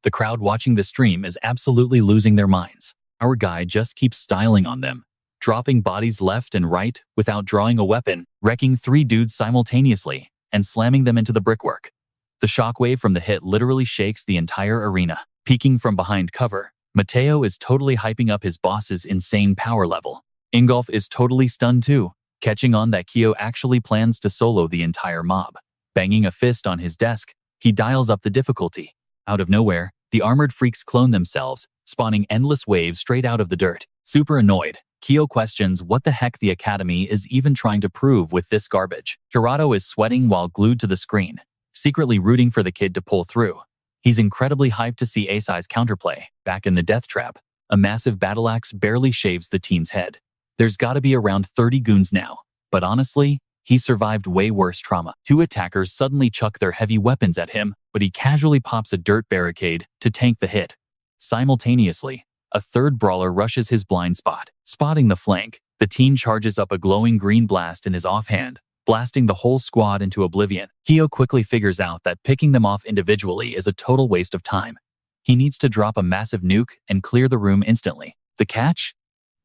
The crowd watching the stream is absolutely losing their minds. Our guy just keeps styling on them, dropping bodies left and right without drawing a weapon, wrecking 3 dudes simultaneously, and slamming them into the brickwork. The shockwave from the hit literally shakes the entire arena. Peeking from behind cover, Mateo is totally hyping up his boss's insane power level. Ingolf is totally stunned too, catching on that Kyo actually plans to solo the entire mob. Banging a fist on his desk, he dials up the difficulty. Out of nowhere, the armored freaks clone themselves, spawning endless waves straight out of the dirt. Super annoyed, Kyo questions what the heck the Academy is even trying to prove with this garbage. Shirato is sweating while glued to the screen, secretly rooting for the kid to pull through. He's incredibly hyped to see Asai's counterplay. Back in the death trap, a massive battle axe barely shaves the teen's head. There's gotta be around 30 goons now, but honestly, he survived way worse trauma. 2 attackers suddenly chuck their heavy weapons at him, but he casually pops a dirt barricade to tank the hit. Simultaneously, a third brawler rushes his blind spot. Spotting the flank, the teen charges up a glowing green blast in his offhand, blasting the whole squad into oblivion. Kyo quickly figures out that picking them off individually is a total waste of time. He needs to drop a massive nuke and clear the room instantly. The catch?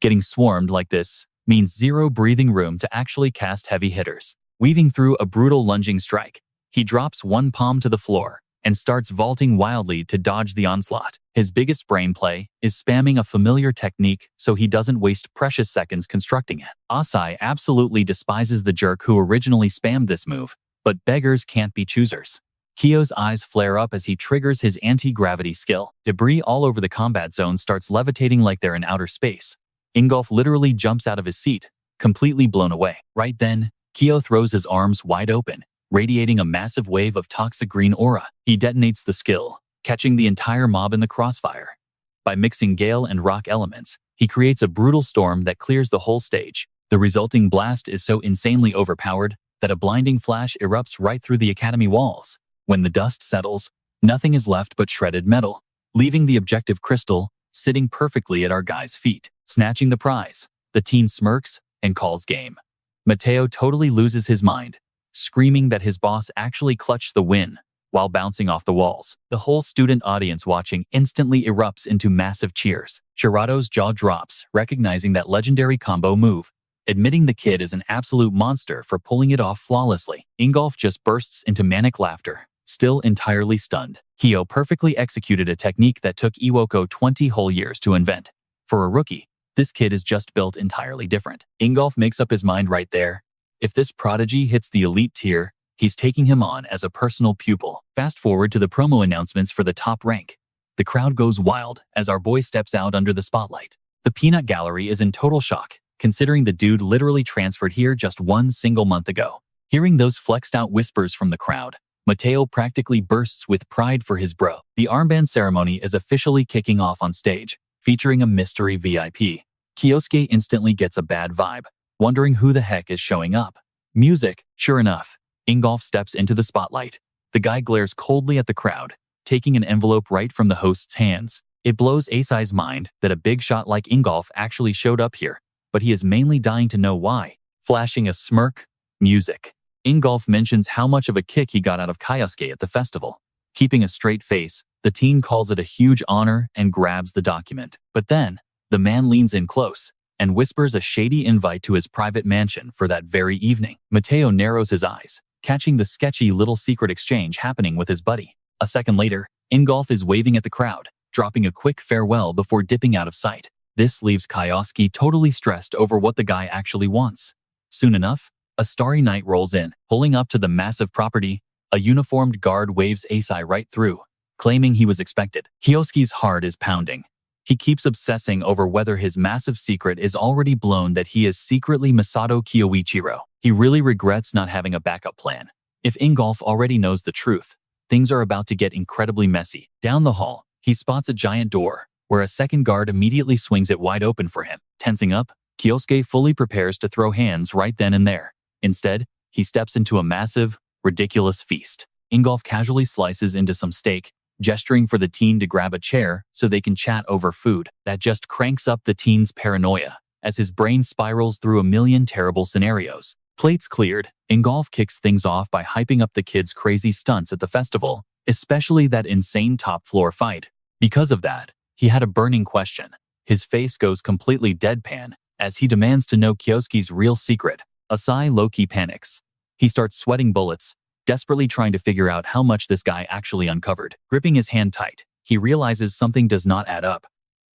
Getting swarmed like this means 0 breathing room to actually cast heavy hitters. Weaving through a brutal lunging strike, he drops one palm to the floor and starts vaulting wildly to dodge the onslaught. His biggest brain play is spamming a familiar technique so he doesn't waste precious seconds constructing it. Asai absolutely despises the jerk who originally spammed this move, but beggars can't be choosers. Kyo's eyes flare up as he triggers his anti-gravity skill. Debris all over the combat zone starts levitating like they're in outer space. Ingolf literally jumps out of his seat, completely blown away. Right then, Kyo throws his arms wide open, radiating a massive wave of toxic green aura. He detonates the skill, catching the entire mob in the crossfire. By mixing gale and rock elements, he creates a brutal storm that clears the whole stage. The resulting blast is so insanely overpowered that a blinding flash erupts right through the academy walls. When the dust settles, nothing is left but shredded metal, leaving the objective crystal sitting perfectly at our guy's feet. Snatching the prize, the teen smirks and calls game. Mateo totally loses his mind, screaming that his boss actually clutched the win while bouncing off the walls. The whole student audience watching instantly erupts into massive cheers. Shirato's jaw drops, recognizing that legendary combo move, admitting the kid is an absolute monster for pulling it off flawlessly. Ingolf just bursts into manic laughter, still entirely stunned. Kyo perfectly executed a technique that took Iwoko 20 whole years to invent. For a rookie, this kid is just built entirely different. Ingolf makes up his mind right there. If this prodigy hits the elite tier, he's taking him on as a personal pupil. Fast forward to the promo announcements for the top rank. The crowd goes wild as our boy steps out under the spotlight. The peanut gallery is in total shock, considering the dude literally transferred here just 1 single month ago. Hearing those flexed out whispers from the crowd, Mateo practically bursts with pride for his bro. The armband ceremony is officially kicking off on stage, featuring a mystery VIP. Kioske instantly gets a bad vibe, wondering who the heck is showing up. Music, sure enough. Ingolf steps into the spotlight. The guy glares coldly at the crowd, taking an envelope right from the host's hands. It blows Asai's mind that a big shot like Ingolf actually showed up here, but he is mainly dying to know why. Flashing a smirk, music. Ingolf mentions how much of a kick he got out of Kioske at the festival. Keeping a straight face, the teen calls it a huge honor and grabs the document. But then, the man leans in close and whispers a shady invite to his private mansion for that very evening. Mateo narrows his eyes, catching the sketchy little secret exchange happening with his buddy. A second later, Ingolf is waving at the crowd, dropping a quick farewell before dipping out of sight. This leaves Kioske totally stressed over what the guy actually wants. Soon enough, a starry night rolls in. Pulling up to the massive property, a uniformed guard waves Asai right through, claiming he was expected. Kioske's heart is pounding. He keeps obsessing over whether his massive secret is already blown that he is secretly Misado Kioichiro. He really regrets not having a backup plan. If Ingolf already knows the truth, things are about to get incredibly messy. Down the hall, he spots a giant door, where a second guard immediately swings it wide open for him. Tensing up, Kioske fully prepares to throw hands right then and there. Instead, he steps into a massive, ridiculous feast. Ingolf casually slices into some steak, gesturing for the teen to grab a chair so they can chat over food. That just cranks up the teen's paranoia as his brain spirals through a million terrible scenarios. Plates cleared, Ingolf kicks things off by hyping up the kid's crazy stunts at the festival, especially that insane top-floor fight. Because of that, he had a burning question. His face goes completely deadpan as he demands to know Kioske's real secret. Asai low-key panics. He starts sweating bullets, desperately trying to figure out how much this guy actually uncovered. Gripping his hand tight, he realizes something does not add up.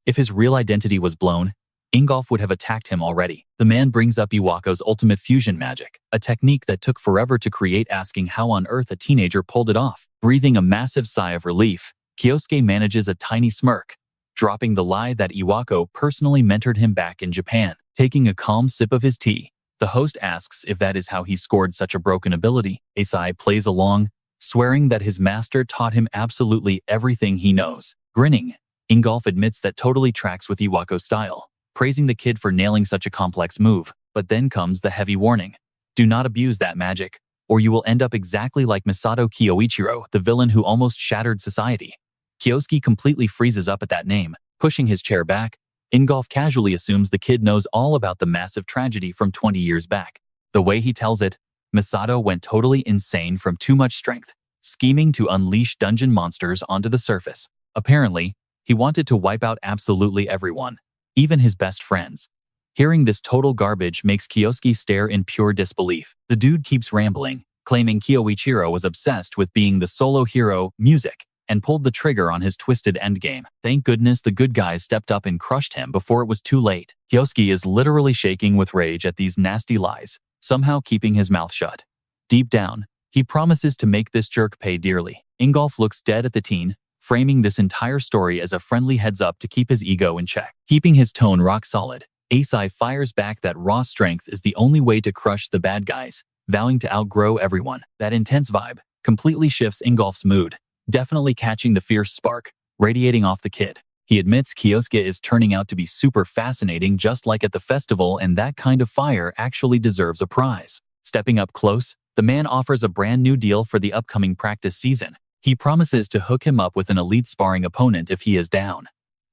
If his real identity was blown, Ingolf would have attacked him already. The man brings up Iwako's ultimate fusion magic, a technique that took forever to create, asking how on earth a teenager pulled it off. Breathing a massive sigh of relief, Kioske manages a tiny smirk, dropping the lie that Iwako personally mentored him back in Japan. Taking a calm sip of his tea, the host asks if that is how he scored such a broken ability. Asai plays along, swearing that his master taught him absolutely everything he knows. Grinning, Ingolf admits that totally tracks with Iwako's style, praising the kid for nailing such a complex move. But then comes the heavy warning. Do not abuse that magic, or you will end up exactly like Misado Kioichiro, the villain who almost shattered society. Kioske completely freezes up at that name. Pushing his chair back, Ingolf casually assumes the kid knows all about the massive tragedy from 20 years back. The way he tells it, Misado went totally insane from too much strength, scheming to unleash dungeon monsters onto the surface. Apparently, he wanted to wipe out absolutely everyone, even his best friends. Hearing this total garbage makes Kioske stare in pure disbelief. The dude keeps rambling, claiming Kioichiro was obsessed with being the solo hero, music, and pulled the trigger on his twisted endgame. Thank goodness the good guys stepped up and crushed him before it was too late. Kioske is literally shaking with rage at these nasty lies, somehow keeping his mouth shut. Deep down, he promises to make this jerk pay dearly. Ingolf looks dead at the teen, framing this entire story as a friendly heads-up to keep his ego in check. Keeping his tone rock solid, Asai fires back that raw strength is the only way to crush the bad guys, vowing to outgrow everyone. That intense vibe completely shifts Ingolf's mood, definitely catching the fierce spark radiating off the kid. He admits Kioske is turning out to be super fascinating just like at the festival, and that kind of fire actually deserves a prize. Stepping up close, the man offers a brand new deal for the upcoming practice season. He promises to hook him up with an elite sparring opponent if he is down.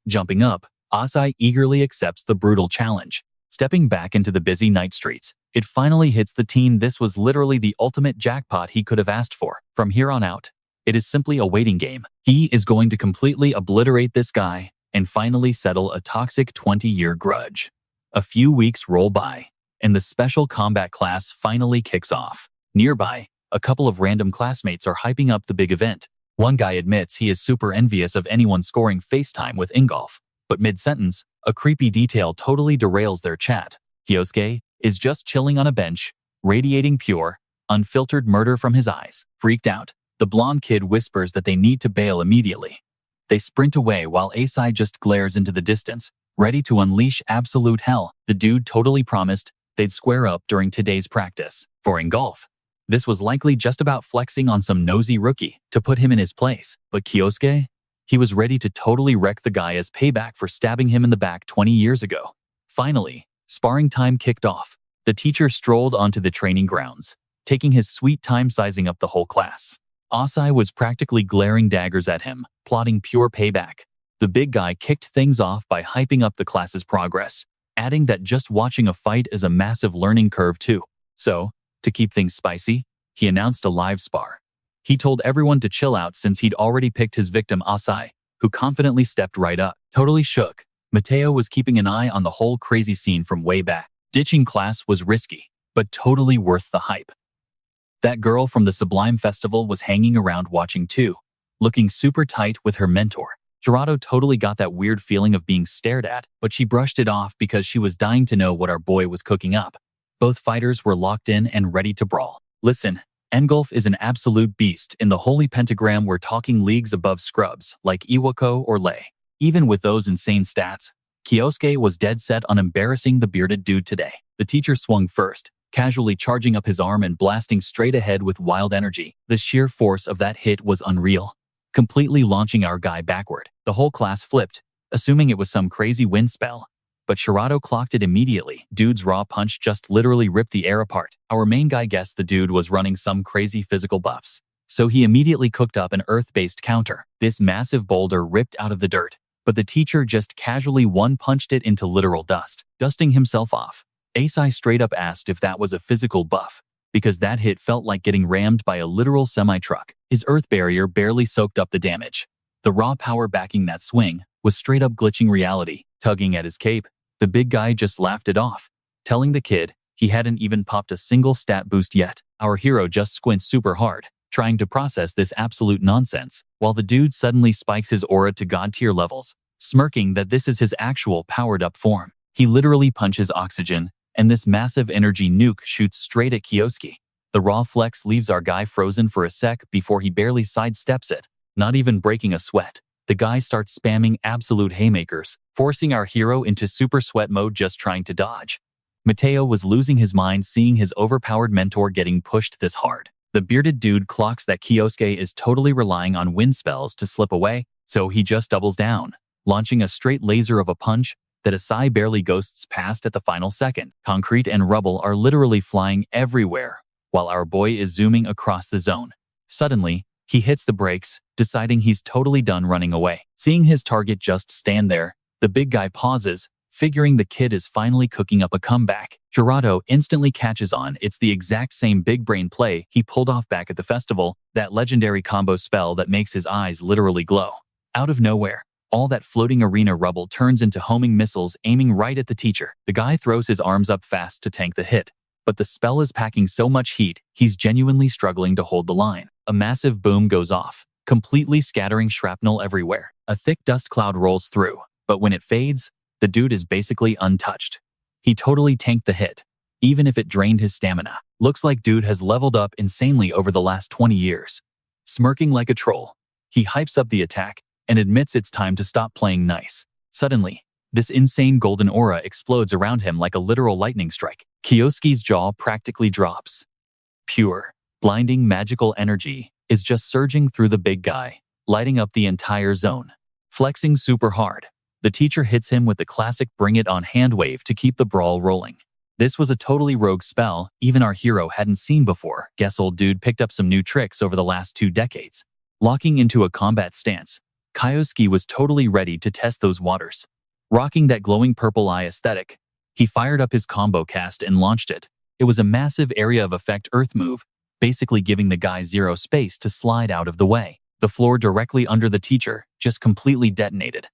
Jumping up, Asai eagerly accepts the brutal challenge. Stepping back into the busy night streets, it finally hits the teen. This was literally the ultimate jackpot he could have asked for. From here on out, it is simply a waiting game. He is going to completely obliterate this guy and finally settle a toxic 20-year grudge. A few weeks roll by, and the special combat class finally kicks off. Nearby, a couple of random classmates are hyping up the big event. One guy admits he is super envious of anyone scoring FaceTime with Ingolf, but mid-sentence, a creepy detail totally derails their chat. Kioske is just chilling on a bench, radiating pure, unfiltered murder from his eyes. Freaked out, the blonde kid whispers that they need to bail immediately. They sprint away while Asai just glares into the distance, ready to unleash absolute hell. The dude totally promised they'd square up during today's practice. For Ingolf, this was likely just about flexing on some nosy rookie to put him in his place. But Kioske? He was ready to totally wreck the guy as payback for stabbing him in the back 20 years ago. Finally, sparring time kicked off. The teacher strolled onto the training grounds, taking his sweet time sizing up the whole class. Asai was practically glaring daggers at him, plotting pure payback. The big guy kicked things off by hyping up the class's progress, adding that just watching a fight is a massive learning curve too. So, to keep things spicy, he announced a live spar. He told everyone to chill out since he'd already picked his victim Asai, who confidently stepped right up. Totally shook, Mateo was keeping an eye on the whole crazy scene from way back. Ditching class was risky, but totally worth the hype. That girl from the Sublime Festival was hanging around watching too, looking super tight with her mentor. Gerardo totally got that weird feeling of being stared at, but she brushed it off because she was dying to know what our boy was cooking up. Both fighters were locked in and ready to brawl. Listen, Ingolf is an absolute beast. In the Holy Pentagram we're talking leagues above scrubs like Iwako or Lei. Even with those insane stats, Kioske was dead set on embarrassing the bearded dude today. The teacher swung first, casually charging up his arm and blasting straight ahead with wild energy. The sheer force of that hit was unreal, completely launching our guy backward. The whole class flipped, assuming it was some crazy wind spell, but Gerardo clocked it immediately. Dude's raw punch just literally ripped the air apart. Our main guy guessed the dude was running some crazy physical buffs, so he immediately cooked up an earth-based counter. This massive boulder ripped out of the dirt, but the teacher just casually one-punched it into literal dust, dusting himself off. Asai straight up asked if that was a physical buff, because that hit felt like getting rammed by a literal semi-truck. His earth barrier barely soaked up the damage. The raw power backing that swing was straight up glitching reality. Tugging at his cape, the big guy just laughed it off, telling the kid he hadn't even popped a single stat boost yet. Our hero just squints super hard, trying to process this absolute nonsense, while the dude suddenly spikes his aura to god-tier levels, smirking that this is his actual powered-up form. He literally punches oxygen, and this massive energy nuke shoots straight at Kioske. The raw flex leaves our guy frozen for a sec before he barely sidesteps it, not even breaking a sweat. The guy starts spamming absolute haymakers, forcing our hero into super sweat mode just trying to dodge. Mateo was losing his mind seeing his overpowered mentor getting pushed this hard. The bearded dude clocks that Kioske is totally relying on wind spells to slip away, so he just doubles down, launching a straight laser of a punch that Asai barely ghosts past at the final second. Concrete and rubble are literally flying everywhere, while our boy is zooming across the zone. Suddenly, he hits the brakes, deciding he's totally done running away. Seeing his target just stand there, the big guy pauses, figuring the kid is finally cooking up a comeback. Shirato instantly catches on. It's the exact same big brain play he pulled off back at the festival, that legendary combo spell that makes his eyes literally glow. Out of nowhere, all that floating arena rubble turns into homing missiles aiming right at the teacher. The guy throws his arms up fast to tank the hit, but the spell is packing so much heat, he's genuinely struggling to hold the line. A massive boom goes off, completely scattering shrapnel everywhere. A thick dust cloud rolls through, but when it fades, the dude is basically untouched. He totally tanked the hit, even if it drained his stamina. Looks like dude has leveled up insanely over the last 20 years. Smirking like a troll, he hypes up the attack and admits it's time to stop playing nice. Suddenly, this insane golden aura explodes around him like a literal lightning strike. Kioske's jaw practically drops. Pure, blinding magical energy is just surging through the big guy, lighting up the entire zone. Flexing super hard, the teacher hits him with the classic bring it on hand wave to keep the brawl rolling. This was a totally rogue spell even our hero hadn't seen before. Guess old dude picked up some new tricks over the last 2 decades. Locking into a combat stance, Kioske was totally ready to test those waters. Rocking that glowing purple eye aesthetic, he fired up his combo cast and launched it. It was a massive area of effect earth move, basically giving the guy zero space to slide out of the way. The floor directly under the teacher just completely detonated.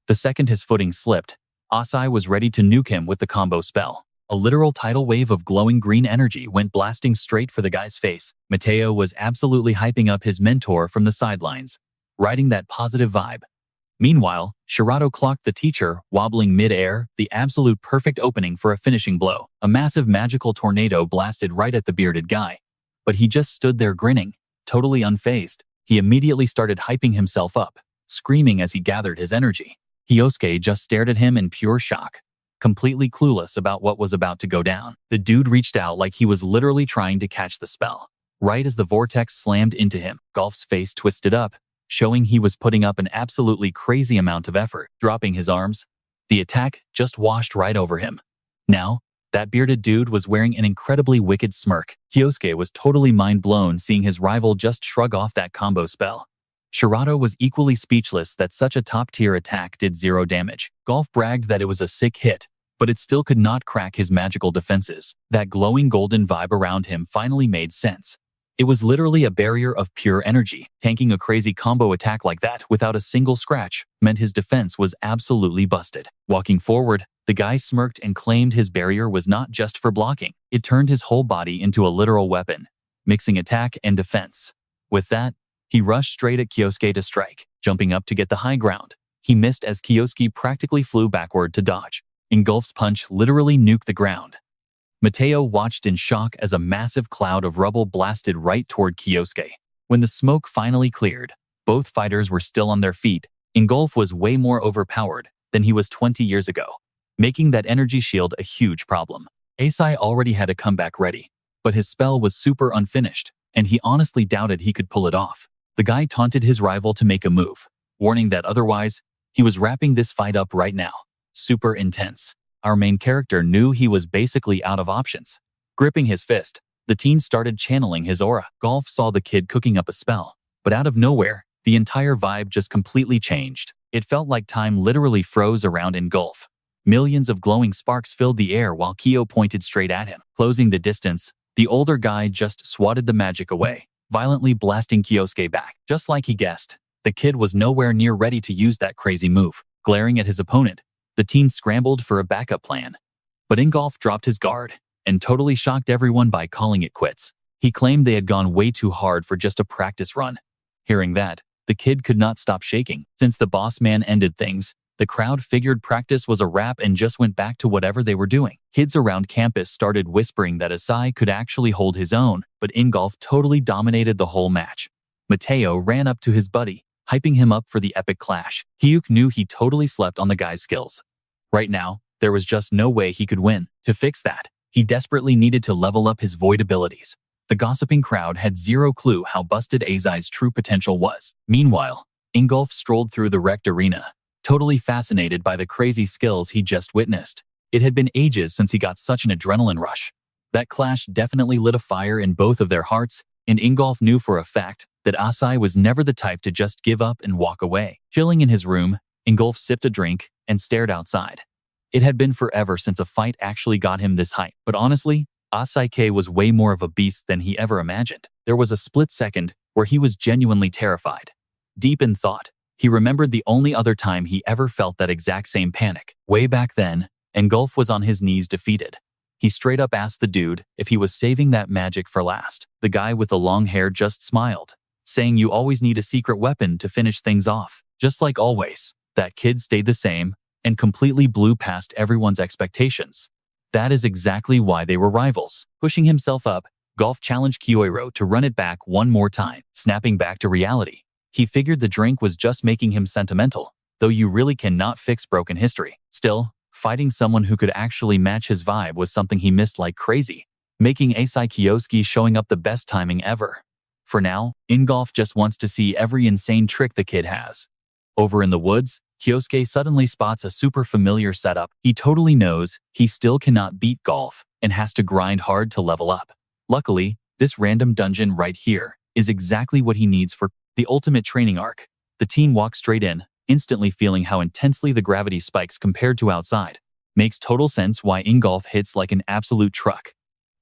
The second his footing slipped, Asai was ready to nuke him with the combo spell. A literal tidal wave of glowing green energy went blasting straight for the guy's face. Mateo was absolutely hyping up his mentor from the sidelines, riding that positive vibe. Meanwhile, Shirato clocked the teacher, wobbling mid-air, the absolute perfect opening for a finishing blow. A massive magical tornado blasted right at the bearded guy, but he just stood there grinning, totally unfazed. He immediately started hyping himself up, screaming as he gathered his energy. Kioske just stared at him in pure shock, completely clueless about what was about to go down. The dude reached out like he was literally trying to catch the spell. Right as the vortex slammed into him, Golf's face twisted up, showing he was putting up an absolutely crazy amount of effort. Dropping his arms, the attack just washed right over him. Now, that bearded dude was wearing an incredibly wicked smirk. Kioske was totally mind-blown seeing his rival just shrug off that combo spell. Shirato was equally speechless that such a top-tier attack did 0 damage. Golf bragged that it was a sick hit, but it still could not crack his magical defenses. That glowing golden vibe around him finally made sense. It was literally a barrier of pure energy. Tanking a crazy combo attack like that without a single scratch meant his defense was absolutely busted. Walking forward, the guy smirked and claimed his barrier was not just for blocking. It turned his whole body into a literal weapon, mixing attack and defense. With that, he rushed straight at Kioske to strike. Jumping up to get the high ground, he missed as Kioske practically flew backward to dodge. Engulf's punch literally nuked the ground. Mateo watched in shock as a massive cloud of rubble blasted right toward Kioske. When the smoke finally cleared, both fighters were still on their feet. Engulf was way more overpowered than he was 20 years ago, making that energy shield a huge problem. Asai already had a comeback ready, but his spell was super unfinished, and he honestly doubted he could pull it off. The guy taunted his rival to make a move, warning that otherwise, he was wrapping this fight up right now. Super intense. Our main character knew he was basically out of options. Gripping his fist, The teen started channeling his aura. Golf saw the kid cooking up a spell, but out of nowhere, the entire vibe just completely changed. It felt like time literally froze around Ingolf. Millions of glowing sparks filled the air while Kyo pointed straight at him. Closing the distance, the older guy just swatted the magic away, violently blasting Kioske back. Just like he guessed, the kid was nowhere near ready to use that crazy move. Glaring at his opponent, the teen scrambled for a backup plan. But Ingolf dropped his guard and totally shocked everyone by calling it quits. He claimed they had gone way too hard for just a practice run. Hearing that, the kid could not stop shaking. Since the boss man ended things, the crowd figured practice was a wrap and just went back to whatever they were doing. Kids around campus started whispering that Asai could actually hold his own, but Ingolf totally dominated the whole match. Mateo ran up to his buddy, hyping him up for the epic clash. Hyuk knew he totally slept on the guy's skills. Right now, there was just no way he could win. To fix that, he desperately needed to level up his void abilities. The gossiping crowd had zero clue how busted Asai's true potential was. Meanwhile, Ingolf strolled through the wrecked arena, totally fascinated by the crazy skills he just witnessed. It had been ages since he got such an adrenaline rush. That clash definitely lit a fire in both of their hearts, and Ingolf knew for a fact that Asai was never the type to just give up and walk away. Chilling in his room, Ingolf sipped a drink and stared outside. It had been forever since a fight actually got him this hype, but honestly, Asai was way more of a beast than he ever imagined. There was a split second where he was genuinely terrified. Deep in thought, he remembered the only other time he ever felt that exact same panic. Way back then, Ingolf was on his knees defeated. He straight up asked the dude if he was saving that magic for last. The guy with the long hair just smiled, saying you always need a secret weapon to finish things off. Just like always, that kid stayed the same and completely blew past everyone's expectations. That is exactly why they were rivals. Pushing himself up, Golf challenged Kyoichiro to run it back one more time. Snapping back to reality, he figured the drink was just making him sentimental, though you really cannot fix broken history. Still, fighting someone who could actually match his vibe was something he missed like crazy, making Asai Kyoske showing up the best timing ever. For now, Ingolf just wants to see every insane trick the kid has. Over in the woods, Kioske suddenly spots a super familiar setup. He totally knows he still cannot beat Golf and has to grind hard to level up. Luckily, this random dungeon right here is exactly what he needs for the ultimate training arc. The team walks straight in, instantly feeling how intensely the gravity spikes compared to outside. Makes total sense why Ingolf hits like an absolute truck.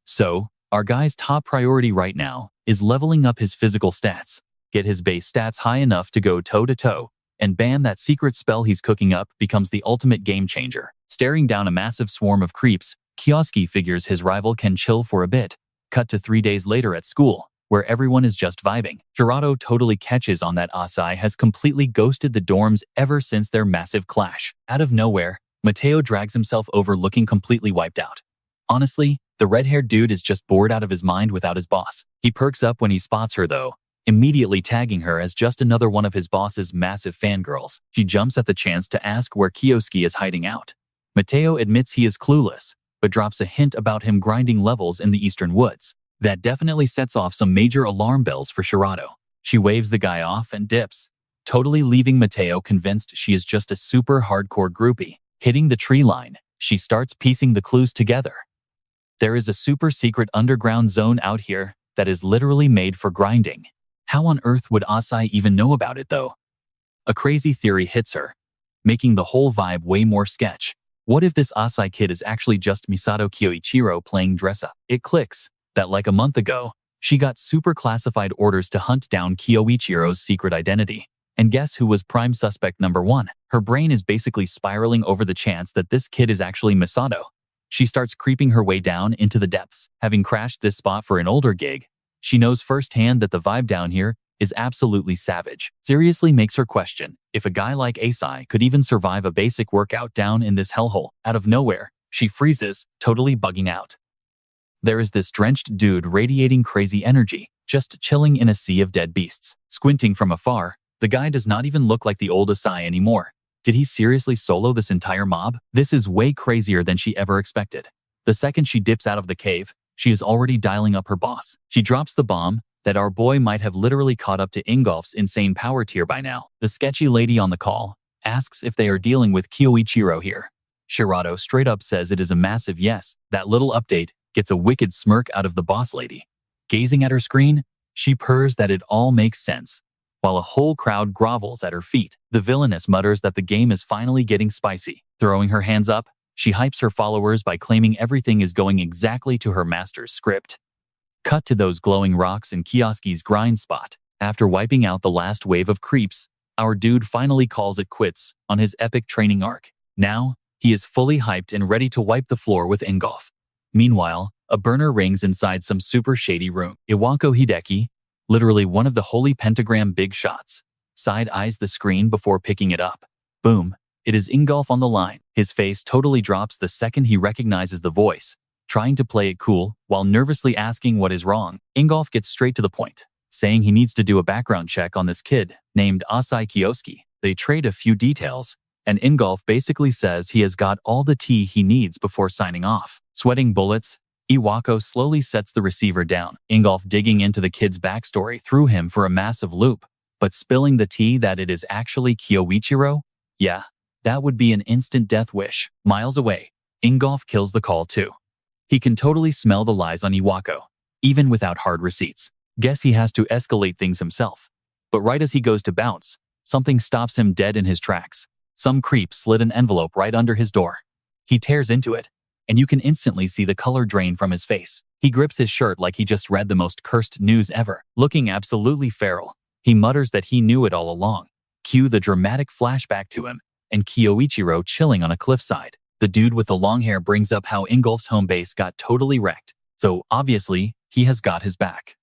So, our guy's top priority right now is leveling up his physical stats, get his base stats high enough to go toe-to-toe, and ban that secret spell he's cooking up becomes the ultimate game changer. Staring down a massive swarm of creeps, Kioske figures his rival can chill for a bit. Cut to 3 days later at school, where everyone is just vibing. Shirato totally catches on that Asai has completely ghosted the dorms ever since their massive clash. Out of nowhere, Mateo drags himself over looking completely wiped out. Honestly, the red-haired dude is just bored out of his mind without his boss. He perks up when he spots her though, immediately tagging her as just another one of his boss's massive fangirls. She jumps at the chance to ask where Kioske is hiding out. Mateo admits he is clueless, but drops a hint about him grinding levels in the eastern woods. That definitely sets off some major alarm bells for Shirato. She waves the guy off and dips, totally leaving Mateo convinced she is just a super hardcore groupie. Hitting the tree line, she starts piecing the clues together. There is a super secret underground zone out here that is literally made for grinding. How on earth would Asai even know about it though? A crazy theory hits her, making the whole vibe way more sketch. What if this Asai kid is actually just Misado Kioichiro playing dress-up? It clicks that like a month ago, she got super classified orders to hunt down Kyoichiro's secret identity. And guess who was prime suspect number 1? Her brain is basically spiraling over the chance that this kid is actually Misado. She starts creeping her way down into the depths. Having crashed this spot for an older gig, she knows firsthand that the vibe down here is absolutely savage. Seriously makes her question if a guy like Asai could even survive a basic workout down in this hellhole. Out of nowhere, she freezes, totally bugging out. There is this drenched dude radiating crazy energy, just chilling in a sea of dead beasts. Squinting from afar, the guy does not even look like the old Asai anymore. Did he seriously solo this entire mob? This is way crazier than she ever expected. The second she dips out of the cave, she is already dialing up her boss. She drops the bomb that our boy might have literally caught up to Ingolf's insane power tier by now. The sketchy lady on the call asks if they are dealing with Kyoichiro here. Shirato straight up says it is a massive yes. That little update gets a wicked smirk out of the boss lady. Gazing at her screen, she purrs that it all makes sense, while a whole crowd grovels at her feet. The villainess mutters that the game is finally getting spicy. Throwing her hands up, she hypes her followers by claiming everything is going exactly to her master's script. Cut to those glowing rocks in Kioske's grind spot. After wiping out the last wave of creeps, our dude finally calls it quits on his epic training arc. Now, he is fully hyped and ready to wipe the floor with Ingolf. Meanwhile, a burner rings inside some super shady room. Iwako Hideki, literally one of the holy pentagram big shots, side-eyes the screen before picking it up. Boom, it is Ingolf on the line. His face totally drops the second he recognizes the voice, trying to play it cool while nervously asking what is wrong. Ingolf gets straight to the point, saying he needs to do a background check on this kid named Asai Kyoske. They trade a few details, and Ingolf basically says he has got all the tea he needs before signing off. Sweating bullets, Iwako slowly sets the receiver down. Ingolf digging into the kid's backstory threw him for a massive loop, but spilling the tea that it is actually Kyoichiro? Yeah, that would be an instant death wish. Miles away, Ingolf kills the call too. He can totally smell the lies on Iwako, even without hard receipts. Guess he has to escalate things himself. But right as he goes to bounce, something stops him dead in his tracks. Some creep slid an envelope right under his door. He tears into it, and you can instantly see the color drain from his face. He grips his shirt like he just read the most cursed news ever. Looking absolutely feral, he mutters that he knew it all along. Cue the dramatic flashback to him, and Kyoichiro chilling on a cliffside. The dude with the long hair brings up how Ingolf's home base got totally wrecked, so obviously, he has got his back.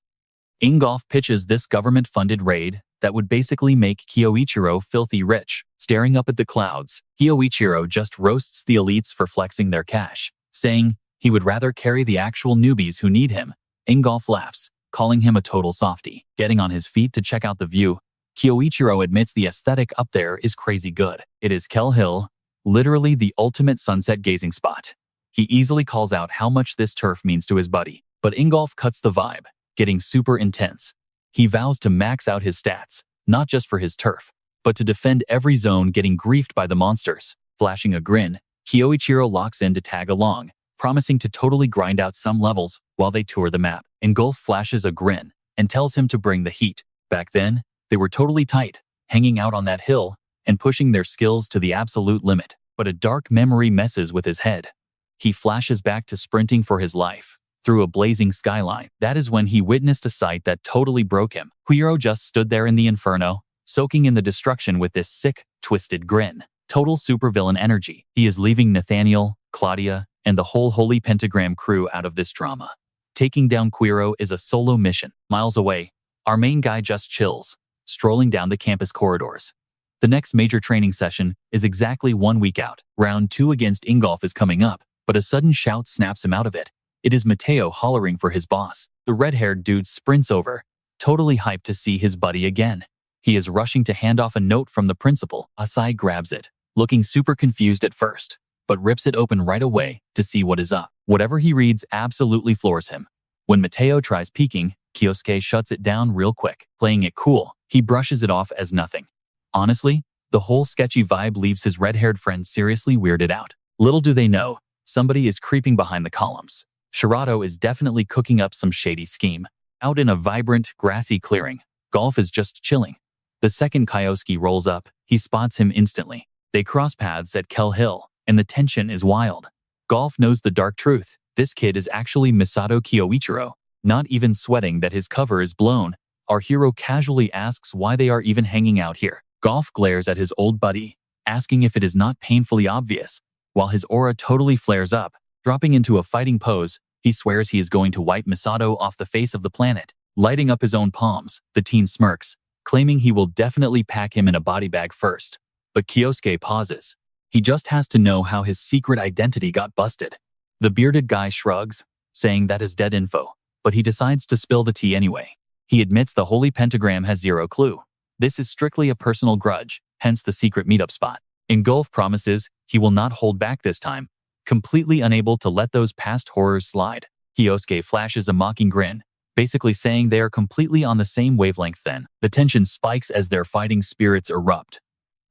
Ingolf pitches this government-funded raid that would basically make Kyoichiro filthy rich. Staring up at the clouds, Kyoichiro just roasts the elites for flexing their cash, saying he would rather carry the actual newbies who need him. Ingolf laughs, calling him a total softie. Getting on his feet to check out the view, Kyoichiro admits the aesthetic up there is crazy good. It is Kell Hill, literally the ultimate sunset gazing spot. He easily calls out how much this turf means to his buddy, but Ingolf cuts the vibe, getting super intense. He vows to max out his stats, not just for his turf, but to defend every zone getting griefed by the monsters. Flashing a grin, Kyoichiro locks in to tag along, promising to totally grind out some levels while they tour the map. Ingolf flashes a grin and tells him to bring the heat. Back then, they were totally tight, hanging out on that hill and pushing their skills to the absolute limit. But a dark memory messes with his head. He flashes back to sprinting for his life through a blazing skyline. That is when he witnessed a sight that totally broke him. Quiro just stood there in the inferno, soaking in the destruction with this sick, twisted grin. Total supervillain energy. He is leaving Nathaniel, Claudia, and the whole Holy Pentagram crew out of this drama. Taking down Quiro is a solo mission. Miles away, our main guy just chills, strolling down the campus corridors. The next major training session is exactly 1 week out. Round 2 against Ingolf is coming up, but a sudden shout snaps him out of it. It is Mateo hollering for his boss. The red-haired dude sprints over, totally hyped to see his buddy again. He is rushing to hand off a note from the principal. Asai grabs it, looking super confused at first, but rips it open right away to see what is up. Whatever he reads absolutely floors him. When Mateo tries peeking, Kioske shuts it down real quick. Playing it cool, he brushes it off as nothing. Honestly, the whole sketchy vibe leaves his red-haired friend seriously weirded out. Little do they know, somebody is creeping behind the columns. Shirato is definitely cooking up some shady scheme. Out in a vibrant, grassy clearing, Golf is just chilling. The second Kyoske rolls up, he spots him instantly. They cross paths at Kell Hill, and the tension is wild. Golf knows the dark truth. This kid is actually Misado Kioichiro. Not even sweating that his cover is blown, our hero casually asks why they are even hanging out here. Golf glares at his old buddy, asking if it is not painfully obvious. While his aura totally flares up, dropping into a fighting pose, he swears he is going to wipe Misado off the face of the planet. Lighting up his own palms, the teen smirks, claiming he will definitely pack him in a body bag first. But Kioske pauses. He just has to know how his secret identity got busted. The bearded guy shrugs, saying that is dead info, but he decides to spill the tea anyway. He admits the Holy Pentagram has zero clue. This is strictly a personal grudge, hence the secret meetup spot. Ingolf promises he will not hold back this time, completely unable to let those past horrors slide. Kioske flashes a mocking grin, basically saying they are completely on the same wavelength then. The tension spikes as their fighting spirits erupt.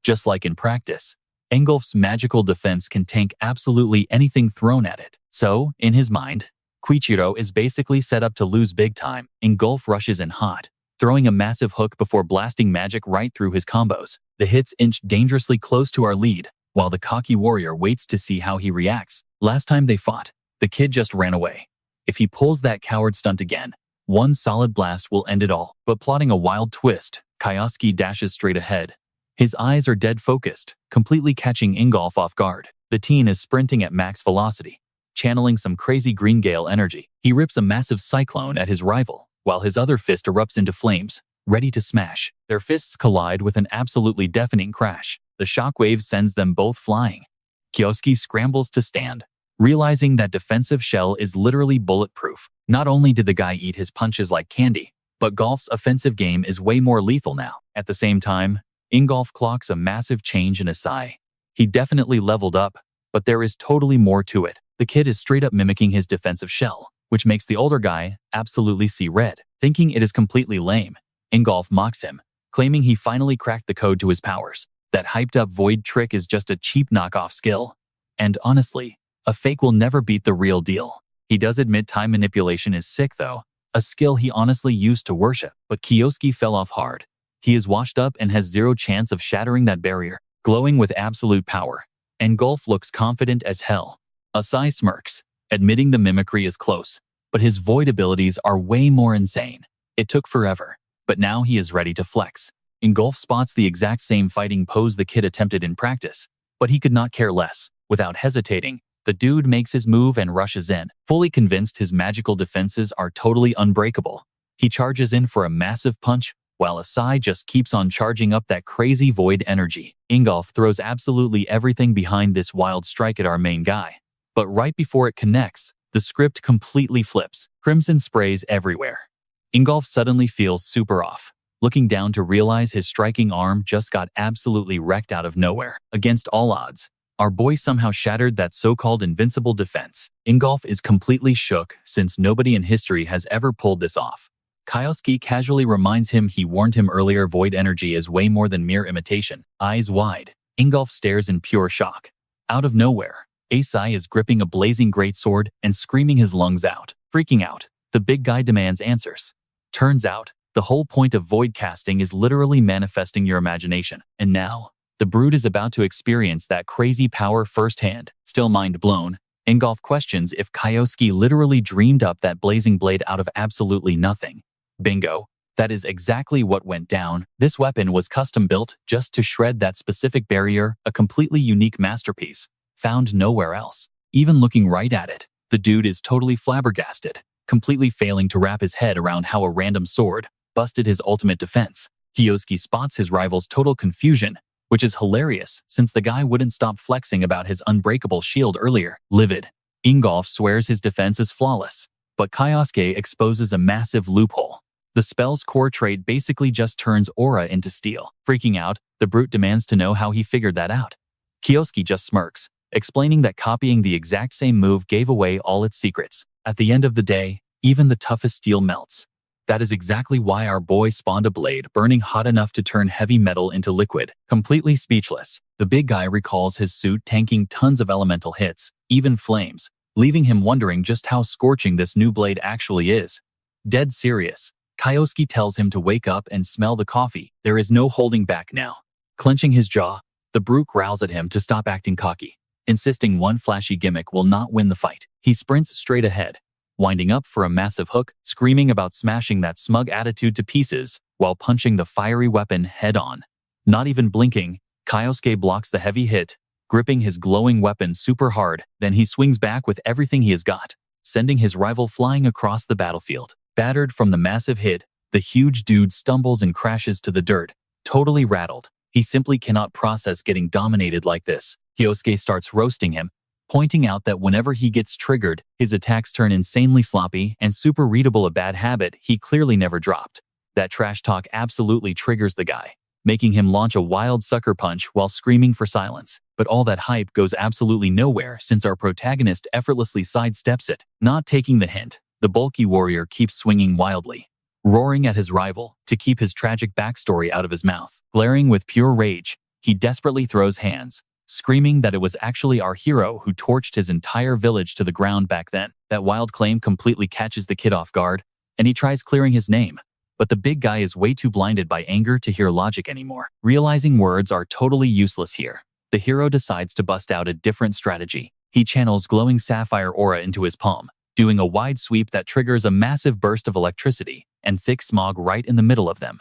Just like in practice, Ingolf's magical defense can tank absolutely anything thrown at it. So, in his mind, Kioichiro is basically set up to lose big time. Engulf rushes in hot, throwing a massive hook before blasting magic right through his combos. The hits inch dangerously close to our lead, while the cocky warrior waits to see how he reacts. Last time they fought, the kid just ran away. If he pulls that coward stunt again, one solid blast will end it all. But plotting a wild twist, Kioske dashes straight ahead. His eyes are dead focused, completely catching Ingolf off guard. The teen is sprinting at max velocity, channeling some crazy green gale energy. He rips a massive cyclone at his rival, while his other fist erupts into flames, ready to smash. Their fists collide with an absolutely deafening crash. The shockwave sends them both flying. Kioske scrambles to stand, realizing that defensive shell is literally bulletproof. Not only did the guy eat his punches like candy, but Golf's offensive game is way more lethal now. At the same time, Ingolf clocks a massive change in Asai. He definitely leveled up, but there is totally more to it. The kid is straight up mimicking his defensive shell, which makes the older guy absolutely see red. Thinking it is completely lame, Ingolf mocks him, claiming he finally cracked the code to his powers. That hyped-up void trick is just a cheap knockoff skill. And honestly, a fake will never beat the real deal. He does admit time manipulation is sick though, a skill he honestly used to worship. But Kioske fell off hard. He is washed up and has zero chance of shattering that barrier. Glowing with absolute power, Engulf looks confident as hell. Asai smirks, admitting the mimicry is close, but his void abilities are way more insane. It took forever, but now he is ready to flex. Engulf spots the exact same fighting pose the kid attempted in practice, but he could not care less. Without hesitating, the dude makes his move and rushes in. Fully convinced his magical defenses are totally unbreakable, he charges in for a massive punch, while Asai just keeps on charging up that crazy void energy. Ingolf throws absolutely everything behind this wild strike at our main guy. But right before it connects, the script completely flips. Crimson sprays everywhere. Ingolf suddenly feels super off, looking down to realize his striking arm just got absolutely wrecked out of nowhere. Against all odds, our boy somehow shattered that so-called invincible defense. Ingolf is completely shook since nobody in history has ever pulled this off. Kioske casually reminds him he warned him earlier void energy is way more than mere imitation. Eyes wide, Ingolf stares in pure shock. Out of nowhere, Asai is gripping a blazing greatsword and screaming his lungs out. Freaking out, the big guy demands answers. Turns out, the whole point of void casting is literally manifesting your imagination. And now, the brood is about to experience that crazy power firsthand. Still mind blown, Ingolf questions if Kioske literally dreamed up that blazing blade out of absolutely nothing. Bingo. That is exactly what went down. This weapon was custom built just to shred that specific barrier, a completely unique masterpiece, found nowhere else. Even looking right at it, the dude is totally flabbergasted, completely failing to wrap his head around how a random sword busted his ultimate defense. Kioske spots his rival's total confusion, which is hilarious since the guy wouldn't stop flexing about his unbreakable shield earlier. Livid, Ingolf swears his defense is flawless, but Kioske exposes a massive loophole. The spell's core trait basically just turns aura into steel. Freaking out, the brute demands to know how he figured that out. Kioske just smirks, explaining that copying the exact same move gave away all its secrets. At the end of the day, even the toughest steel melts. That is exactly why our boy spawned a blade burning hot enough to turn heavy metal into liquid. Completely speechless, the big guy recalls his suit tanking tons of elemental hits, even flames, leaving him wondering just how scorching this new blade actually is. Dead serious, Kioske tells him to wake up and smell the coffee. There is no holding back now. Clenching his jaw, the brute growls at him to stop acting cocky, insisting one flashy gimmick will not win the fight. He sprints straight ahead, winding up for a massive hook, screaming about smashing that smug attitude to pieces while punching the fiery weapon head-on. Not even blinking, Kioske blocks the heavy hit, gripping his glowing weapon super hard. Then he swings back with everything he has got, sending his rival flying across the battlefield. Battered from the massive hit, the huge dude stumbles and crashes to the dirt, totally rattled. He simply cannot process getting dominated like this. Kioske starts roasting him, pointing out that whenever he gets triggered, his attacks turn insanely sloppy and super readable, a bad habit he clearly never dropped. That trash talk absolutely triggers the guy, making him launch a wild sucker punch while screaming for silence. But all that hype goes absolutely nowhere since our protagonist effortlessly sidesteps it. Not taking the hint, the bulky warrior keeps swinging wildly, roaring at his rival to keep his tragic backstory out of his mouth. Glaring with pure rage, he desperately throws hands, screaming that it was actually our hero who torched his entire village to the ground back then. That wild claim completely catches the kid off guard, and he tries clearing his name. But the big guy is way too blinded by anger to hear logic anymore. Realizing words are totally useless here, the hero decides to bust out a different strategy. He channels glowing sapphire aura into his palm, doing a wide sweep that triggers a massive burst of electricity and thick smog right in the middle of them.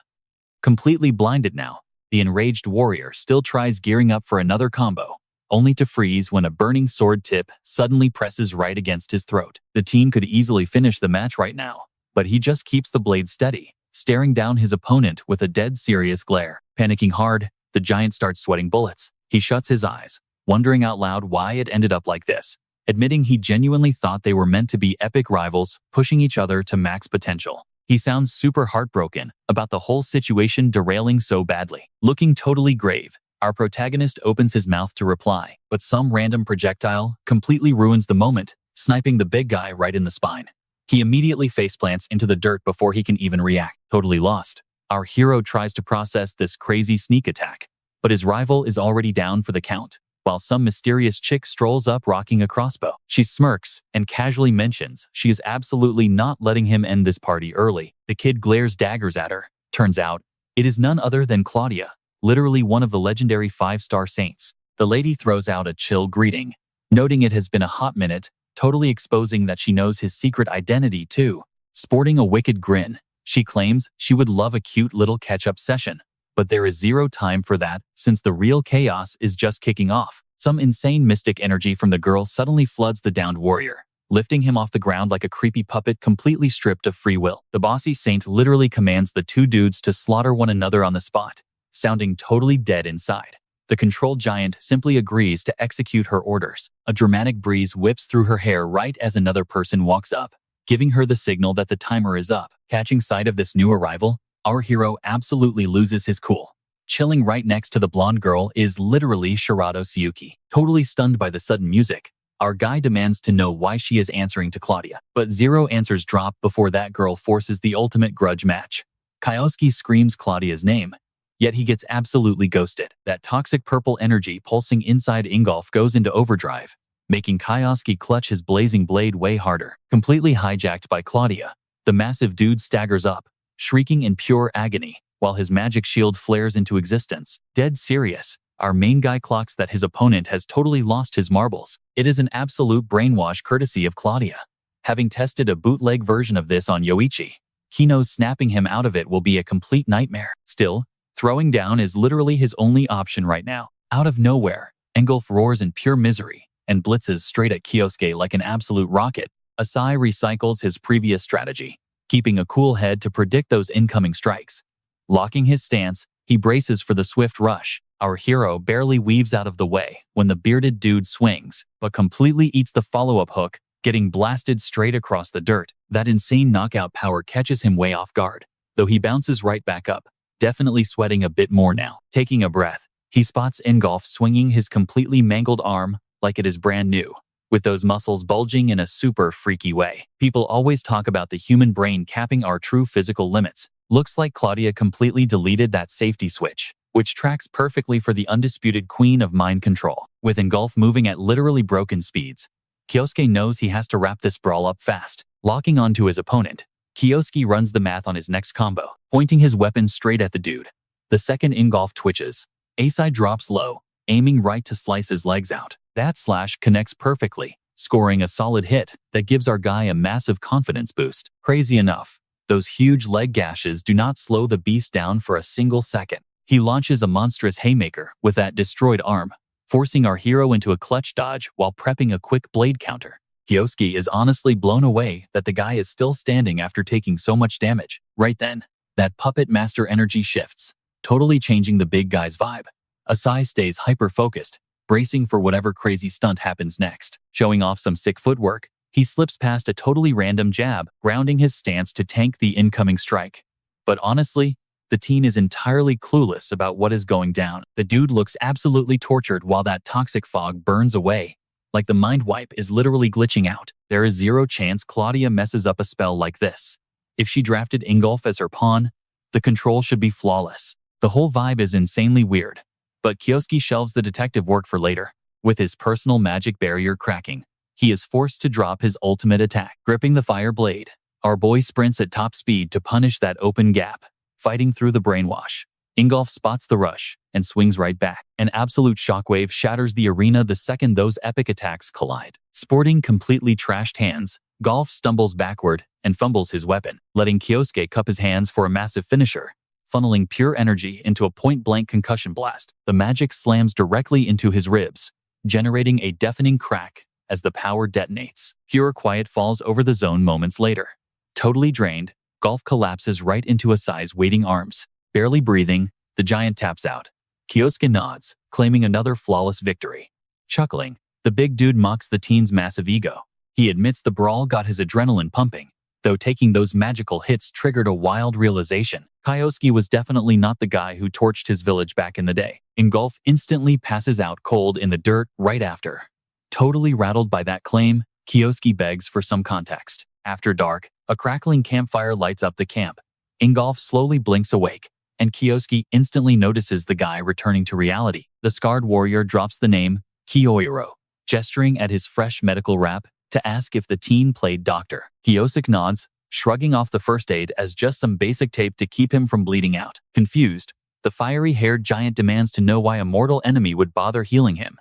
Completely blinded now, the enraged warrior still tries gearing up for another combo, only to freeze when a burning sword tip suddenly presses right against his throat. The team could easily finish the match right now, but he just keeps the blade steady, staring down his opponent with a dead serious glare. Panicking hard, the giant starts sweating bullets. He shuts his eyes, wondering out loud why it ended up like this, admitting he genuinely thought they were meant to be epic rivals, pushing each other to max potential. He sounds super heartbroken about the whole situation derailing so badly. Looking totally grave, our protagonist opens his mouth to reply, but some random projectile completely ruins the moment, sniping the big guy right in the spine. He immediately faceplants into the dirt before he can even react. Totally lost, our hero tries to process this crazy sneak attack, but his rival is already down for the count, while some mysterious chick strolls up rocking a crossbow. She smirks and casually mentions she is absolutely not letting him end this party early. The kid glares daggers at her. Turns out, it is none other than Claudia, literally one of the legendary 5-star saints. The lady throws out a chill greeting, noting it has been a hot minute, totally exposing that she knows his secret identity too. Sporting a wicked grin, she claims she would love a cute little catch-up session. But there is zero time for that, since the real chaos is just kicking off. Some insane mystic energy from the girl suddenly floods the downed warrior, lifting him off the ground like a creepy puppet completely stripped of free will. The bossy saint literally commands the two dudes to slaughter one another on the spot, sounding totally dead inside. The control giant simply agrees to execute her orders. A dramatic breeze whips through her hair right as another person walks up, giving her the signal that the timer is up. Catching sight of this new arrival, our hero absolutely loses his cool. Chilling right next to the blonde girl is literally Shirado Suyuki. Totally stunned by the sudden music, our guy demands to know why she is answering to Claudia. But zero answers drop before that girl forces the ultimate grudge match. Kioske screams Claudia's name, yet he gets absolutely ghosted. That toxic purple energy pulsing inside Ingolf goes into overdrive, making Kioske clutch his blazing blade way harder. Completely hijacked by Claudia, the massive dude staggers up, shrieking in pure agony, while his magic shield flares into existence. Dead serious, our main guy clocks that his opponent has totally lost his marbles. It is an absolute brainwash courtesy of Claudia. Having tested a bootleg version of this on Yoichi, he knows snapping him out of it will be a complete nightmare. Still, throwing down is literally his only option right now. Out of nowhere, Ingolf roars in pure misery and blitzes straight at Kioske like an absolute rocket. Asai recycles his previous strategy, keeping a cool head to predict those incoming strikes. Locking his stance, he braces for the swift rush. Our hero barely weaves out of the way when the bearded dude swings, but completely eats the follow-up hook, getting blasted straight across the dirt. That insane knockout power catches him way off guard, though he bounces right back up, definitely sweating a bit more now. Taking a breath, he spots Ingolf swinging his completely mangled arm like it is brand new, with those muscles bulging in a super freaky way. People always talk about the human brain capping our true physical limits. Looks like Claudia completely deleted that safety switch, which tracks perfectly for the undisputed queen of mind control. With Ingolf moving at literally broken speeds, Kioske knows he has to wrap this brawl up fast. Locking onto his opponent, Kioske runs the math on his next combo, pointing his weapon straight at the dude. The second Ingolf twitches, Asai drops low, aiming right to slice his legs out. That slash connects perfectly, scoring a solid hit that gives our guy a massive confidence boost. Crazy enough, those huge leg gashes do not slow the beast down for a single second. He launches a monstrous haymaker with that destroyed arm, forcing our hero into a clutch dodge while prepping a quick blade counter. Kioske is honestly blown away that the guy is still standing after taking so much damage. Right then, that puppet master energy shifts, totally changing the big guy's vibe. Asai stays hyper-focused, bracing for whatever crazy stunt happens next. Showing off some sick footwork, he slips past a totally random jab, grounding his stance to tank the incoming strike. But honestly, the teen is entirely clueless about what is going down. The dude looks absolutely tortured while that toxic fog burns away, like the mind wipe is literally glitching out. There is zero chance Claudia messes up a spell like this. If she drafted Ingolf as her pawn, the control should be flawless. The whole vibe is insanely weird, But Kioske shelves the detective work for later. With his personal magic barrier cracking, he is forced to drop his ultimate attack. Gripping the fire blade, our boy sprints at top speed to punish that open gap, fighting through the brainwash. Ingolf spots the rush and swings right back. An absolute shockwave shatters the arena the second those epic attacks collide. Sporting completely trashed hands, Golf stumbles backward and fumbles his weapon, letting Kioske cup his hands for a massive finisher, funneling pure energy into a point-blank concussion blast. The magic slams directly into his ribs, generating a deafening crack as the power detonates. Pure quiet falls over the zone moments later. Totally drained, Golf collapses right into Asai's waiting arms. Barely breathing, the giant taps out. Kioske nods, claiming another flawless victory. Chuckling, the big dude mocks the teen's massive ego. He admits the brawl got his adrenaline pumping, though taking those magical hits triggered a wild realization. Kioske was definitely not the guy who torched his village back in the day. Ingolf instantly passes out cold in the dirt right after. Totally rattled by that claim, Kioske begs for some context. After dark, a crackling campfire lights up the camp. Ingolf slowly blinks awake, and Kioske instantly notices the guy returning to reality. The scarred warrior drops the name Kyoichiro, gesturing at his fresh medical wrap to ask if the teen played doctor. Kioske nods, shrugging off the first aid as just some basic tape to keep him from bleeding out. Confused, the fiery-haired giant demands to know why a mortal enemy would bother healing him.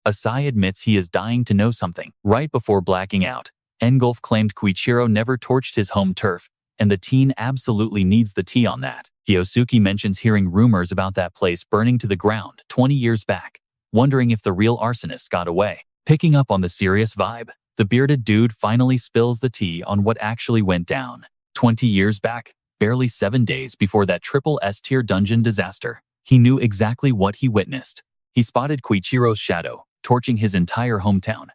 Asai admits he is dying to know something. Right before blacking out, Ingolf claimed Kyoichiro never torched his home turf, and the teen absolutely needs the tea on that. Kyosuke mentions hearing rumors about that place burning to the ground 20 years back, wondering if the real arsonist got away. Picking up on the serious vibe, the bearded dude finally spills the tea on what actually went down. 20 years back, barely 7 days before that triple S-tier dungeon disaster, he knew exactly what he witnessed. He spotted Kyoichiro's shadow, torching his entire hometown.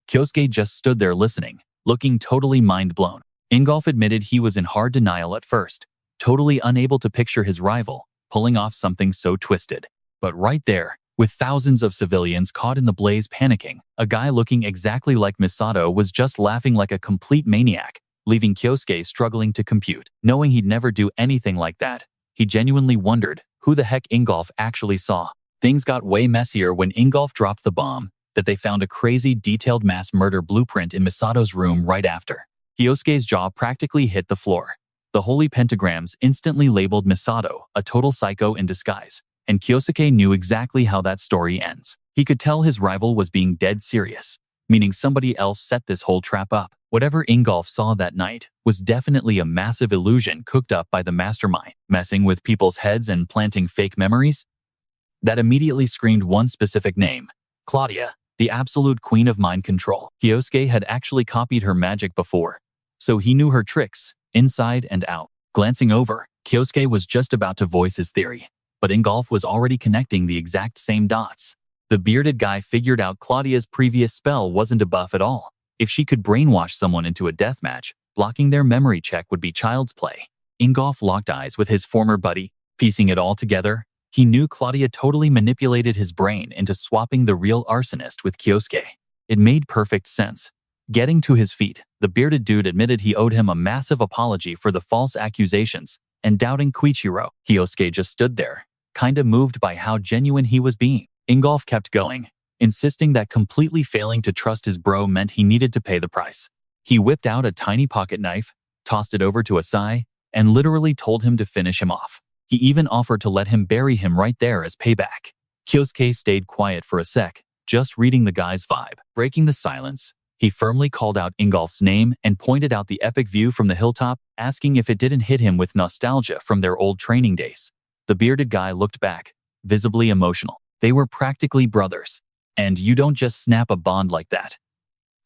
Kioske just stood there listening, looking totally mind-blown. Ingolf admitted he was in hard denial at first, totally unable to picture his rival pulling off something so twisted. But right there, with thousands of civilians caught in the blaze panicking, a guy looking exactly like Misado was just laughing like a complete maniac, leaving Kioske struggling to compute. Knowing he'd never do anything like that, he genuinely wondered who the heck Ingolf actually saw. Things got way messier when Ingolf dropped the bomb that they found a crazy detailed mass murder blueprint in Misado's room right after. Kioske's jaw practically hit the floor. The holy pentagrams instantly labeled Misado a total psycho in disguise, and Kiosuke knew exactly how that story ends. He could tell his rival was being dead serious, meaning somebody else set this whole trap up. Whatever Ingolf saw that night was definitely a massive illusion cooked up by the mastermind, messing with people's heads and planting fake memories. That immediately screamed one specific name: Claudia, the absolute queen of mind control. Kioske had actually copied her magic before, so he knew her tricks, inside and out. Glancing over, Kioske was just about to voice his theory, but Ingolf was already connecting the exact same dots. The bearded guy figured out Claudia's previous spell wasn't a buff at all. If she could brainwash someone into a deathmatch, blocking their memory check would be child's play. Ingolf locked eyes with his former buddy, piecing it all together. He knew Claudia totally manipulated his brain into swapping the real arsonist with Kioske. It made perfect sense. Getting to his feet, the bearded dude admitted he owed him a massive apology for the false accusations and doubting Kyoichiro. Kioske just stood there, kinda moved by how genuine he was being. Ingolf kept going, insisting that completely failing to trust his bro meant he needed to pay the price. He whipped out a tiny pocket knife, tossed it over to Asai, and literally told him to finish him off. He even offered to let him bury him right there as payback. Kioske stayed quiet for a sec, just reading the guy's vibe. Breaking the silence, he firmly called out Ingolf's name and pointed out the epic view from the hilltop, asking if it didn't hit him with nostalgia from their old training days. The bearded guy looked back, visibly emotional. They were practically brothers. And you don't just snap a bond like that.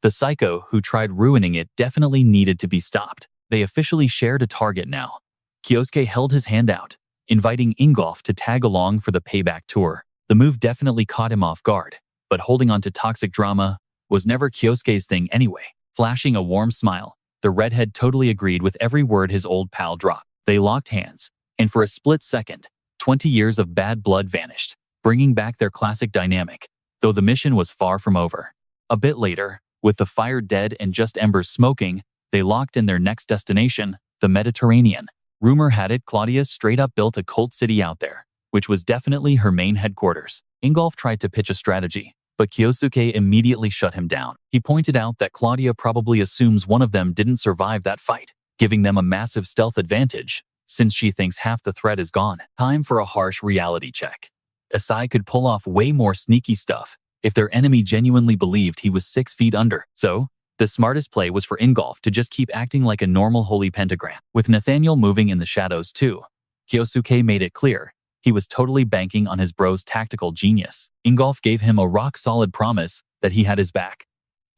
The psycho who tried ruining it definitely needed to be stopped. They officially shared a target now. Kioske held his hand out, inviting Ingolf to tag along for the payback tour. The move definitely caught him off guard, but holding on to toxic drama was never Kioske's thing anyway. Flashing a warm smile, the redhead totally agreed with every word his old pal dropped. They locked hands, and for a split second, 20 years of bad blood vanished, bringing back their classic dynamic, though the mission was far from over. A bit later, with the fire dead and just embers smoking, they locked in their next destination, the Mediterranean. Rumor had it Claudia straight up built a cult city out there, which was definitely her main headquarters. Ingolf tried to pitch a strategy, but Kyosuke immediately shut him down. He pointed out that Claudia probably assumes one of them didn't survive that fight, giving them a massive stealth advantage, since she thinks half the threat is gone. Time for a harsh reality check. Asai could pull off way more sneaky stuff if their enemy genuinely believed he was 6 feet under. So, the smartest play was for Ingolf to just keep acting like a normal holy pentagram. With Nathaniel moving in the shadows too, Kyosuke made it clear he was totally banking on his bro's tactical genius. Ingolf gave him a rock-solid promise that he had his back.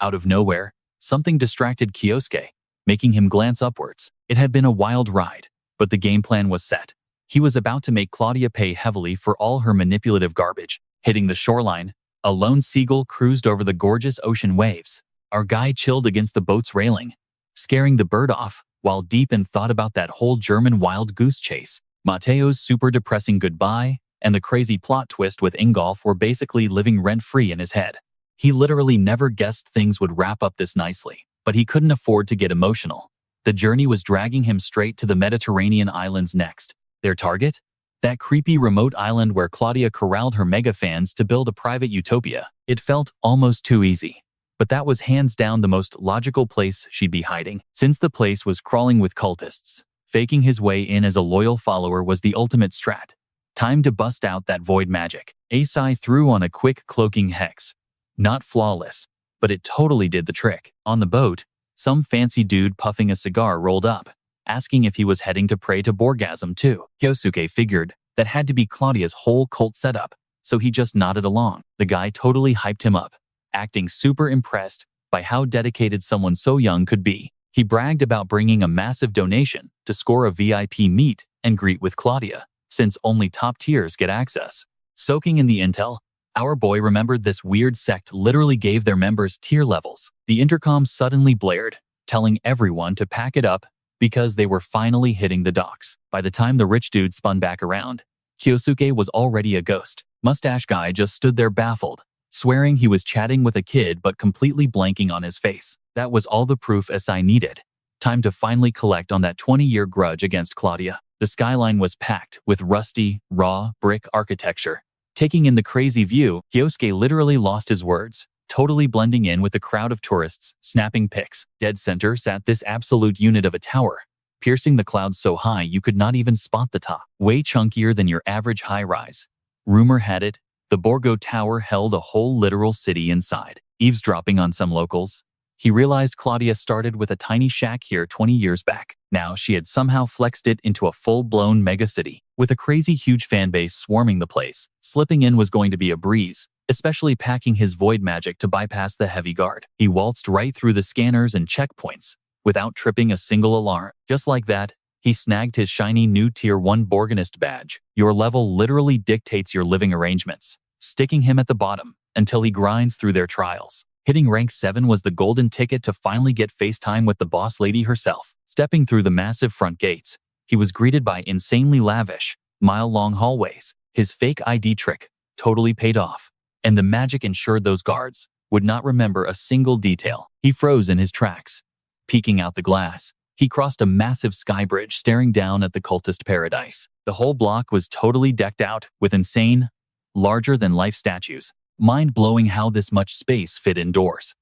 Out of nowhere, something distracted Kioske, making him glance upwards. It had been a wild ride, but the game plan was set. He was about to make Claudia pay heavily for all her manipulative garbage. Hitting the shoreline, a lone seagull cruised over the gorgeous ocean waves. Our guy chilled against the boat's railing, scaring the bird off, while deep in thought about that whole German wild goose chase. Mateo's super depressing goodbye and the crazy plot twist with Ingolf were basically living rent-free in his head. He literally never guessed things would wrap up this nicely, but he couldn't afford to get emotional. The journey was dragging him straight to the Mediterranean islands next. Their target? That creepy remote island where Claudia corralled her mega fans to build a private utopia. It felt almost too easy. But that was hands down the most logical place she'd be hiding, since the place was crawling with cultists. Faking his way in as a loyal follower was the ultimate strat. Time to bust out that void magic. Asai threw on a quick cloaking hex. Not flawless, but it totally did the trick. On the boat, some fancy dude puffing a cigar rolled up, asking if he was heading to pray to Borgasm too. Kyosuke figured that had to be Claudia's whole cult setup, so he just nodded along. The guy totally hyped him up, acting super impressed by how dedicated someone so young could be. He bragged about bringing a massive donation to score a VIP meet and greet with Claudia, since only top tiers get access. Soaking in the intel, our boy remembered this weird sect literally gave their members tier levels. The intercom suddenly blared, telling everyone to pack it up because they were finally hitting the docks. By the time the rich dude spun back around, Kyosuke was already a ghost. Mustache guy just stood there baffled, swearing he was chatting with a kid but completely blanking on his face. That was all the proof Asai needed. Time to finally collect on that 20-year grudge against Claudia. The skyline was packed with rusty, raw brick architecture. Taking in the crazy view, Kyosuke literally lost his words, totally blending in with the crowd of tourists, snapping pics. Dead center sat this absolute unit of a tower, piercing the clouds so high you could not even spot the top. Way chunkier than your average high-rise. Rumor had it, the Borgo Tower held a whole literal city inside. Eavesdropping on some locals, he realized Claudia started with a tiny shack here 20 years back. Now she had somehow flexed it into a full-blown megacity, with a crazy huge fanbase swarming the place. Slipping in was going to be a breeze, especially packing his void magic to bypass the heavy guard. He waltzed right through the scanners and checkpoints, without tripping a single alarm. Just like that, he snagged his shiny new Tier 1 Borganist badge. Your level literally dictates your living arrangements, sticking him at the bottom until he grinds through their trials. Hitting rank 7 was the golden ticket to finally get FaceTime with the boss lady herself. Stepping through the massive front gates, he was greeted by insanely lavish, mile-long hallways. His fake ID trick totally paid off, and the magic ensured those guards would not remember a single detail. He froze in his tracks. Peeking out the glass, he crossed a massive sky bridge staring down at the cultist paradise. The whole block was totally decked out with insane, larger-than-life statues. Mind-blowing how this much space fit indoors.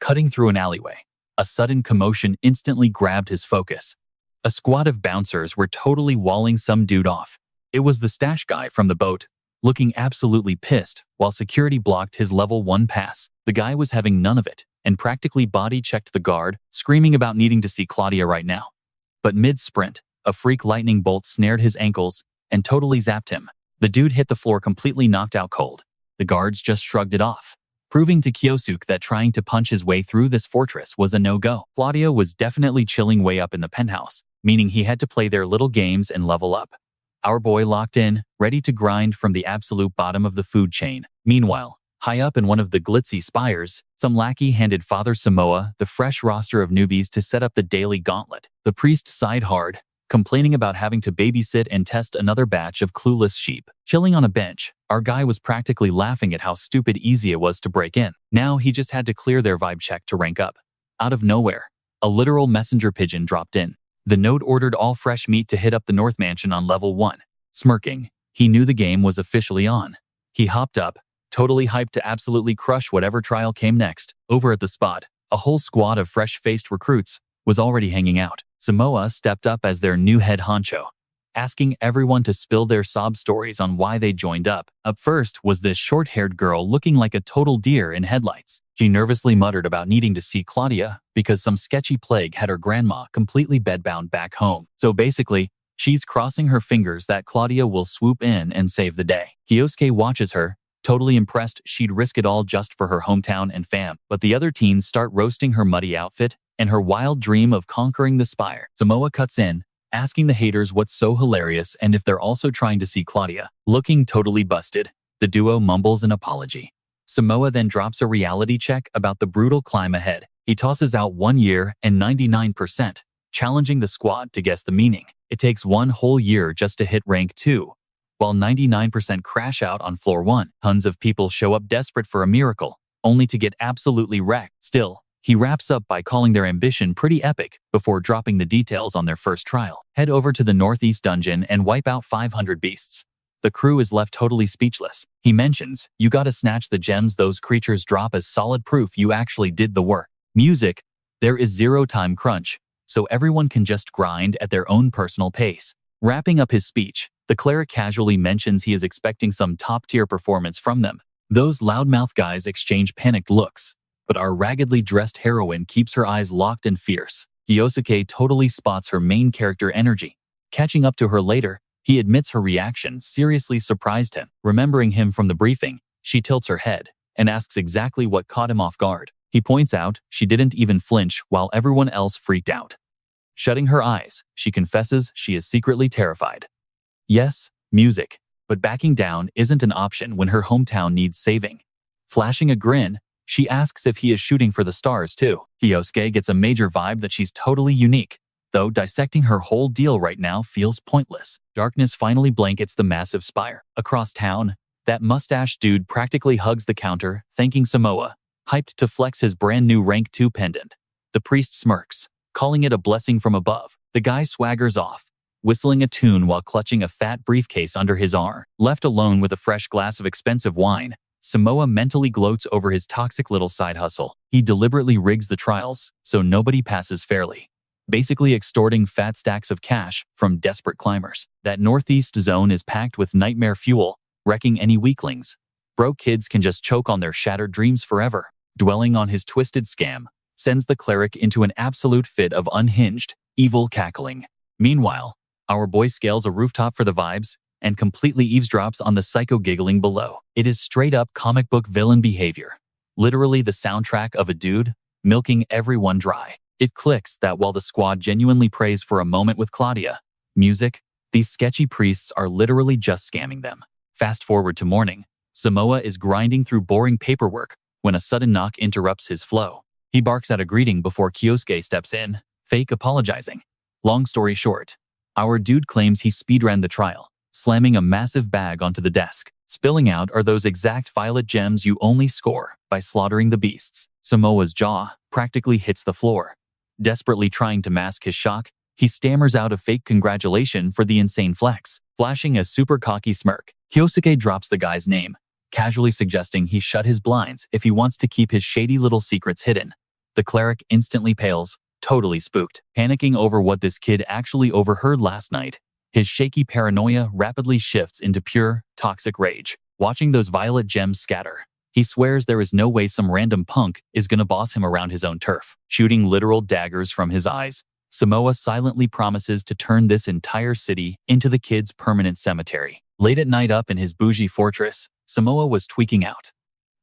Cutting through an alleyway, a sudden commotion instantly grabbed his focus. A squad of bouncers were totally walling some dude off. It was the stash guy from the boat, looking absolutely pissed while security blocked his level 1 pass. The guy was having none of it and practically body-checked the guard, screaming about needing to see Claudia right now. But mid-sprint, a freak lightning bolt snared his ankles and totally zapped him. The dude hit the floor completely knocked out cold. The guards just shrugged it off, proving to Kyosuke that trying to punch his way through this fortress was a no-go. Claudia was definitely chilling way up in the penthouse, meaning he had to play their little games and level up. Our boy locked in, ready to grind from the absolute bottom of the food chain. Meanwhile, high up in one of the glitzy spires, some lackey handed Father Samoa the fresh roster of newbies to set up the daily gauntlet. The priest sighed hard, complaining about having to babysit and test another batch of clueless sheep. Chilling on a bench, our guy was practically laughing at how stupid easy it was to break in. Now he just had to clear their vibe check to rank up. Out of nowhere, a literal messenger pigeon dropped in. The note ordered all fresh meat to hit up the North Mansion on level 1. Smirking, He knew the game was officially on. He hopped up, totally hyped to absolutely crush whatever trial came next. Over at the spot, a whole squad of fresh-faced recruits was already hanging out. Samoa stepped up as their new head honcho, asking everyone to spill their sob stories on why they joined up. Up first was this short-haired girl looking like a total deer in headlights. She nervously muttered about needing to see Claudia because some sketchy plague had her grandma completely bedbound back home. So basically, she's crossing her fingers that Claudia will swoop in and save the day. Kioske watches her, totally impressed she'd risk it all just for her hometown and fam. But the other teens start roasting her muddy outfit and her wild dream of conquering the spire. Samoa cuts in, asking the haters what's so hilarious and if they're also trying to see Claudia. Looking totally busted, the duo mumbles an apology. Samoa then drops a reality check about the brutal climb ahead. He tosses out 1 year and 99%, challenging the squad to guess the meaning. It takes 1 whole year just to hit rank 2, while 99% crash out on floor 1. Tons of people show up desperate for a miracle, only to get absolutely wrecked. Still, he wraps up by calling their ambition pretty epic before dropping the details on their first trial. Head over to the Northeast Dungeon and wipe out 500 beasts. The crew is left totally speechless. He mentions, you gotta snatch the gems those creatures drop as solid proof you actually did the work. Music, there is zero time crunch, so everyone can just grind at their own personal pace. Wrapping up his speech, the cleric casually mentions he is expecting some top-tier performance from them. Those loudmouth guys exchange panicked looks, but our raggedly dressed heroine keeps her eyes locked and fierce. Kioske totally spots her main character energy. Catching up to her later, he admits her reaction seriously surprised him. Remembering him from the briefing, she tilts her head and asks exactly what caught him off guard. He points out she didn't even flinch while everyone else freaked out. Shutting her eyes, she confesses she is secretly terrified. Yes, music, but backing down isn't an option when her hometown needs saving. Flashing a grin, she asks if he is shooting for the stars too. Kioske gets a major vibe that she's totally unique, though dissecting her whole deal right now feels pointless. Darkness finally blankets the massive spire. Across town, that mustache dude practically hugs the counter, thanking Samoa, hyped to flex his brand new rank 2 pendant. The priest smirks, calling it a blessing from above. The guy swaggers off, whistling a tune while clutching a fat briefcase under his arm. Left alone with a fresh glass of expensive wine, Samoa mentally gloats over his toxic little side hustle. He deliberately rigs the trials so nobody passes fairly, basically extorting fat stacks of cash from desperate climbers. That northeast zone is packed with nightmare fuel, wrecking any weaklings. Broke kids can just choke on their shattered dreams forever. Dwelling on his twisted scam sends the cleric into an absolute fit of unhinged, evil cackling. Meanwhile, our boy scales a rooftop for the vibes and completely eavesdrops on the psycho giggling below. It is straight-up comic book villain behavior. Literally the soundtrack of a dude milking everyone dry. It clicks that while the squad genuinely prays for a moment with Claudia, music, these sketchy priests are literally just scamming them. Fast forward to morning, Samoa is grinding through boring paperwork when a sudden knock interrupts his flow. He barks out a greeting before Kioske steps in, fake apologizing. Long story short, our dude claims he speedran the trial, slamming a massive bag onto the desk. Spilling out are those exact violet gems you only score by slaughtering the beasts. Samoa's jaw practically hits the floor. Desperately trying to mask his shock, he stammers out a fake congratulation for the insane flex. Flashing a super cocky smirk, Kioske drops the guy's name, casually suggesting he shut his blinds if he wants to keep his shady little secrets hidden. The cleric instantly pales, totally spooked. Panicking over what this kid actually overheard last night, his shaky paranoia rapidly shifts into pure, toxic rage. Watching those violet gems scatter, he swears there is no way some random punk is gonna boss him around his own turf. Shooting literal daggers from his eyes, Samoa silently promises to turn this entire city into the kid's permanent cemetery. Late at night up in his bougie fortress, Samoa was tweaking out.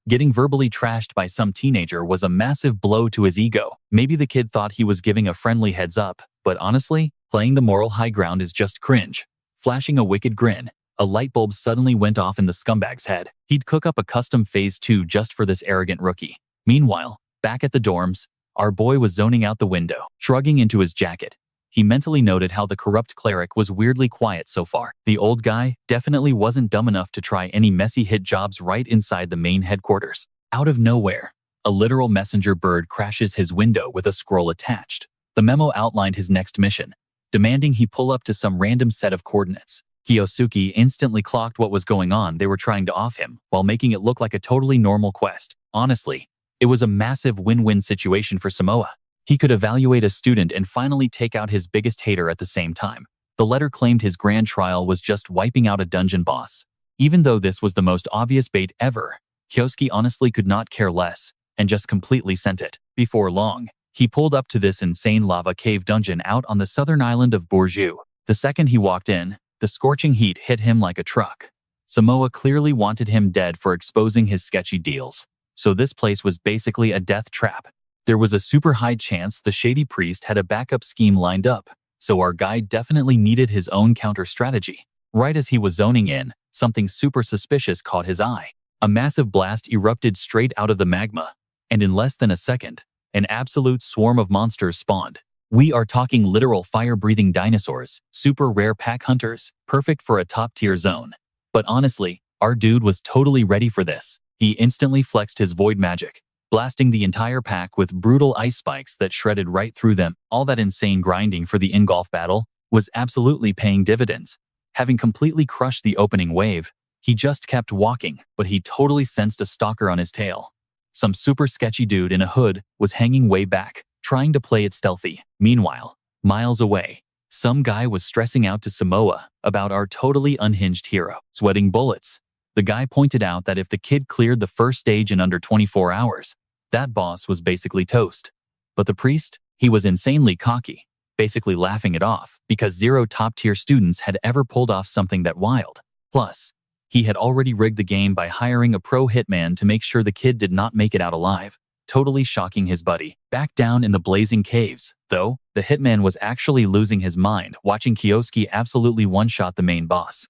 Getting verbally trashed by some teenager was a massive blow to his ego. Maybe the kid thought he was giving a friendly heads up, but honestly, playing the moral high ground is just cringe. Flashing a wicked grin, a light bulb suddenly went off in the scumbag's head. He'd cook up a custom phase 2 just for this arrogant rookie. Meanwhile, back at the dorms, our boy was zoning out the window. Shrugging into his jacket, he mentally noted how the corrupt cleric was weirdly quiet so far. The old guy definitely wasn't dumb enough to try any messy hit jobs right inside the main headquarters. Out of nowhere, a literal messenger bird crashes his window with a scroll attached. The memo outlined his next mission, demanding he pull up to some random set of coordinates. Kyosuke instantly clocked what was going on. They were trying to off him, while making it look like a totally normal quest. Honestly, it was a massive win-win situation for Samoa. He could evaluate a student and finally take out his biggest hater at the same time. The letter claimed his grand trial was just wiping out a dungeon boss. Even though this was the most obvious bait ever, Kioske honestly could not care less, and just completely sent it. Before long, he pulled up to this insane lava cave dungeon out on the southern island of Bourjou. The second he walked in, the scorching heat hit him like a truck. Samoa clearly wanted him dead for exposing his sketchy deals, so this place was basically a death trap. There was a super high chance the shady priest had a backup scheme lined up, so our guy definitely needed his own counter strategy. Right as he was zoning in, something super suspicious caught his eye. A massive blast erupted straight out of the magma, and in less than a second, an absolute swarm of monsters spawned. We are talking literal fire-breathing dinosaurs, super rare pack hunters, perfect for a top-tier zone. But honestly, our dude was totally ready for this. He instantly flexed his void magic, blasting the entire pack with brutal ice spikes that shredded right through them. All that insane grinding for the engulf battle was absolutely paying dividends. Having completely crushed the opening wave, he just kept walking, but he totally sensed a stalker on his tail. Some super sketchy dude in a hood was hanging way back, trying to play it stealthy. Meanwhile, miles away, some guy was stressing out to Samoa about our totally unhinged hero, sweating bullets. The guy pointed out that if the kid cleared the first stage in under 24 hours, that boss was basically toast. But the priest, he was insanely cocky, basically laughing it off because zero top-tier students had ever pulled off something that wild. Plus, he had already rigged the game by hiring a pro hitman to make sure the kid did not make it out alive, totally shocking his buddy. Back down in the blazing caves, though, the hitman was actually losing his mind watching Kioske absolutely one-shot the main boss.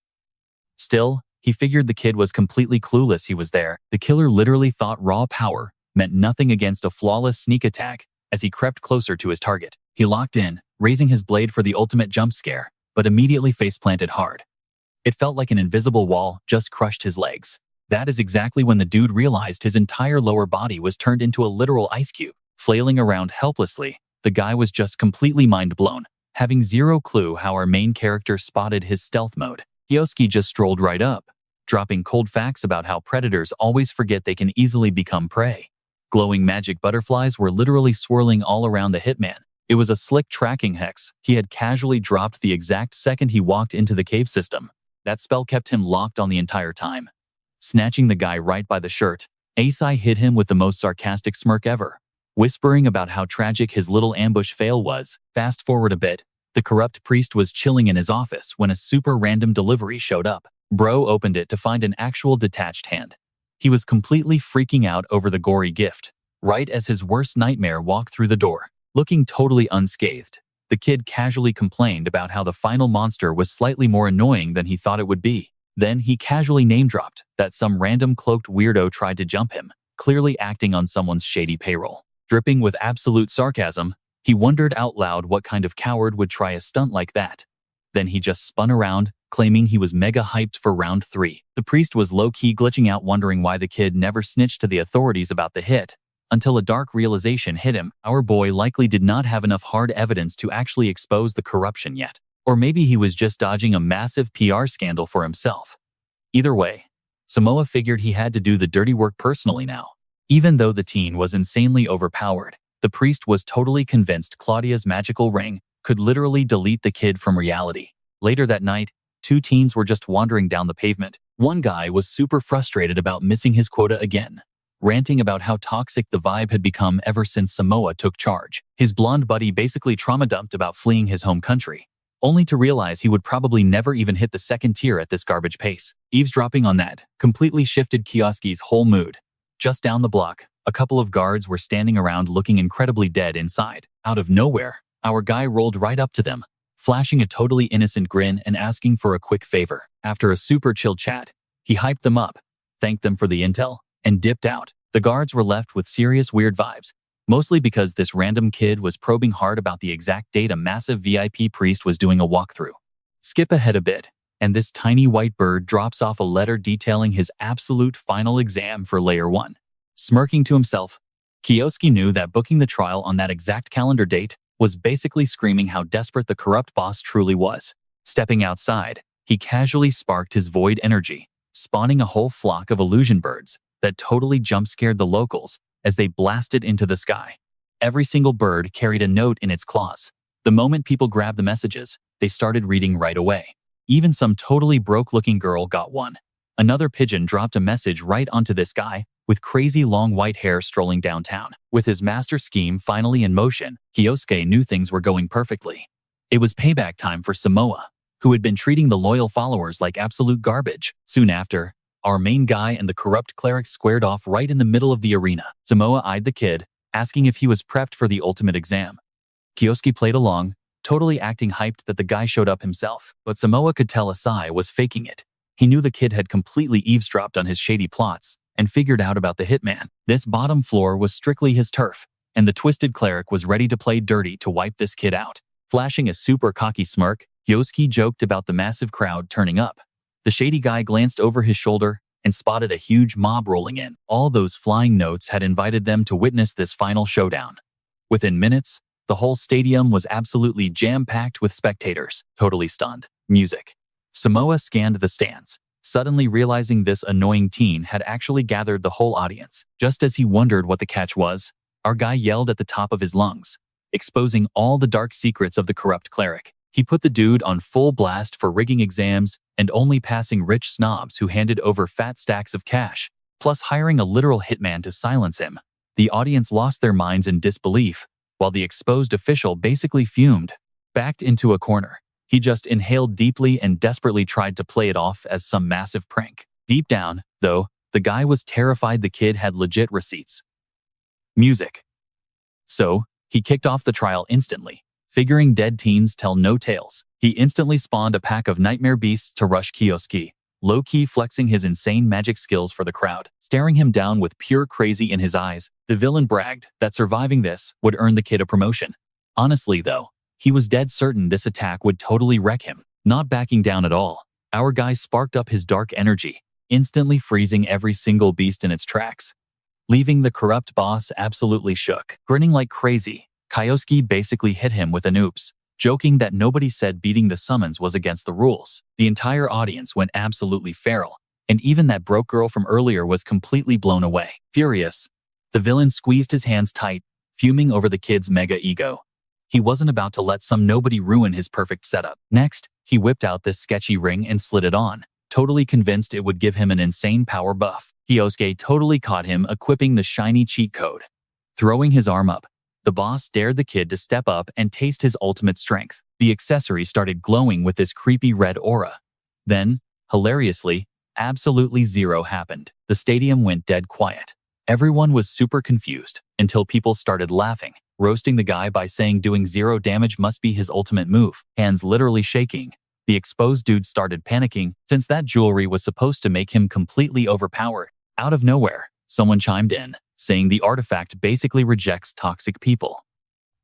Still, he figured the kid was completely clueless he was there. The killer literally thought raw power meant nothing against a flawless sneak attack. As he crept closer to his target, he locked in, raising his blade for the ultimate jump scare, but immediately face-planted hard. It felt like an invisible wall just crushed his legs. That is exactly when the dude realized his entire lower body was turned into a literal ice cube. Flailing around helplessly, the guy was just completely mind-blown, having zero clue how our main character spotted his stealth mode. Kioske just strolled right up, dropping cold facts about how predators always forget they can easily become prey. Glowing magic butterflies were literally swirling all around the hitman. It was a slick tracking hex he had casually dropped the exact second he walked into the cave system. That spell kept him locked on the entire time. Snatching the guy right by the shirt, Asai hit him with the most sarcastic smirk ever, whispering about how tragic his little ambush fail was. Fast forward a bit, the corrupt priest was chilling in his office when a super random delivery showed up. Bro opened it to find an actual detached hand. He was completely freaking out over the gory gift, right as his worst nightmare walked through the door. Looking totally unscathed, the kid casually complained about how the final monster was slightly more annoying than he thought it would be. Then he casually name-dropped that some random cloaked weirdo tried to jump him, clearly acting on someone's shady payroll. Dripping with absolute sarcasm, he wondered out loud what kind of coward would try a stunt like that. Then he just spun around, claiming he was mega hyped for round 3. The priest was low-key glitching out, wondering why the kid never snitched to the authorities about the hit, until a dark realization hit him. Our boy likely did not have enough hard evidence to actually expose the corruption yet. Or maybe he was just dodging a massive PR scandal for himself. Either way, Samoa figured he had to do the dirty work personally now. Even though the teen was insanely overpowered, the priest was totally convinced Claudia's magical ring could literally delete the kid from reality. Later that night, 2 teens were just wandering down the pavement. One guy was super frustrated about missing his quota again, ranting about how toxic the vibe had become ever since Samoa took charge. His blonde buddy basically trauma-dumped about fleeing his home country, only to realize he would probably never even hit the 2nd tier at this garbage pace. Eavesdropping on that completely shifted Kioske's whole mood. Just down the block, a couple of guards were standing around looking incredibly dead inside. Out of nowhere, our guy rolled right up to them, flashing a totally innocent grin and asking for a quick favor. After a super chill chat, he hyped them up, thanked them for the intel, and dipped out. The guards were left with serious weird vibes, mostly because this random kid was probing hard about the exact date a massive VIP priest was doing a walkthrough. Skip ahead a bit, and this tiny white bird drops off a letter detailing his absolute final exam for Layer 1. Smirking to himself, Kioske knew that booking the trial on that exact calendar date was basically screaming how desperate the corrupt boss truly was. Stepping outside, he casually sparked his void energy, spawning a whole flock of illusion birds that totally jump-scared the locals as they blasted into the sky. Every single bird carried a note in its claws. The moment people grabbed the messages, they started reading right away. Even some totally broke-looking girl got one. Another pigeon dropped a message right onto this guy, with crazy long white hair strolling downtown. With his master scheme finally in motion, Kioske knew things were going perfectly. It was payback time for Samoa, who had been treating the loyal followers like absolute garbage. Soon after, our main guy and the corrupt cleric squared off right in the middle of the arena. Samoa eyed the kid, asking if he was prepped for the ultimate exam. Kioske played along, totally acting hyped that the guy showed up himself. But Samoa could tell Asai was faking it. He knew the kid had completely eavesdropped on his shady plots and figured out about the hitman. This bottom floor was strictly his turf, and the twisted cleric was ready to play dirty to wipe this kid out. Flashing a super cocky smirk, Kioske joked about the massive crowd turning up. The shady guy glanced over his shoulder and spotted a huge mob rolling in. All those flying notes had invited them to witness this final showdown. Within minutes, the whole stadium was absolutely jam-packed with spectators, totally stunned. Music. Samoa scanned the stands, suddenly realizing this annoying teen had actually gathered the whole audience. Just as he wondered what the catch was, our guy yelled at the top of his lungs, exposing all the dark secrets of the corrupt cleric. He put the dude on full blast for rigging exams and only passing rich snobs who handed over fat stacks of cash, plus hiring a literal hitman to silence him. The audience lost their minds in disbelief, while the exposed official basically fumed. Backed into a corner, he just inhaled deeply and desperately tried to play it off as some massive prank. Deep down, though, the guy was terrified the kid had legit receipts. Music. So, he kicked off the trial instantly, figuring dead teens tell no tales. He instantly spawned a pack of nightmare beasts to rush Kioske, low-key flexing his insane magic skills for the crowd. Staring him down with pure crazy in his eyes, the villain bragged that surviving this would earn the kid a promotion. Honestly, though, he was dead certain this attack would totally wreck him. Not backing down at all, our guy sparked up his dark energy, instantly freezing every single beast in its tracks, leaving the corrupt boss absolutely shook. Grinning like crazy, Kioske basically hit him with an oops, joking that nobody said beating the summons was against the rules. The entire audience went absolutely feral, and even that broke girl from earlier was completely blown away. Furious, the villain squeezed his hands tight, fuming over the kid's mega ego. He wasn't about to let some nobody ruin his perfect setup. Next, he whipped out this sketchy ring and slid it on, totally convinced it would give him an insane power buff. Kioske totally caught him equipping the shiny cheat code. Throwing his arm up, the boss dared the kid to step up and taste his ultimate strength. The accessory started glowing with this creepy red aura. Then, hilariously, absolutely zero happened. The stadium went dead quiet. Everyone was super confused until people started laughing, roasting the guy by saying doing zero damage must be his ultimate move. Hands literally shaking, the exposed dude started panicking since that jewelry was supposed to make him completely overpowered. Out of nowhere, someone chimed in, saying the artifact basically rejects toxic people.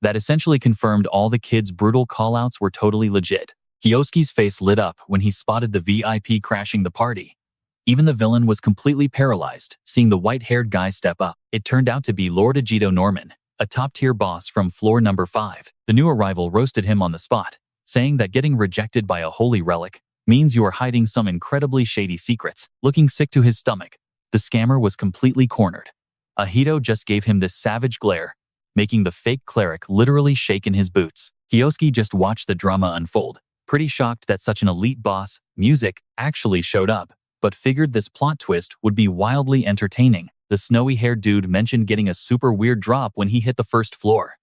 That essentially confirmed all the kid's brutal callouts were totally legit. Kioske's face lit up when he spotted the VIP crashing the party. Even the villain was completely paralyzed, seeing the white-haired guy step up. It turned out to be Lord Egido Norman, a top-tier boss from floor number 5. The new arrival roasted him on the spot, saying that getting rejected by a holy relic means you are hiding some incredibly shady secrets. Looking sick to his stomach, the scammer was completely cornered. Egido just gave him this savage glare, making the fake cleric literally shake in his boots. Kioske just watched the drama unfold, pretty shocked that such an elite boss, music, actually showed up, but figured this plot twist would be wildly entertaining. The snowy-haired dude mentioned getting a super weird drop when he hit the first floor.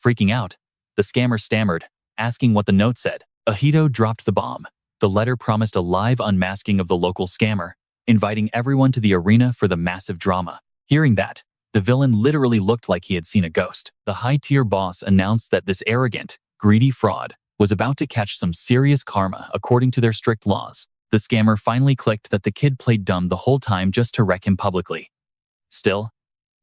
Freaking out, the scammer stammered, asking what the note said. Egido dropped the bomb. The letter promised a live unmasking of the local scammer, inviting everyone to the arena for the massive drama. Hearing that, the villain literally looked like he had seen a ghost. The high-tier boss announced that this arrogant, greedy fraud was about to catch some serious karma according to their strict laws. The scammer finally clicked that the kid played dumb the whole time just to wreck him publicly. Still,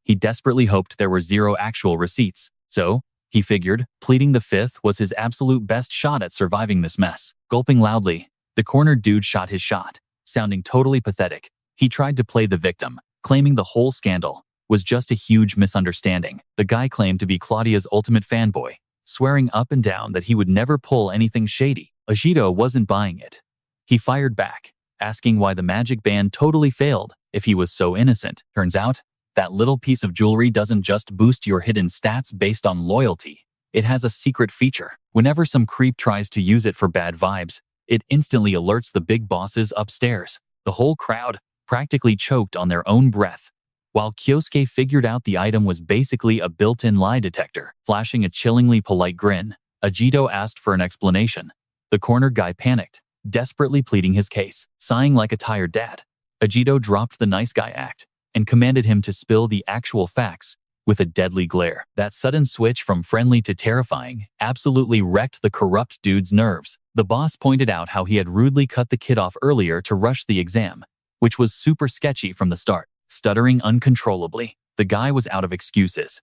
he desperately hoped there were zero actual receipts, so, he figured, pleading the fifth was his absolute best shot at surviving this mess. Gulping loudly, the cornered dude shot his shot, sounding totally pathetic. He tried to play the victim, claiming the whole scandal was just a huge misunderstanding. The guy claimed to be Claudia's ultimate fanboy, swearing up and down that he would never pull anything shady. Egido wasn't buying it. He fired back, asking why the magic band totally failed if he was so innocent. Turns out, that little piece of jewelry doesn't just boost your hidden stats based on loyalty. It has a secret feature. Whenever some creep tries to use it for bad vibes, it instantly alerts the big bosses upstairs. The whole crowd practically choked on their own breath. While Kioske figured out the item was basically a built-in lie detector, flashing a chillingly polite grin, Ajito asked for an explanation. The corner guy panicked, desperately pleading his case. Sighing like a tired dad, Ajito dropped the nice guy act and commanded him to spill the actual facts with a deadly glare. That sudden switch from friendly to terrifying absolutely wrecked the corrupt dude's nerves. The boss pointed out how he had rudely cut the kid off earlier to rush the exam, which was super sketchy from the start. Stuttering uncontrollably, the guy was out of excuses.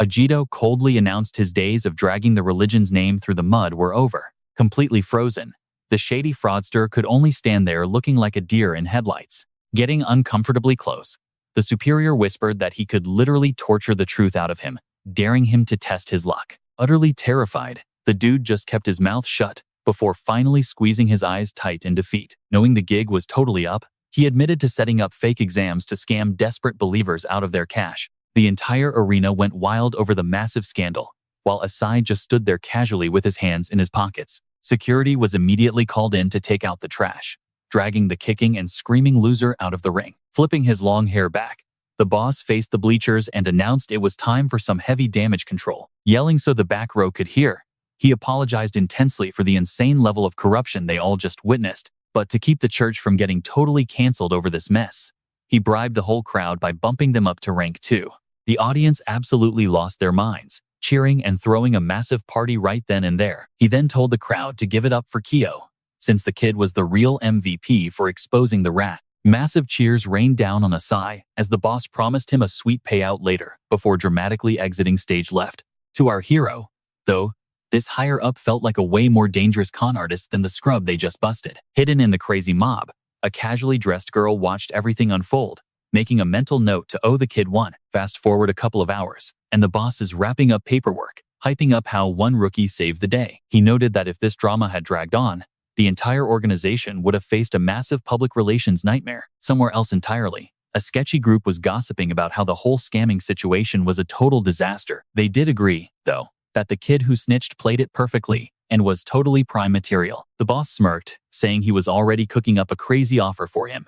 Ajito coldly announced his days of dragging the religion's name through the mud were over. Completely frozen, the shady fraudster could only stand there looking like a deer in headlights. Getting uncomfortably close, the superior whispered that he could literally torture the truth out of him, daring him to test his luck. Utterly terrified, the dude just kept his mouth shut before finally squeezing his eyes tight in defeat. Knowing the gig was totally up, he admitted to setting up fake exams to scam desperate believers out of their cash. The entire arena went wild over the massive scandal, while Asai just stood there casually with his hands in his pockets. Security was immediately called in to take out the trash, dragging the kicking and screaming loser out of the ring. Flipping his long hair back, the boss faced the bleachers and announced it was time for some heavy damage control. Yelling so the back row could hear, he apologized intensely for the insane level of corruption they all just witnessed. But to keep the church from getting totally canceled over this mess, he bribed the whole crowd by bumping them up to rank 2. The audience absolutely lost their minds, cheering and throwing a massive party right then and there. He then told the crowd to give it up for Kyo, since the kid was the real MVP for exposing the rat. Massive cheers rained down on Asai as the boss promised him a sweet payout later before dramatically exiting stage left. To our hero, though, this higher-up felt like a way more dangerous con artist than the scrub they just busted. Hidden in the crazy mob, a casually dressed girl watched everything unfold, making a mental note to owe the kid one. Fast forward a couple of hours, and the boss is wrapping up paperwork, hyping up how one rookie saved the day. He noted that if this drama had dragged on, the entire organization would have faced a massive public relations nightmare. Somewhere else entirely, a sketchy group was gossiping about how the whole scamming situation was a total disaster. They did agree, though, that the kid who snitched played it perfectly and was totally prime material. The boss smirked, saying he was already cooking up a crazy offer for him.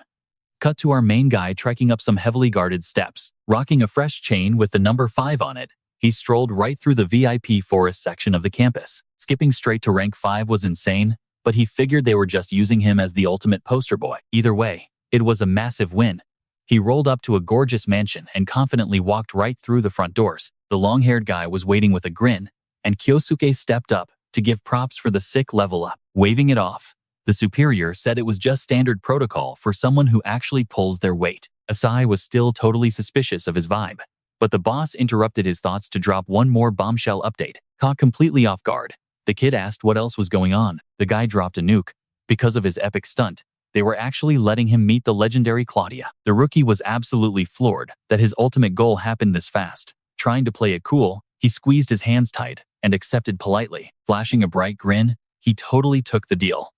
Cut to our main guy trekking up some heavily guarded steps, rocking a fresh chain with the number 5 on it. He strolled right through the VIP forest section of the campus. Skipping straight to rank 5 was insane, but he figured they were just using him as the ultimate poster boy. Either way, it was a massive win. He rolled up to a gorgeous mansion and confidently walked right through the front doors. The long-haired guy was waiting with a grin, and Kyosuke stepped up to give props for the sick level up. Waving it off, the superior said it was just standard protocol for someone who actually pulls their weight. Asai was still totally suspicious of his vibe, but the boss interrupted his thoughts to drop one more bombshell update. Caught completely off guard, the kid asked what else was going on. The guy dropped a nuke. Because of his epic stunt, they were actually letting him meet the legendary Claudia. The rookie was absolutely floored that his ultimate goal happened this fast. Trying to play it cool, he squeezed his hands tight and accepted politely. Flashing a bright grin, he totally took the deal.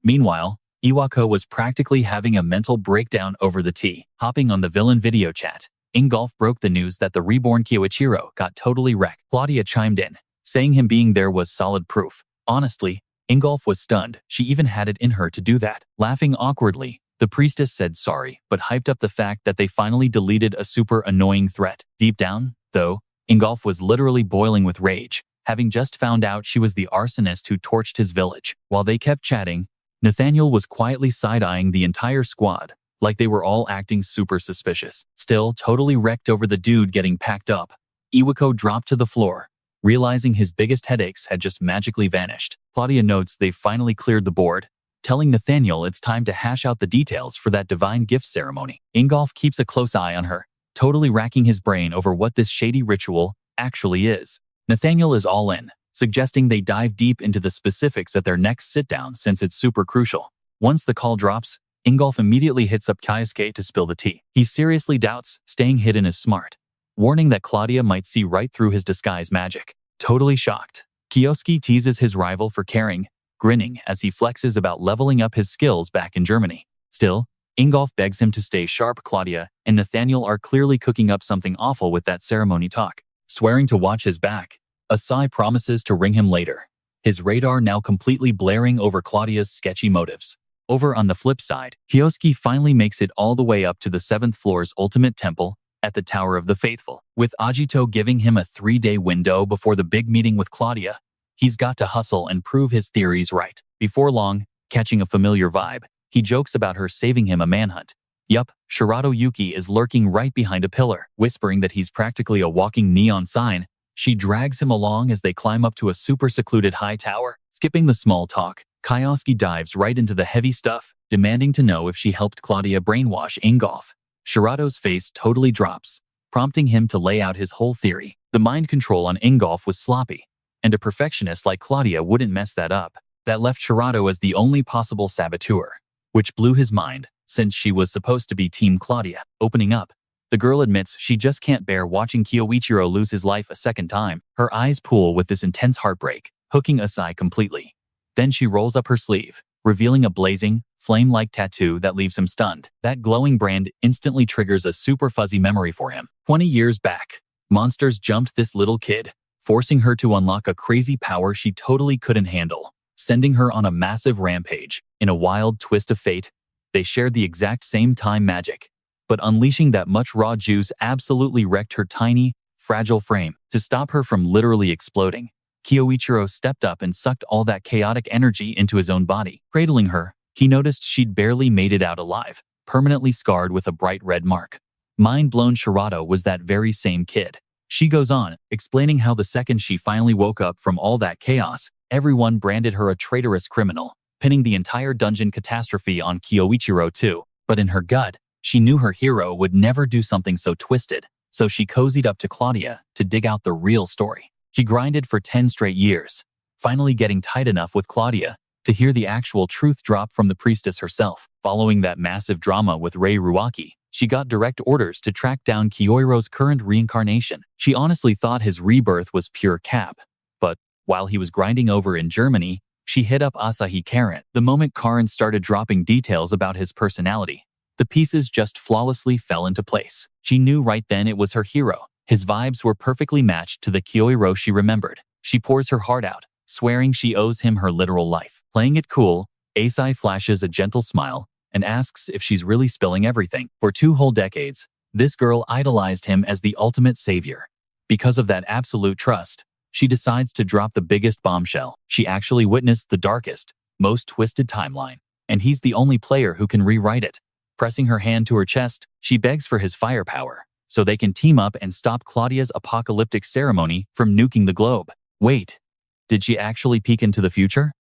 Meanwhile, Iwako was practically having a mental breakdown over the tea. Hopping on the villain video chat, Ingolf broke the news that the reborn Kyoichiro got totally wrecked. Claudia chimed in, saying him being there was solid proof. Honestly, Ingolf was stunned. She even had it in her to do that. Laughing awkwardly, the priestess said sorry, but hyped up the fact that they finally deleted a super annoying threat. Deep down, though, Ingolf was literally boiling with rage, having just found out she was the arsonist who torched his village. While they kept chatting, Nathaniel was quietly side-eyeing the entire squad, like they were all acting super suspicious. Still totally wrecked over the dude getting packed up, Iwako dropped to the floor, realizing his biggest headaches had just magically vanished. Claudia notes they've finally cleared the board, telling Nathaniel it's time to hash out the details for that divine gift ceremony. Ingolf keeps a close eye on her, totally racking his brain over what this shady ritual actually is. Nathaniel is all in, suggesting they dive deep into the specifics at their next sit-down since it's super crucial. Once the call drops, Ingolf immediately hits up Kioske to spill the tea. He seriously doubts staying hidden is smart, warning that Claudia might see right through his disguise magic. Totally shocked, Kioske teases his rival for caring, grinning as he flexes about leveling up his skills back in Germany. Still, Ingolf begs him to stay sharp. Claudia and Nathaniel are clearly cooking up something awful with that ceremony talk. Swearing to watch his back, Asai promises to ring him later, his radar now completely blaring over Claudia's sketchy motives. Over on the flip side, Kioske finally makes it all the way up to the 7th floor's ultimate temple at the Tower of the Faithful. With Agito giving him a 3-day window before the big meeting with Claudia, he's got to hustle and prove his theories right. Before long, catching a familiar vibe, he jokes about her saving him a manhunt. Yup, Shirato Yuki is lurking right behind a pillar, whispering that he's practically a walking neon sign. She drags him along as they climb up to a super secluded high tower. Skipping the small talk, Kioske dives right into the heavy stuff, demanding to know if she helped Claudia brainwash Ingolf. Shirato's face totally drops, prompting him to lay out his whole theory. The mind control on Ingolf was sloppy, and a perfectionist like Claudia wouldn't mess that up. That left Shirato as the only possible saboteur, which blew his mind, since she was supposed to be Team Claudia. Opening up, the girl admits she just can't bear watching Kyoichiro lose his life a second time. Her eyes pool with this intense heartbreak, hooking Asai completely. Then she rolls up her sleeve, revealing a blazing, flame-like tattoo that leaves him stunned. That glowing brand instantly triggers a super fuzzy memory for him. 20 years back, monsters jumped this little kid, forcing her to unlock a crazy power she totally couldn't handle, sending her on a massive rampage. In a wild twist of fate, they shared the exact same time magic, but unleashing that much raw juice absolutely wrecked her tiny, fragile frame. To stop her from literally exploding, Kyoichiro stepped up and sucked all that chaotic energy into his own body. Cradling her, he noticed she'd barely made it out alive, permanently scarred with a bright red mark. Mind-blown, Shirato was that very same kid. She goes on, explaining how the second she finally woke up from all that chaos, everyone branded her a traitorous criminal, pinning the entire dungeon catastrophe on Kyoichiro too. But in her gut, she knew her hero would never do something so twisted, so she cozied up to Claudia to dig out the real story. She grinded for 10 straight years, finally getting tight enough with Claudia to hear the actual truth drop from the priestess herself. Following that massive drama with Rei Ruaki, she got direct orders to track down Kyoiro's current reincarnation. She honestly thought his rebirth was pure cap, but while he was grinding over in Germany, she hit up Asahi Karen. The moment Karen started dropping details about his personality, the pieces just flawlessly fell into place. She knew right then it was her hero. His vibes were perfectly matched to the Kyoiro she remembered. She pours her heart out, swearing she owes him her literal life. Playing it cool, Asai flashes a gentle smile and asks if she's really spilling everything. For 2 whole decades, this girl idolized him as the ultimate savior. Because of that absolute trust, she decides to drop the biggest bombshell. She actually witnessed the darkest, most twisted timeline, and he's the only player who can rewrite it. Pressing her hand to her chest, she begs for his firepower, so they can team up and stop Claudia's apocalyptic ceremony from nuking the globe. Wait, did she actually peek into the future?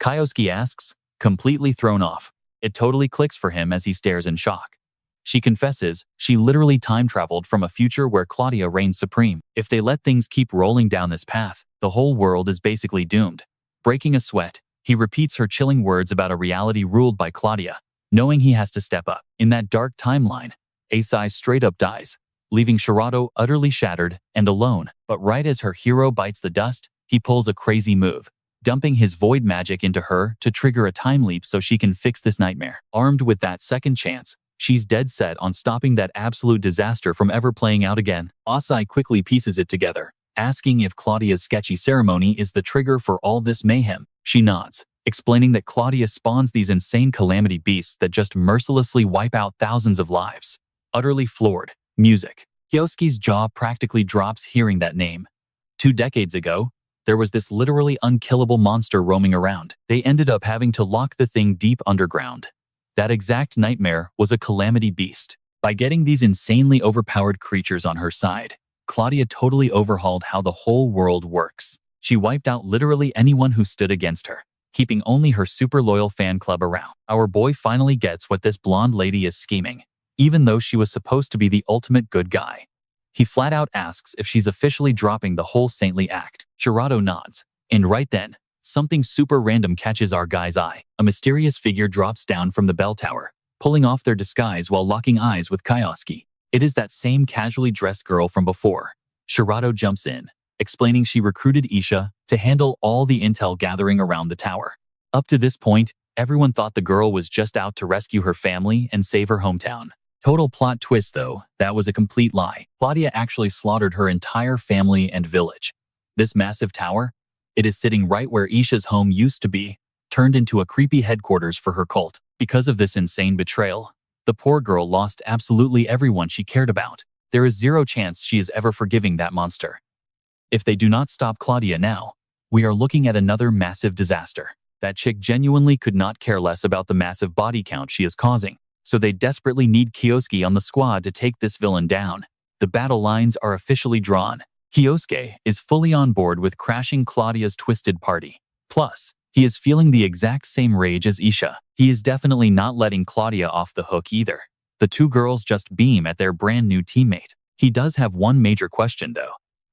Kioske asks, completely thrown off. It totally clicks for him as he stares in shock. She confesses she literally time-traveled from a future where Claudia reigns supreme. If they let things keep rolling down this path, the whole world is basically doomed. Breaking a sweat, he repeats her chilling words about a reality ruled by Claudia, knowing he has to step up. In that dark timeline, Asai straight up dies, leaving Shirato utterly shattered and alone. But right as her hero bites the dust, he pulls a crazy move, dumping his void magic into her to trigger a time leap so she can fix this nightmare. Armed with that second chance, she's dead set on stopping that absolute disaster from ever playing out again. Asai quickly pieces it together, asking if Claudia's sketchy ceremony is the trigger for all this mayhem. She nods, explaining that Claudia spawns these insane calamity beasts that just mercilessly wipe out thousands of lives. Utterly floored. Music. Kioske's jaw practically drops hearing that name. 2 decades ago, there was this literally unkillable monster roaming around. They ended up having to lock the thing deep underground. That exact nightmare was a calamity beast. By getting these insanely overpowered creatures on her side, Claudia totally overhauled how the whole world works. She wiped out literally anyone who stood against her, keeping only her super loyal fan club around. Our boy finally gets what this blonde lady is scheming, even though she was supposed to be the ultimate good guy. He flat out asks if she's officially dropping the whole saintly act. Shirato nods, and right then, something super random catches our guy's eye. A mysterious figure drops down from the bell tower, pulling off their disguise while locking eyes with Kioske. It is that same casually dressed girl from before. Shirato jumps in, explaining she recruited Isha to handle all the intel gathering around the tower. Up to this point, everyone thought the girl was just out to rescue her family and save her hometown. Total plot twist though, that was a complete lie. Claudia actually slaughtered her entire family and village. This massive tower? It is sitting right where Isha's home used to be, turned into a creepy headquarters for her cult. Because of this insane betrayal, the poor girl lost absolutely everyone she cared about. There is zero chance she is ever forgiving that monster. If they do not stop Claudia now, we are looking at another massive disaster. That chick genuinely could not care less about the massive body count she is causing, so they desperately need Kioske on the squad to take this villain down. The battle lines are officially drawn. Kioske is fully on board with crashing Claudia's twisted party. Plus, he is feeling the exact same rage as Isha. He is definitely not letting Claudia off the hook either. The two girls just beam at their brand new teammate. He does have one major question though.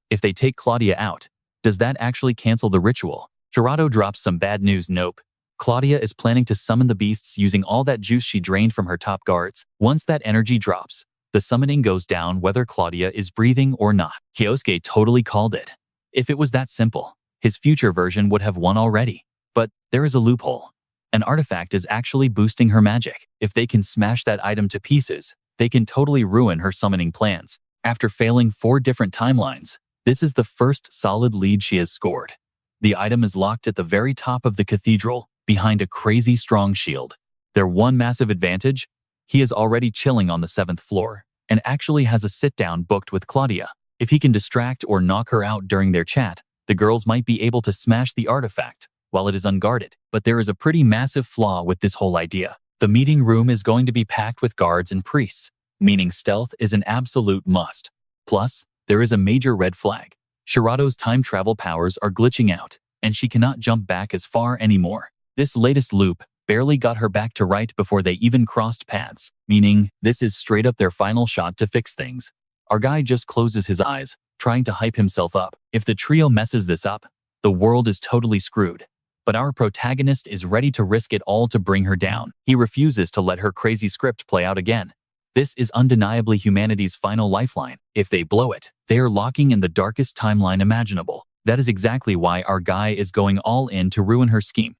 If they take Claudia out, does that actually cancel the ritual? Shirato drops some bad news. Nope. Claudia is planning to summon the beasts using all that juice she drained from her top guards. Once that energy drops, the summoning goes down whether Claudia is breathing or not. Kioske totally called it. If it was that simple, his future version would have won already. But there is a loophole. An artifact is actually boosting her magic. If they can smash that item to pieces, they can totally ruin her summoning plans. After failing 4 different timelines, this is the first solid lead she has scored. The item is locked at the very top of the cathedral, behind a crazy strong shield. Their one massive advantage? He is already chilling on the 7th floor, and actually has a sit-down booked with Claudia. If he can distract or knock her out during their chat, the girls might be able to smash the artifact while it is unguarded. But there is a pretty massive flaw with this whole idea. The meeting room is going to be packed with guards and priests, meaning stealth is an absolute must. Plus, there is a major red flag. Shirato's time travel powers are glitching out, and she cannot jump back as far anymore. This latest loop barely got her back to right before they even crossed paths, meaning this is straight up their final shot to fix things. Our guy just closes his eyes, trying to hype himself up. If the trio messes this up, the world is totally screwed. But our protagonist is ready to risk it all to bring her down. He refuses to let her crazy script play out again. This is undeniably humanity's final lifeline. If they blow it, they are locking in the darkest timeline imaginable. That is exactly why our guy is going all in to ruin her scheme.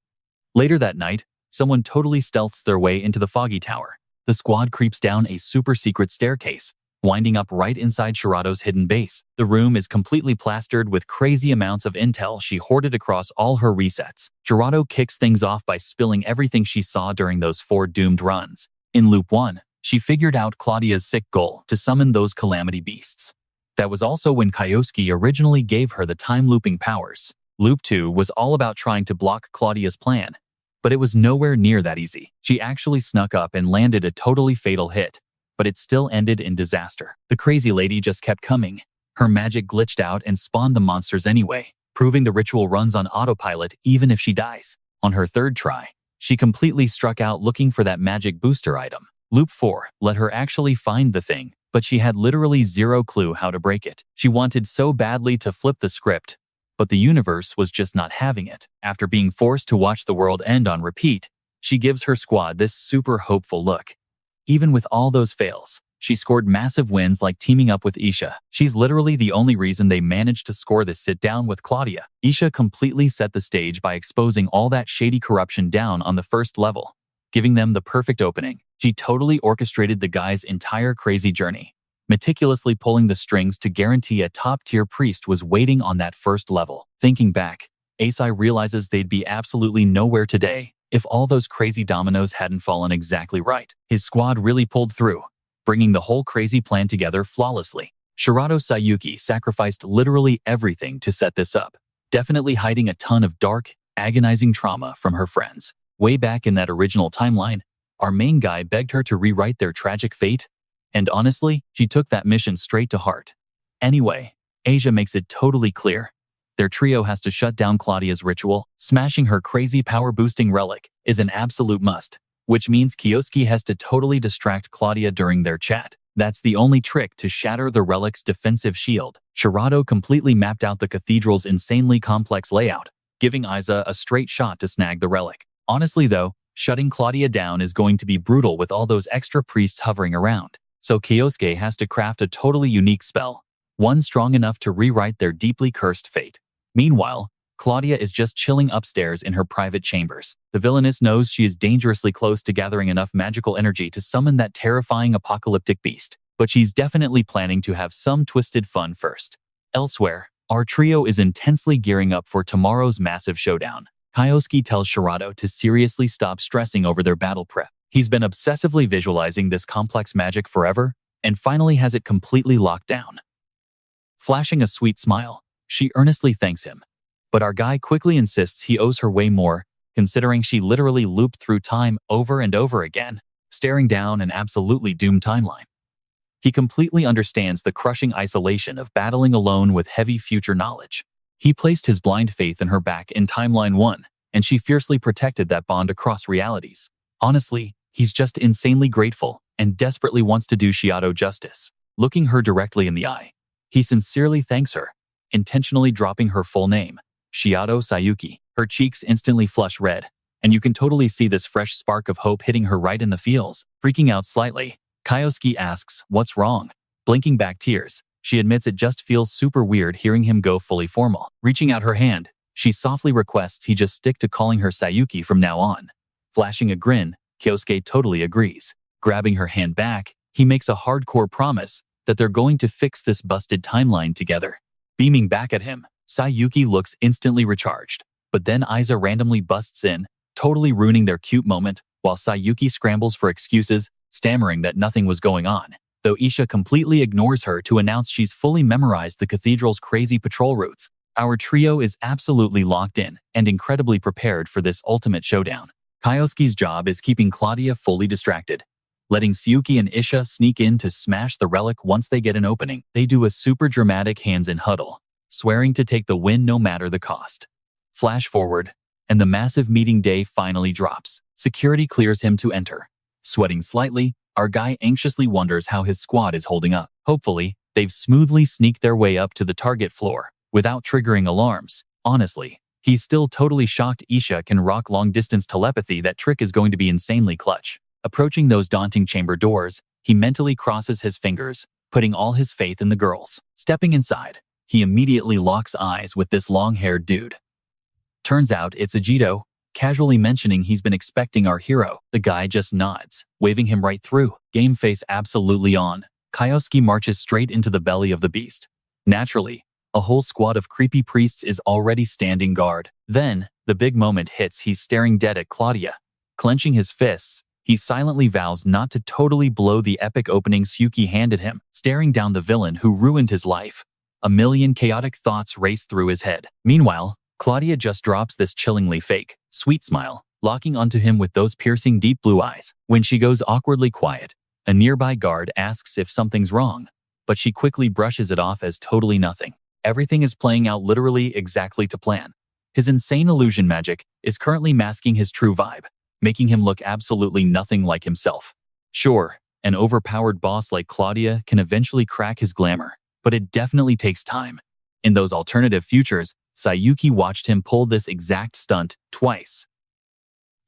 Later that night, someone totally stealths their way into the foggy tower. The squad creeps down a super secret staircase, winding up right inside Shirato's hidden base. The room is completely plastered with crazy amounts of intel she hoarded across all her resets. Shirato kicks things off by spilling everything she saw during those 4 doomed runs. In Loop 1, she figured out Claudia's sick goal to summon those calamity beasts. That was also when Kioske originally gave her the time-looping powers. Loop 2 was all about trying to block Claudia's plan, but it was nowhere near that easy. She actually snuck up and landed a totally fatal hit, but it still ended in disaster. The crazy lady just kept coming. Her magic glitched out and spawned the monsters anyway, proving the ritual runs on autopilot even if she dies. On her 3rd try, she completely struck out looking for that magic booster item. Loop 4 let her actually find the thing, but she had literally zero clue how to break it. She wanted so badly to flip the script, but the universe was just not having it. After being forced to watch the world end on repeat, she gives her squad this super hopeful look. Even with all those fails, she scored massive wins like teaming up with Isha. She's literally the only reason they managed to score this sit-down with Claudia. Isha completely set the stage by exposing all that shady corruption down on the 1st level, giving them the perfect opening. She totally orchestrated the guy's entire crazy journey, meticulously pulling the strings to guarantee a top-tier priest was waiting on that 1st level. Thinking back, Asai realizes they'd be absolutely nowhere today if all those crazy dominoes hadn't fallen exactly right. His squad really pulled through, bringing the whole crazy plan together flawlessly. Shirato Sayuki sacrificed literally everything to set this up, definitely hiding a ton of dark, agonizing trauma from her friends. Way back in that original timeline, our main guy begged her to rewrite their tragic fate, and honestly, she took that mission straight to heart. Anyway, Asia makes it totally clear. Their trio has to shut down Claudia's ritual. Smashing her crazy power-boosting relic is an absolute must, which means Kioske has to totally distract Claudia during their chat. That's the only trick to shatter the relic's defensive shield. Shirato completely mapped out the cathedral's insanely complex layout, giving Isa a straight shot to snag the relic. Honestly though, shutting Claudia down is going to be brutal with all those extra priests hovering around. So Kioske has to craft a totally unique spell, one strong enough to rewrite their deeply cursed fate. Meanwhile, Claudia is just chilling upstairs in her private chambers. The villainess knows she is dangerously close to gathering enough magical energy to summon that terrifying apocalyptic beast, but she's definitely planning to have some twisted fun first. Elsewhere, our trio is intensely gearing up for tomorrow's massive showdown. Kioske tells Shirato to seriously stop stressing over their battle prep. He's been obsessively visualizing this complex magic forever, and finally has it completely locked down. Flashing a sweet smile, she earnestly thanks him. But our guy quickly insists he owes her way more, considering she literally looped through time over and over again, staring down an absolutely doomed timeline. He completely understands the crushing isolation of battling alone with heavy future knowledge. He placed his blind faith in her back in Timeline 1, and she fiercely protected that bond across realities. Honestly, he's just insanely grateful and desperately wants to do Shiado justice. Looking her directly in the eye, he sincerely thanks her, intentionally dropping her full name, Shiado Sayuki. Her cheeks instantly flush red, and you can totally see this fresh spark of hope hitting her right in the feels. Freaking out slightly, Kioske asks, "What's wrong?" Blinking back tears, she admits it just feels super weird hearing him go fully formal. Reaching out her hand, she softly requests he just stick to calling her Sayuki from now on. Flashing a grin, Kioske totally agrees. Grabbing her hand back, he makes a hardcore promise that they're going to fix this busted timeline together. Beaming back at him, Sayuki looks instantly recharged, but then Aiza randomly busts in, totally ruining their cute moment, while Sayuki scrambles for excuses, stammering that nothing was going on, though Isha completely ignores her to announce she's fully memorized the cathedral's crazy patrol routes. Our trio is absolutely locked in and incredibly prepared for this ultimate showdown. Kioske's job is keeping Claudia fully distracted, letting Sayuki and Isha sneak in to smash the relic once they get an opening. They do a super dramatic hands-in huddle, swearing to take the win no matter the cost. Flash forward, and the massive meeting day finally drops. Security clears him to enter. Sweating slightly, our guy anxiously wonders how his squad is holding up. Hopefully, they've smoothly sneaked their way up to the target floor without triggering alarms. Honestly, he's still totally shocked Isha can rock long-distance telepathy. That trick is going to be insanely clutch. Approaching those daunting chamber doors, he mentally crosses his fingers, putting all his faith in the girls. Stepping inside, he immediately locks eyes with this long-haired dude. Turns out it's Ajito, casually mentioning he's been expecting our hero. The guy just nods, waving him right through. Game face absolutely on. Kioske marches straight into the belly of the beast. Naturally, a whole squad of creepy priests is already standing guard. Then, the big moment hits. He's staring dead at Claudia. Clenching his fists, he silently vows not to totally blow the epic opening Sayuki handed him. Staring down the villain who ruined his life, a million chaotic thoughts race through his head. Meanwhile, Claudia just drops this chillingly fake, sweet smile, locking onto him with those piercing deep blue eyes. When she goes awkwardly quiet, a nearby guard asks if something's wrong, but she quickly brushes it off as totally nothing. Everything is playing out literally exactly to plan. His insane illusion magic is currently masking his true vibe, making him look absolutely nothing like himself. Sure, an overpowered boss like Claudia can eventually crack his glamour, but it definitely takes time. In those alternative futures, Sayuki watched him pull this exact stunt twice.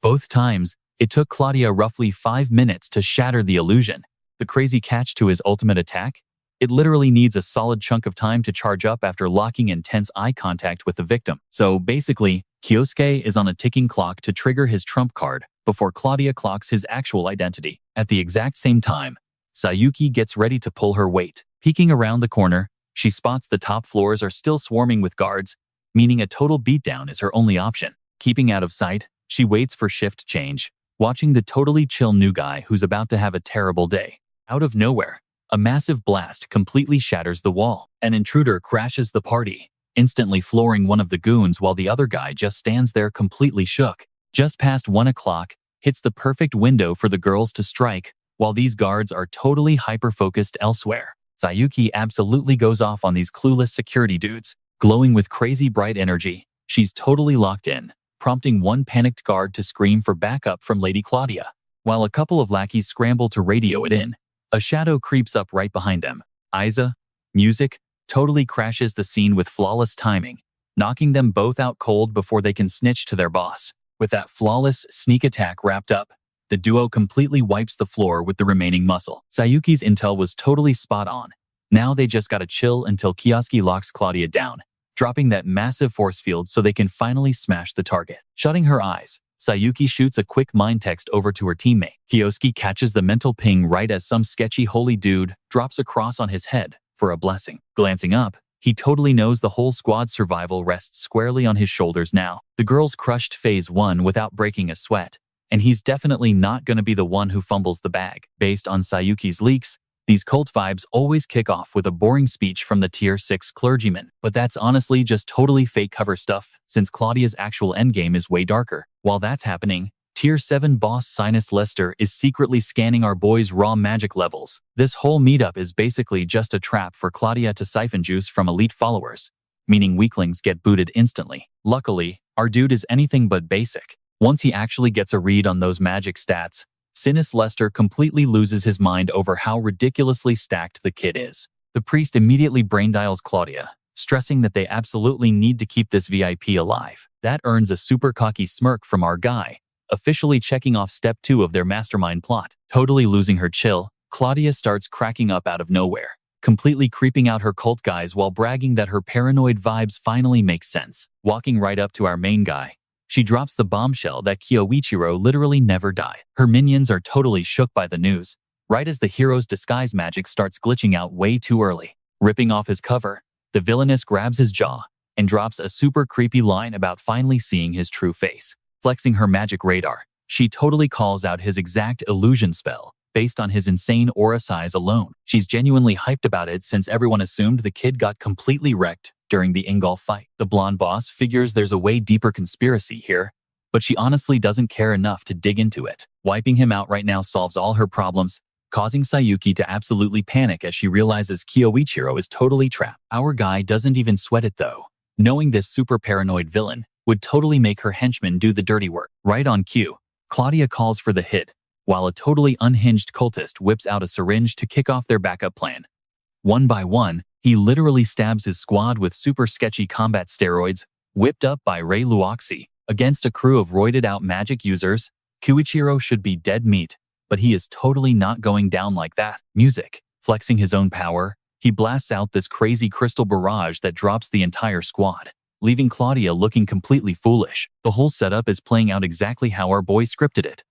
Both times, it took Claudia roughly 5 minutes to shatter the illusion. The crazy catch to his ultimate attack? It literally needs a solid chunk of time to charge up after locking intense eye contact with the victim. So basically, Kioske is on a ticking clock to trigger his trump card before Claudia clocks his actual identity. At the exact same time, Sayuki gets ready to pull her weight. Peeking around the corner, she spots the top floors are still swarming with guards, meaning a total beatdown is her only option. Keeping out of sight, she waits for shift change, watching the totally chill new guy who's about to have a terrible day. Out of nowhere, a massive blast completely shatters the wall. An intruder crashes the party, instantly flooring one of the goons while the other guy just stands there completely shook. Just past 1 o'clock, hits the perfect window for the girls to strike, while these guards are totally hyper-focused elsewhere. Sayuki absolutely goes off on these clueless security dudes. Glowing with crazy bright energy, she's totally locked in, prompting one panicked guard to scream for backup from Lady Claudia. While a couple of lackeys scramble to radio it in, a shadow creeps up right behind them. Aiza, music, totally crashes the scene with flawless timing, knocking them both out cold before they can snitch to their boss. With that flawless sneak attack wrapped up, the duo completely wipes the floor with the remaining muscle. Sayuki's intel was totally spot on. Now they just gotta chill until Kioske locks Claudia down, dropping that massive force field so they can finally smash the target. Shutting her eyes, Sayuki shoots a quick mind text over to her teammate. Kioske catches the mental ping right as some sketchy holy dude drops a cross on his head for a blessing. Glancing up, he totally knows the whole squad's survival rests squarely on his shoulders now. The girls crushed phase 1 without breaking a sweat, and he's definitely not gonna be the one who fumbles the bag. Based on Sayuki's leaks, these cult vibes always kick off with a boring speech from the Tier 6 clergyman, but that's honestly just totally fake cover stuff, since Claudia's actual endgame is way darker. While that's happening, Tier 7 boss Sinus Lester is secretly scanning our boys' raw magic levels. This whole meetup is basically just a trap for Claudia to siphon juice from elite followers, meaning weaklings get booted instantly. Luckily, our dude is anything but basic. Once he actually gets a read on those magic stats, Sinus Lester completely loses his mind over how ridiculously stacked the kid is. The priest immediately brain dials Claudia, stressing that they absolutely need to keep this VIP alive. That earns a super cocky smirk from our guy, officially checking off step 2 of their mastermind plot. Totally losing her chill, Claudia starts cracking up out of nowhere, completely creeping out her cult guys while bragging that her paranoid vibes finally make sense. Walking right up to our main guy, she drops the bombshell that Kyoichiro literally never died. Her minions are totally shook by the news, right as the hero's disguise magic starts glitching out way too early. Ripping off his cover, the villainess grabs his jaw and drops a super creepy line about finally seeing his true face. Flexing her magic radar, she totally calls out his exact illusion spell, based on his insane aura size alone. She's genuinely hyped about it since everyone assumed the kid got completely wrecked during the Ingolf fight. The blonde boss figures there's a way deeper conspiracy here, but she honestly doesn't care enough to dig into it. Wiping him out right now solves all her problems, causing Sayuki to absolutely panic as she realizes Kyoichiro is totally trapped. Our guy doesn't even sweat it though, knowing this super paranoid villain would totally make her henchmen do the dirty work. Right on cue, Claudia calls for the hit, while a totally unhinged cultist whips out a syringe to kick off their backup plan. One by one, he literally stabs his squad with super sketchy combat steroids, whipped up by Rei Luoxi. Against a crew of roided-out magic users, Kyoichiro should be dead meat, but he is totally not going down like that. Music. Flexing his own power, he blasts out this crazy crystal barrage that drops the entire squad, leaving Claudia looking completely foolish. The whole setup is playing out exactly how our boy scripted it.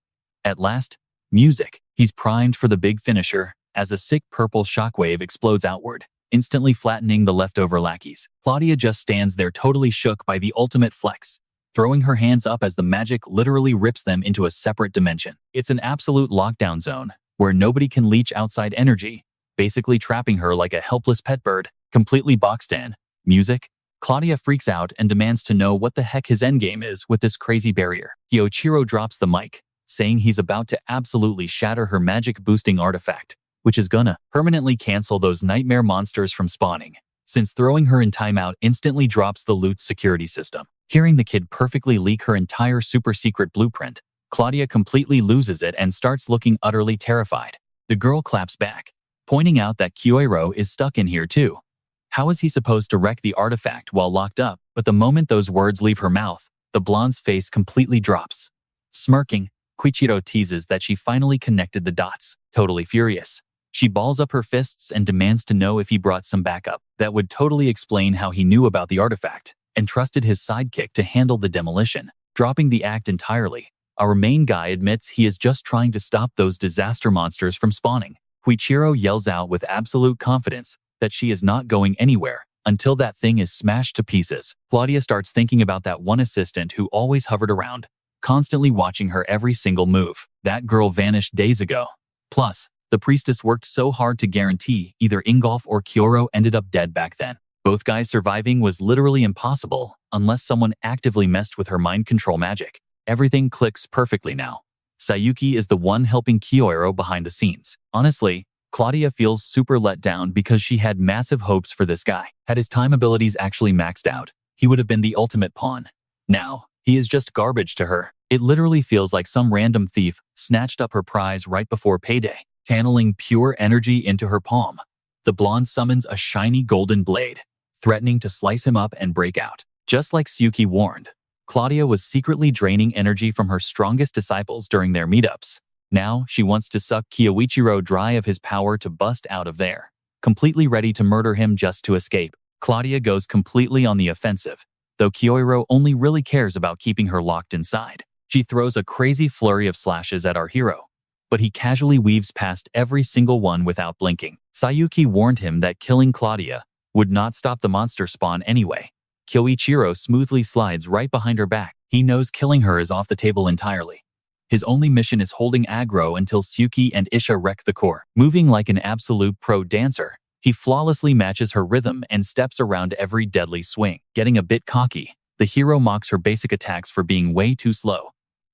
At last, music. He's primed for the big finisher, as a sick purple shockwave explodes outward, instantly flattening the leftover lackeys. Claudia just stands there totally shook by the ultimate flex, throwing her hands up as the magic literally rips them into a separate dimension. It's an absolute lockdown zone, where nobody can leech outside energy, basically trapping her like a helpless pet bird. Completely boxed in. Music. Claudia freaks out and demands to know what the heck his endgame is with this crazy barrier. Kyoichiro drops the mic, saying he's about to absolutely shatter her magic-boosting artifact, which is gonna permanently cancel those nightmare monsters from spawning, since throwing her in timeout instantly drops the loot security system. Hearing the kid perfectly leak her entire super-secret blueprint, Claudia completely loses it and starts looking utterly terrified. The girl claps back, pointing out that Kyoichiro is stuck in here too. How is he supposed to wreck the artifact while locked up? But the moment those words leave her mouth, the blonde's face completely drops. Smirking, Kyoichiro teases that she finally connected the dots. Totally furious, she balls up her fists and demands to know if he brought some backup. That would totally explain how he knew about the artifact and trusted his sidekick to handle the demolition. Dropping the act entirely, our main guy admits he is just trying to stop those disaster monsters from spawning. Kyoichiro yells out with absolute confidence that she is not going anywhere until that thing is smashed to pieces. Claudia starts thinking about that one assistant who always hovered around, constantly watching her every single move. That girl vanished days ago. Plus, the priestess worked so hard to guarantee either Ingolf or Kyoichiro ended up dead back then. Both guys surviving was literally impossible unless someone actively messed with her mind control magic. Everything clicks perfectly now. Sayuki is the one helping Kyoichiro behind the scenes. Honestly, Claudia feels super let down because she had massive hopes for this guy. Had his time abilities actually maxed out, he would have been the ultimate pawn. Now, he is just garbage to her. It literally feels like some random thief snatched up her prize right before payday. Channeling pure energy into her palm, the blonde summons a shiny golden blade, threatening to slice him up and break out. Just like Sayuki warned, Claudia was secretly draining energy from her strongest disciples during their meetups. Now, she wants to suck Kyoichiro dry of his power to bust out of there, completely ready to murder him just to escape. Claudia goes completely on the offensive, though Kyoichiro only really cares about keeping her locked inside. She throws a crazy flurry of slashes at our hero, but he casually weaves past every single one without blinking. Sayuki warned him that killing Claudia would not stop the monster spawn anyway. Kyoichiro smoothly slides right behind her back. He knows killing her is off the table entirely. His only mission is holding aggro until Suki and Isha wreck the core. Moving like an absolute pro dancer, he flawlessly matches her rhythm and steps around every deadly swing. Getting a bit cocky, the hero mocks her basic attacks for being way too slow.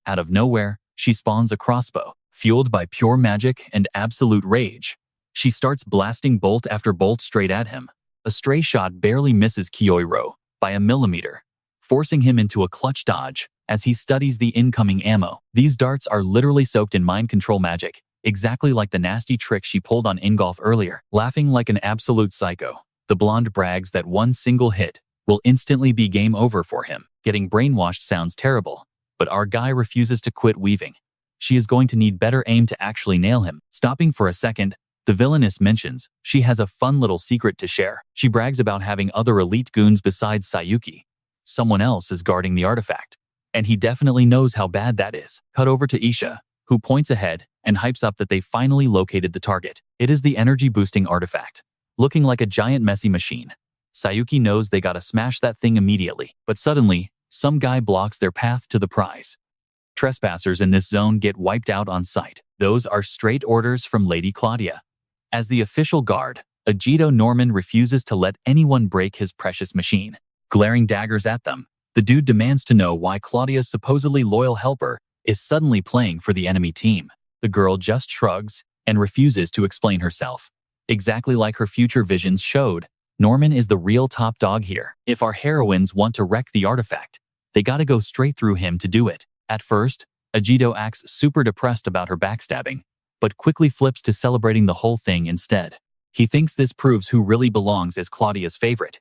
Out of nowhere, she spawns a crossbow. Fueled by pure magic and absolute rage, she starts blasting bolt after bolt straight at him. A stray shot barely misses Kyoichiro by a millimeter, forcing him into a clutch dodge as he studies the incoming ammo. These darts are literally soaked in mind control magic, exactly like the nasty trick she pulled on Ingolf earlier. Laughing like an absolute psycho, the blonde brags that one single hit will instantly be game over for him. Getting brainwashed sounds terrible, but our guy refuses to quit weaving. She is going to need better aim to actually nail him. Stopping for a second, the villainess mentions she has a fun little secret to share. She brags about having other elite goons besides Sayuki. Someone else is guarding the artifact, and he definitely knows how bad that is. Cut over to Isha, who points ahead and hypes up that they finally located the target. It is the energy-boosting artifact, looking like a giant messy machine. Sayuki knows they gotta smash that thing immediately, but suddenly, some guy blocks their path to the prize. Trespassers in this zone get wiped out on sight. Those are straight orders from Lady Claudia. As the official guard, Agido Norman refuses to let anyone break his precious machine. Glaring daggers at them, the dude demands to know why Claudia's supposedly loyal helper is suddenly playing for the enemy team. The girl just shrugs and refuses to explain herself. Exactly like her future visions showed, Norman is the real top dog here. If our heroines want to wreck the artifact, they gotta go straight through him to do it. At first, Agido acts super depressed about her backstabbing, but quickly flips to celebrating the whole thing instead. He thinks this proves who really belongs as Claudia's favorite.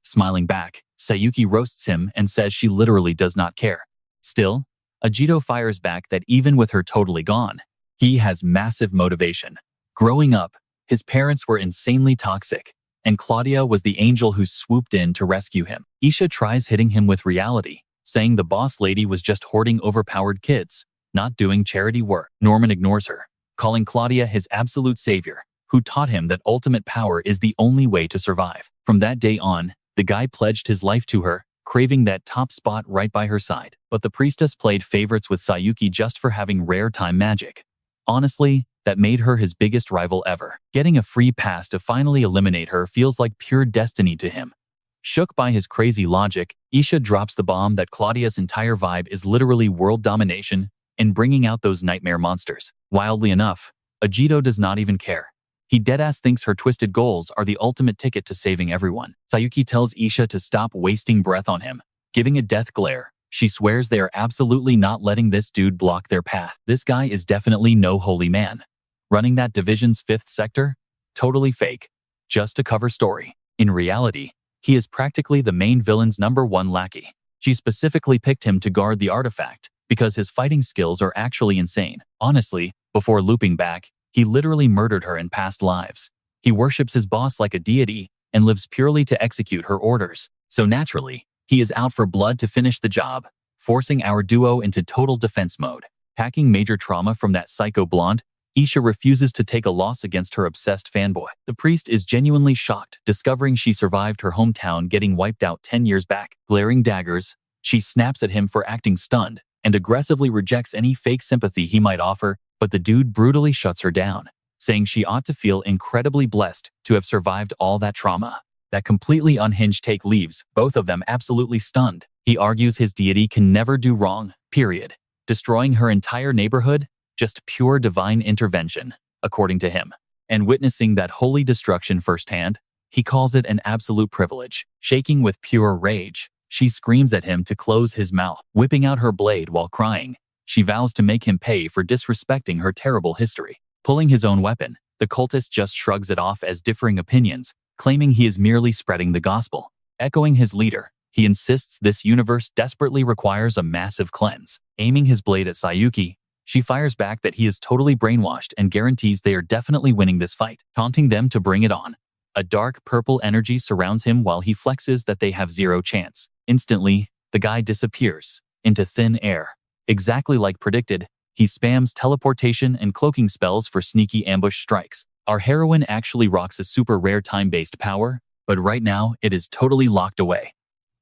Smiling back, Sayuki roasts him and says she literally does not care. Still, Agido fires back that even with her totally gone, he has massive motivation. Growing up, his parents were insanely toxic, and Claudia was the angel who swooped in to rescue him. Isha tries hitting him with reality, saying the boss lady was just hoarding overpowered kids, not doing charity work. Norman ignores her, calling Claudia his absolute savior, who taught him that ultimate power is the only way to survive. From that day on, the guy pledged his life to her, craving that top spot right by her side. But the priestess played favorites with Sayuki just for having rare time magic. Honestly, that made her his biggest rival ever. Getting a free pass to finally eliminate her feels like pure destiny to him. Shook by his crazy logic, Isha drops the bomb that Claudia's entire vibe is literally world domination and bringing out those nightmare monsters. Wildly enough, Agido does not even care. He deadass thinks her twisted goals are the ultimate ticket to saving everyone. Sayuki tells Isha to stop wasting breath on him. Giving a death glare, she swears they are absolutely not letting this dude block their path. This guy is definitely no holy man. Running that division's 5th sector? Totally fake. Just a cover story. In reality, he is practically the main villain's #1 lackey. She specifically picked him to guard the artifact because his fighting skills are actually insane. Honestly, before looping back, he literally murdered her in past lives. He worships his boss like a deity and lives purely to execute her orders. So naturally, he is out for blood to finish the job, forcing our duo into total defense mode. Packing major trauma from that psycho blonde, Isha refuses to take a loss against her obsessed fanboy. The priest is genuinely shocked, discovering she survived her hometown getting wiped out 10 years back. Glaring daggers, she snaps at him for acting stunned and aggressively rejects any fake sympathy he might offer, but the dude brutally shuts her down, saying she ought to feel incredibly blessed to have survived all that trauma. That completely unhinged take leaves both of them absolutely stunned. He argues his deity can never do wrong, period. Destroying her entire neighborhood? Just pure divine intervention, according to him. And witnessing that holy destruction firsthand, he calls it an absolute privilege. Shaking with pure rage, she screams at him to close his mouth. Whipping out her blade while crying, she vows to make him pay for disrespecting her terrible history. Pulling his own weapon, the cultist just shrugs it off as differing opinions, claiming he is merely spreading the gospel. Echoing his leader, he insists this universe desperately requires a massive cleanse. Aiming his blade at Sayuki, she fires back that he is totally brainwashed and guarantees they are definitely winning this fight, taunting them to bring it on. A dark purple energy surrounds him while he flexes that they have zero chance. Instantly, the guy disappears into thin air. Exactly like predicted, he spams teleportation and cloaking spells for sneaky ambush strikes. Our heroine actually rocks a super rare time-based power, but right now it is totally locked away.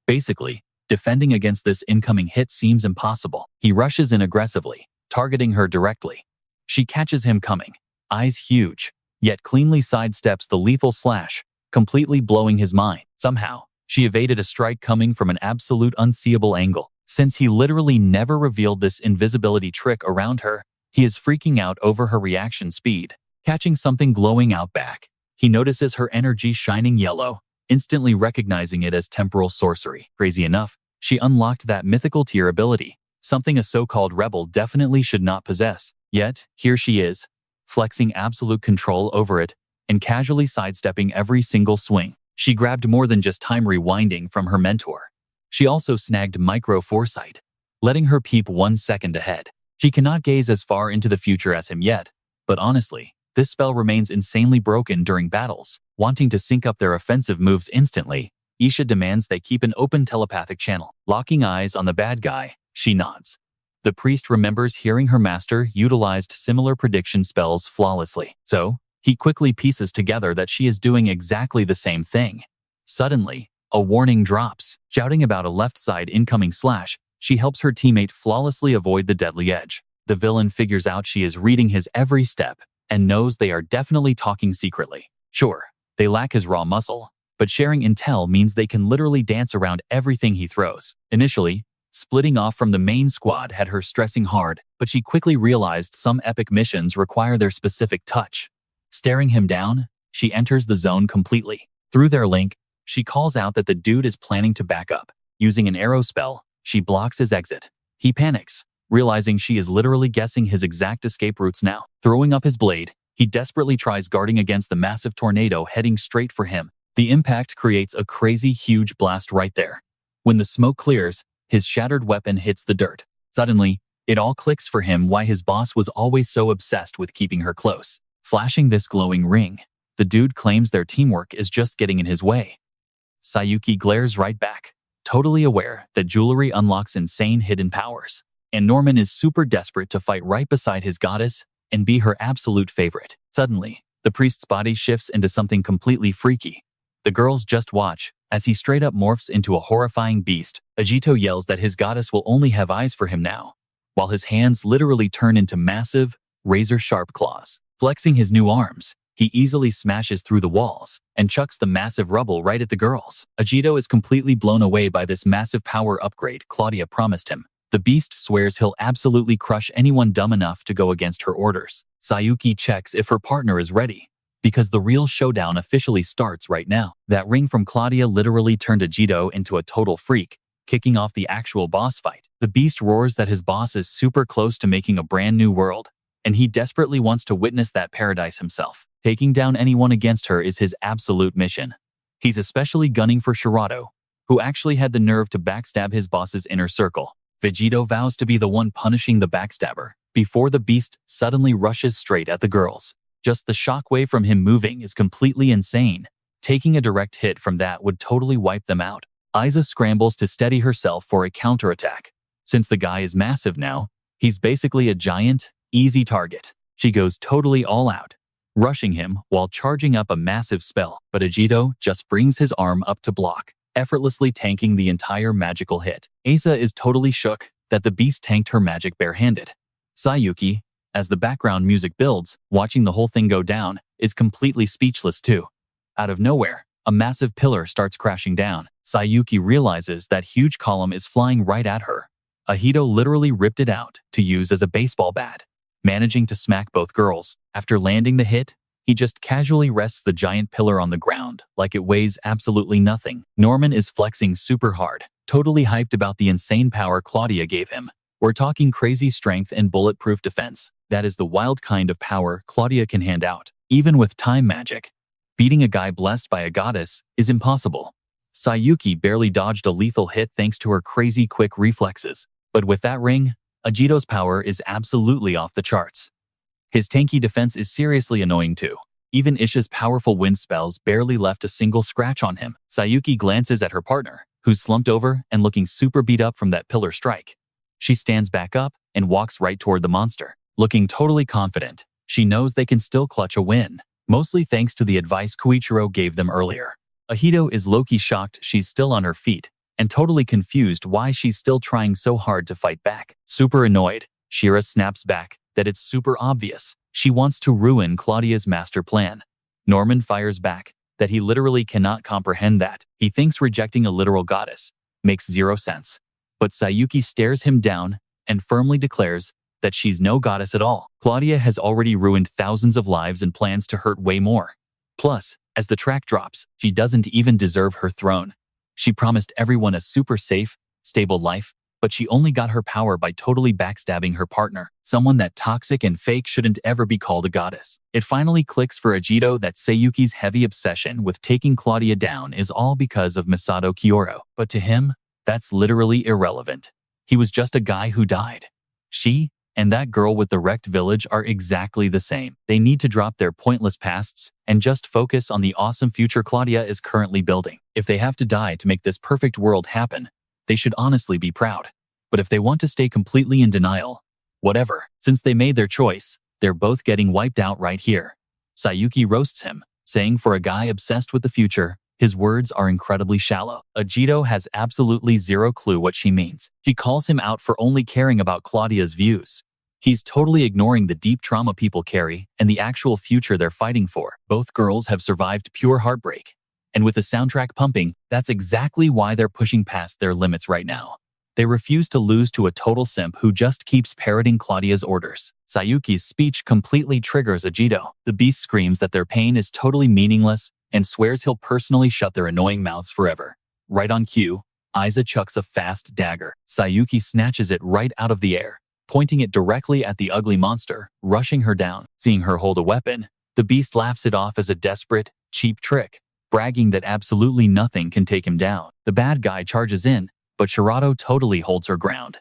Basically, defending against this incoming hit seems impossible. He rushes in aggressively, targeting her directly. She catches him coming, eyes huge, yet cleanly sidesteps the lethal slash, completely blowing his mind. Somehow, she evaded a strike coming from an absolute unseeable angle. Since he literally never revealed this invisibility trick around her, he is freaking out over her reaction speed. Catching something glowing out back, he notices her energy shining yellow, instantly recognizing it as temporal sorcery. Crazy enough, she unlocked that mythical tier ability, something a so-called rebel definitely should not possess. Yet, here she is, flexing absolute control over it, and casually sidestepping every single swing. She grabbed more than just time rewinding from her mentor. She also snagged micro foresight, letting her peep 1 second ahead. She cannot gaze as far into the future as him yet, but honestly, this spell remains insanely broken during battles. Wanting to sync up their offensive moves instantly, Isha demands they keep an open telepathic channel. Locking eyes on the bad guy, she nods. The priest remembers hearing her master utilized similar prediction spells flawlessly, so he quickly pieces together that she is doing exactly the same thing. Suddenly, a warning drops. Shouting about a left side incoming slash, she helps her teammate flawlessly avoid the deadly edge. The villain figures out she is reading his every step and knows they are definitely talking secretly. Sure, they lack his raw muscle, but sharing intel means they can literally dance around everything he throws. Initially, splitting off from the main squad had her stressing hard, but she quickly realized some epic missions require their specific touch. Staring him down, she enters the zone completely. Through their link, she calls out that the dude is planning to back up. Using an arrow spell, she blocks his exit. He panics, realizing she is literally guessing his exact escape routes now. Throwing up his blade, he desperately tries guarding against the massive tornado heading straight for him. The impact creates a crazy huge blast right there. When the smoke clears, his shattered weapon hits the dirt. Suddenly, it all clicks for him why his boss was always so obsessed with keeping her close. Flashing this glowing ring, the dude claims their teamwork is just getting in his way. Sayuki glares right back, totally aware that jewelry unlocks insane hidden powers, and Norman is super desperate to fight right beside his goddess and be her absolute favorite. Suddenly, the priest's body shifts into something completely freaky. The girls just watch as he straight up morphs into a horrifying beast. Ajito yells that his goddess will only have eyes for him now, while his hands literally turn into massive, razor-sharp claws. Flexing his new arms, he easily smashes through the walls and chucks the massive rubble right at the girls. Ajito is completely blown away by this massive power upgrade Claudia promised him. The beast swears he'll absolutely crush anyone dumb enough to go against her orders. Sayuki checks if her partner is ready, because the real showdown officially starts right now. That ring from Claudia literally turned Ajito into a total freak, kicking off the actual boss fight. The beast roars that his boss is super close to making a brand new world, and he desperately wants to witness that paradise himself. Taking down anyone against her is his absolute mission. He's especially gunning for Shirato, who actually had the nerve to backstab his boss's inner circle. Vegito vows to be the one punishing the backstabber, before the beast suddenly rushes straight at the girls. Just the shockwave from him moving is completely insane. Taking a direct hit from that would totally wipe them out. Aiza scrambles to steady herself for a counterattack. Since the guy is massive now, he's basically a giant, easy target. She goes totally all out, rushing him while charging up a massive spell, but Ajito just brings his arm up to block, effortlessly tanking the entire magical hit. Asa is totally shook that the beast tanked her magic barehanded. Sayuki, as the background music builds, watching the whole thing go down, is completely speechless too. Out of nowhere, a massive pillar starts crashing down. Sayuki realizes that huge column is flying right at her. Ahito literally ripped it out to use as a baseball bat, managing to smack both girls. After landing the hit, he just casually rests the giant pillar on the ground like it weighs absolutely nothing. Norman is flexing super hard, totally hyped about the insane power Claudia gave him. We're talking crazy strength and bulletproof defense. That is the wild kind of power Claudia can hand out. Even with time magic, beating a guy blessed by a goddess is impossible. Sayuki barely dodged a lethal hit thanks to her crazy quick reflexes. But with that ring, Ajito's power is absolutely off the charts. His tanky defense is seriously annoying too. Even Isha's powerful wind spells barely left a single scratch on him. Sayuki glances at her partner, who's slumped over and looking super beat up from that pillar strike. She stands back up and walks right toward the monster. Looking totally confident, she knows they can still clutch a win, mostly thanks to the advice Kioichiro gave them earlier. Ahito is low-key shocked she's still on her feet, and totally confused why she's still trying so hard to fight back. Super annoyed, Shira snaps back that it's super obvious. She wants to ruin Claudia's master plan. Norman fires back that he literally cannot comprehend that. He thinks rejecting a literal goddess makes zero sense. But Sayuki stares him down and firmly declares that she's no goddess at all. Claudia has already ruined thousands of lives and plans to hurt way more. Plus, as the track drops, she doesn't even deserve her throne. She promised everyone a super safe, stable life, but she only got her power by totally backstabbing her partner, someone that toxic and fake shouldn't ever be called a goddess. It finally clicks for Ajito that Sayuki's heavy obsession with taking Claudia down is all because of Misado Kioichiro. But to him, that's literally irrelevant. He was just a guy who died. She and that girl with the wrecked village are exactly the same. They need to drop their pointless pasts and just focus on the awesome future Claudia is currently building. If they have to die to make this perfect world happen, they should honestly be proud. But if they want to stay completely in denial, whatever. Since they made their choice, they're both getting wiped out right here. Sayuki roasts him, saying for a guy obsessed with the future, his words are incredibly shallow. Ajito has absolutely zero clue what she means. She calls him out for only caring about Claudia's views. He's totally ignoring the deep trauma people carry and the actual future they're fighting for. Both girls have survived pure heartbreak. And with the soundtrack pumping, that's exactly why they're pushing past their limits right now. They refuse to lose to a total simp who just keeps parroting Claudia's orders. Sayuki's speech completely triggers Ajito. The beast screams that their pain is totally meaningless and swears he'll personally shut their annoying mouths forever. Right on cue, Aiza chucks a fast dagger. Sayuki snatches it right out of the air, pointing it directly at the ugly monster, rushing her down. Seeing her hold a weapon, the beast laughs it off as a desperate, cheap trick, bragging that absolutely nothing can take him down. The bad guy charges in, but Shirato totally holds her ground.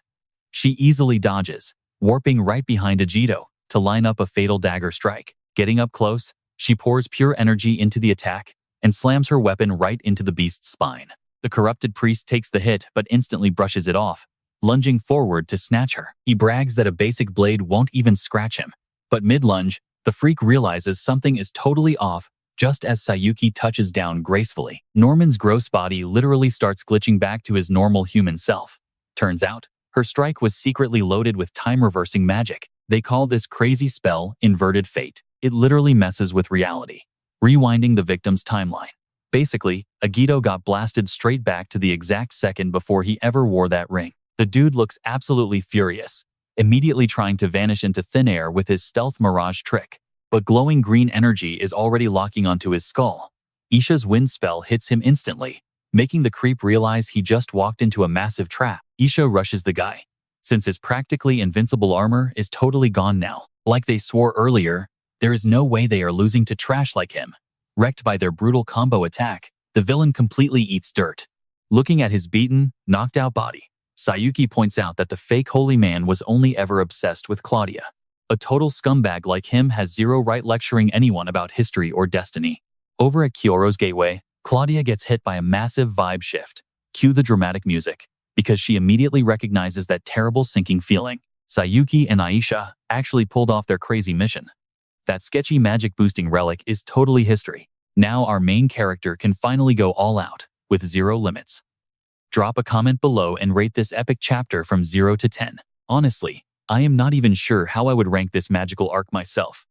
She easily dodges, warping right behind Ajito to line up a fatal dagger strike. Getting up close, she pours pure energy into the attack and slams her weapon right into the beast's spine. The corrupted priest takes the hit but instantly brushes it off, lunging forward to snatch her. He brags that a basic blade won't even scratch him. But mid-lunge, the freak realizes something is totally off just as Sayuki touches down gracefully. Norman's gross body literally starts glitching back to his normal human self. Turns out, her strike was secretly loaded with time-reversing magic. They call this crazy spell inverted fate. It literally messes with reality, rewinding the victim's timeline. Basically, Agito got blasted straight back to the exact second before he ever wore that ring. The dude looks absolutely furious, immediately trying to vanish into thin air with his stealth mirage trick. But glowing green energy is already locking onto his skull. Isha's wind spell hits him instantly, making the creep realize he just walked into a massive trap. Isha rushes the guy, since his practically invincible armor is totally gone now. Like they swore earlier, there is no way they are losing to trash like him. Wrecked by their brutal combo attack, the villain completely eats dirt. Looking at his beaten, knocked out body, Sayuki points out that the fake holy man was only ever obsessed with Claudia. A total scumbag like him has zero right lecturing anyone about history or destiny. Over at Kyoichiro's gateway, Claudia gets hit by a massive vibe shift. Cue the dramatic music, because she immediately recognizes that terrible sinking feeling. Sayuki and Aisha actually pulled off their crazy mission. That sketchy magic-boosting relic is totally history. Now our main character can finally go all out, with zero limits. Drop a comment below and rate this epic chapter from 0 to 10. Honestly, I am not even sure how I would rank this magical arc myself.